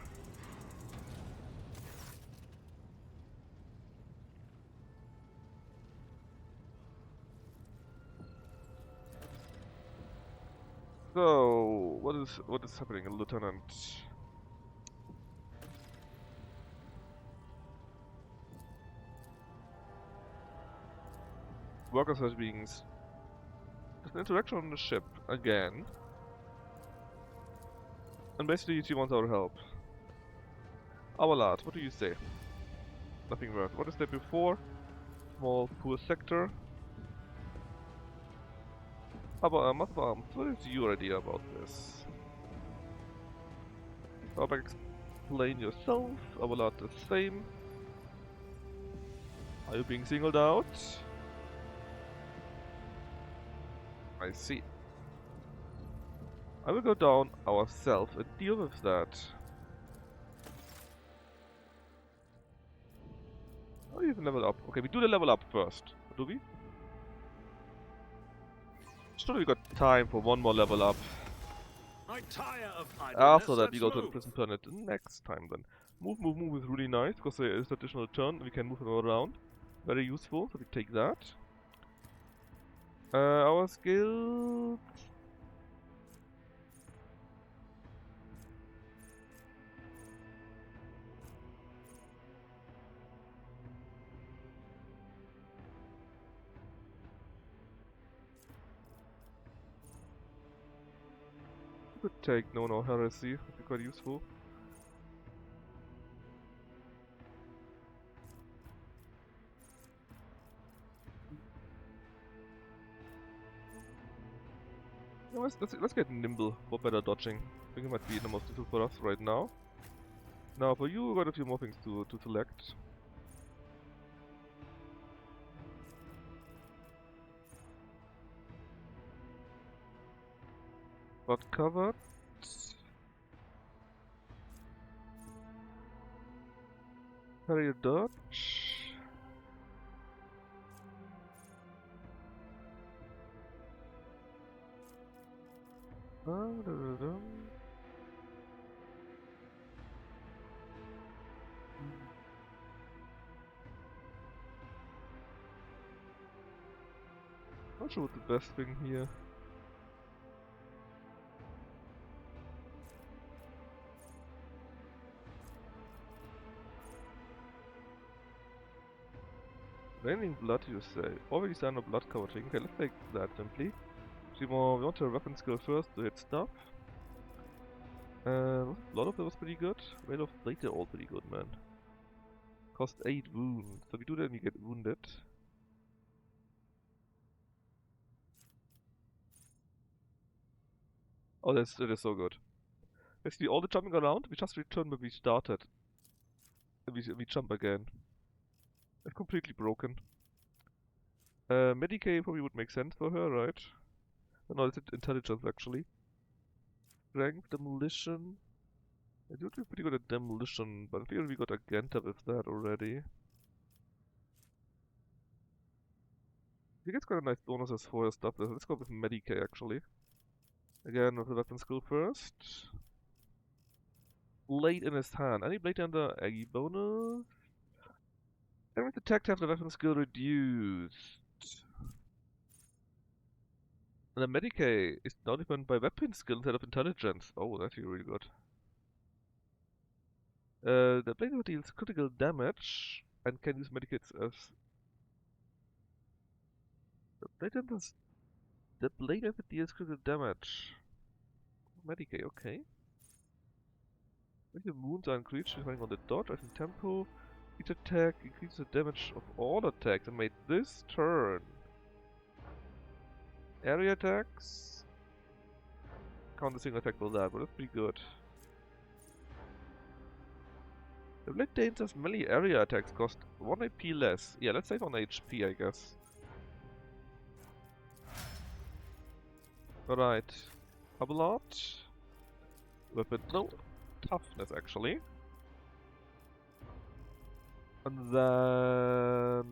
So, what is happening, Lieutenant? Workers as beings. There's an interaction on the ship again. And basically she wants our help. Our lad, what do you say? Nothing worked. What is there before? Small poor sector. How about Mother Arms? What is your idea about this? How about explain yourself? Our lad the same. Are you being singled out? I see. I will go down ourselves and deal with that. Oh, you can level up. Okay, we do the level up first. Do we? Still, we got time for one more level up. I tire of After that, we go to the prison planet next time then. Move is really nice because there is additional turn. We can move it around. Very useful, so we take that. Our skills. Could take no heresy, would be quite useful. Let's get nimble for better dodging. I think it might be the most useful for us right now. Now for you, we got a few more things to select. Got covered. Carry a dodge. Not sure what the best thing here. Raining blood, you say? Already signed a blood coating. Okay, let's take that simply. We want a weapon skill first to hit stuff. Blood of that was pretty good. Rail of Blade, they're all pretty good, man. Cost 8 wounds. So we do that and we get wounded. Oh, that is so good. Basically, all the jumping around, we just return where we started. And we jump again. It's completely broken. Medicae probably would make sense for her, right? No, it's intelligence actually. Strength, demolition. I do do pretty good at demolition, but I feel we got a Ganta with that already. He gets quite a nice bonuses for his stuff. Let's go with Medicae actually. Again, with the weapon skill first. Blade in his hand. Any blade under Aggie bonus? Every attack have the weapon skill reduced. And the Medicae is now defined by weapon skill instead of intelligence. Oh, that's really good. The blade deals critical damage and can use Medicates as... The blade deals critical damage. Medicae, okay. If the wounds are increased depending on the dodge, as in tempo, each attack increases the damage of all attacks and made this turn. Area attacks count the single attack for that, but that's pretty good. The Blade Dancer's melee area attacks cost 1 AP less. Yeah, let's save on HP, I guess. Alright. Abelard. Weapon. No. Toughness, actually. And then...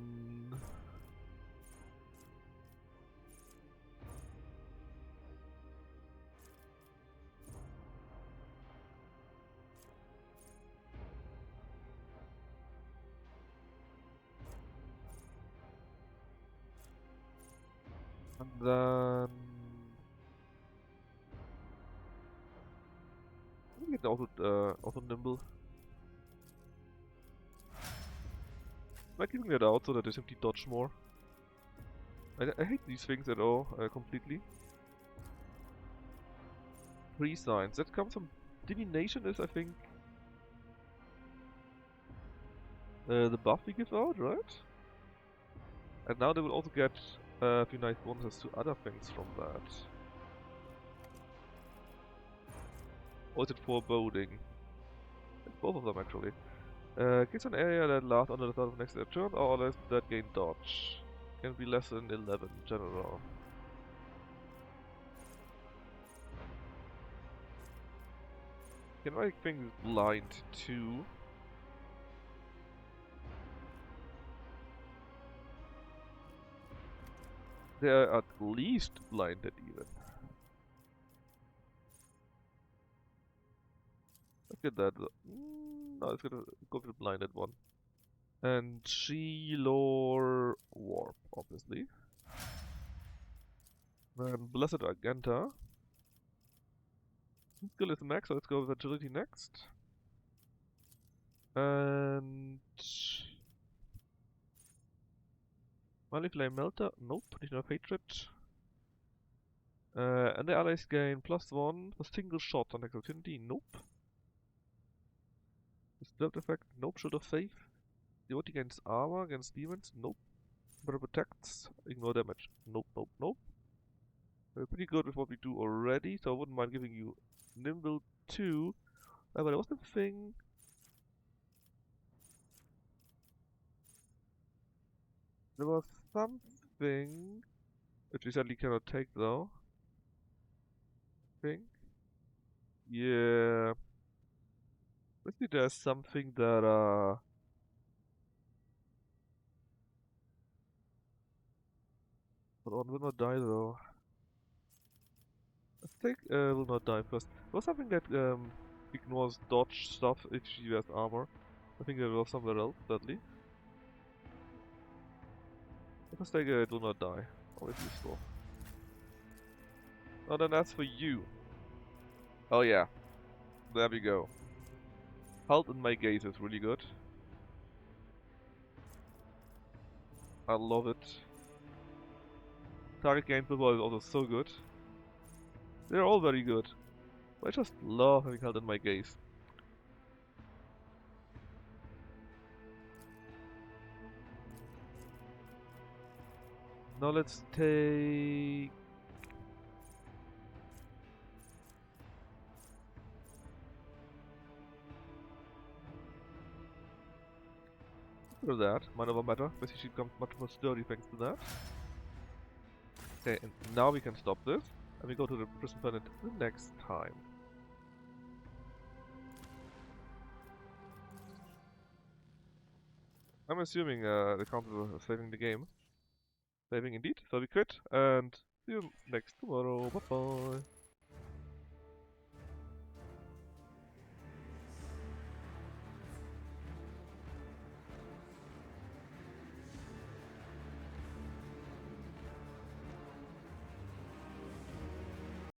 We get also nimble. Am I giving that out so that they simply dodge more? I hate these things at all, completely. 3 signs. That comes from divination is, I think, the buff we give out, right? And now they will also get a few nice bonuses to other things from that. Or is it foreboding? It's both of them actually. Gives an area that lasts under the start of next turn, or less that gain dodge. Can be less than 11 in general. Can make things blind too. They are at least blinded even. Let's get that. No, let's go for the blinded one. And Sheilor Warp, obviously. Then Blessed Argenta. Skill is max, so let's go with agility next. And Money Flame Melter? Nope, nicht enough hatred. And the allies gain +1 for single shot on opportunity? Nope. Disturbed effect? Nope. Shield of Faith? Devotee gains armor against demons? Nope. But protects? Ignore damage? Nope, nope, nope. We're pretty good with what we do already, so I wouldn't mind giving you Nimble 2. But there was the thing. There was something which we sadly cannot take though. Think? Yeah. Maybe there's something that Hold on, will not die though. take will not die first. There was something that ignores dodge stuff if she wears armor. I think it was somewhere else, sadly. Let's take it will not die. Always useful. Oh, then that's for you. Oh yeah. There we go. Health in my gaze is really good. I love it. Target gain football is also so good. They're all very good. I just love having health in my gaze. Now let's take... After that, mind over matter. Basically she becomes much more sturdy thanks to that. Okay, and now we can stop this. And we go to the prison planet the next time. I'm assuming the council is saving the game. Saving indeed, so we quit, and see you next tomorrow. Bye bye.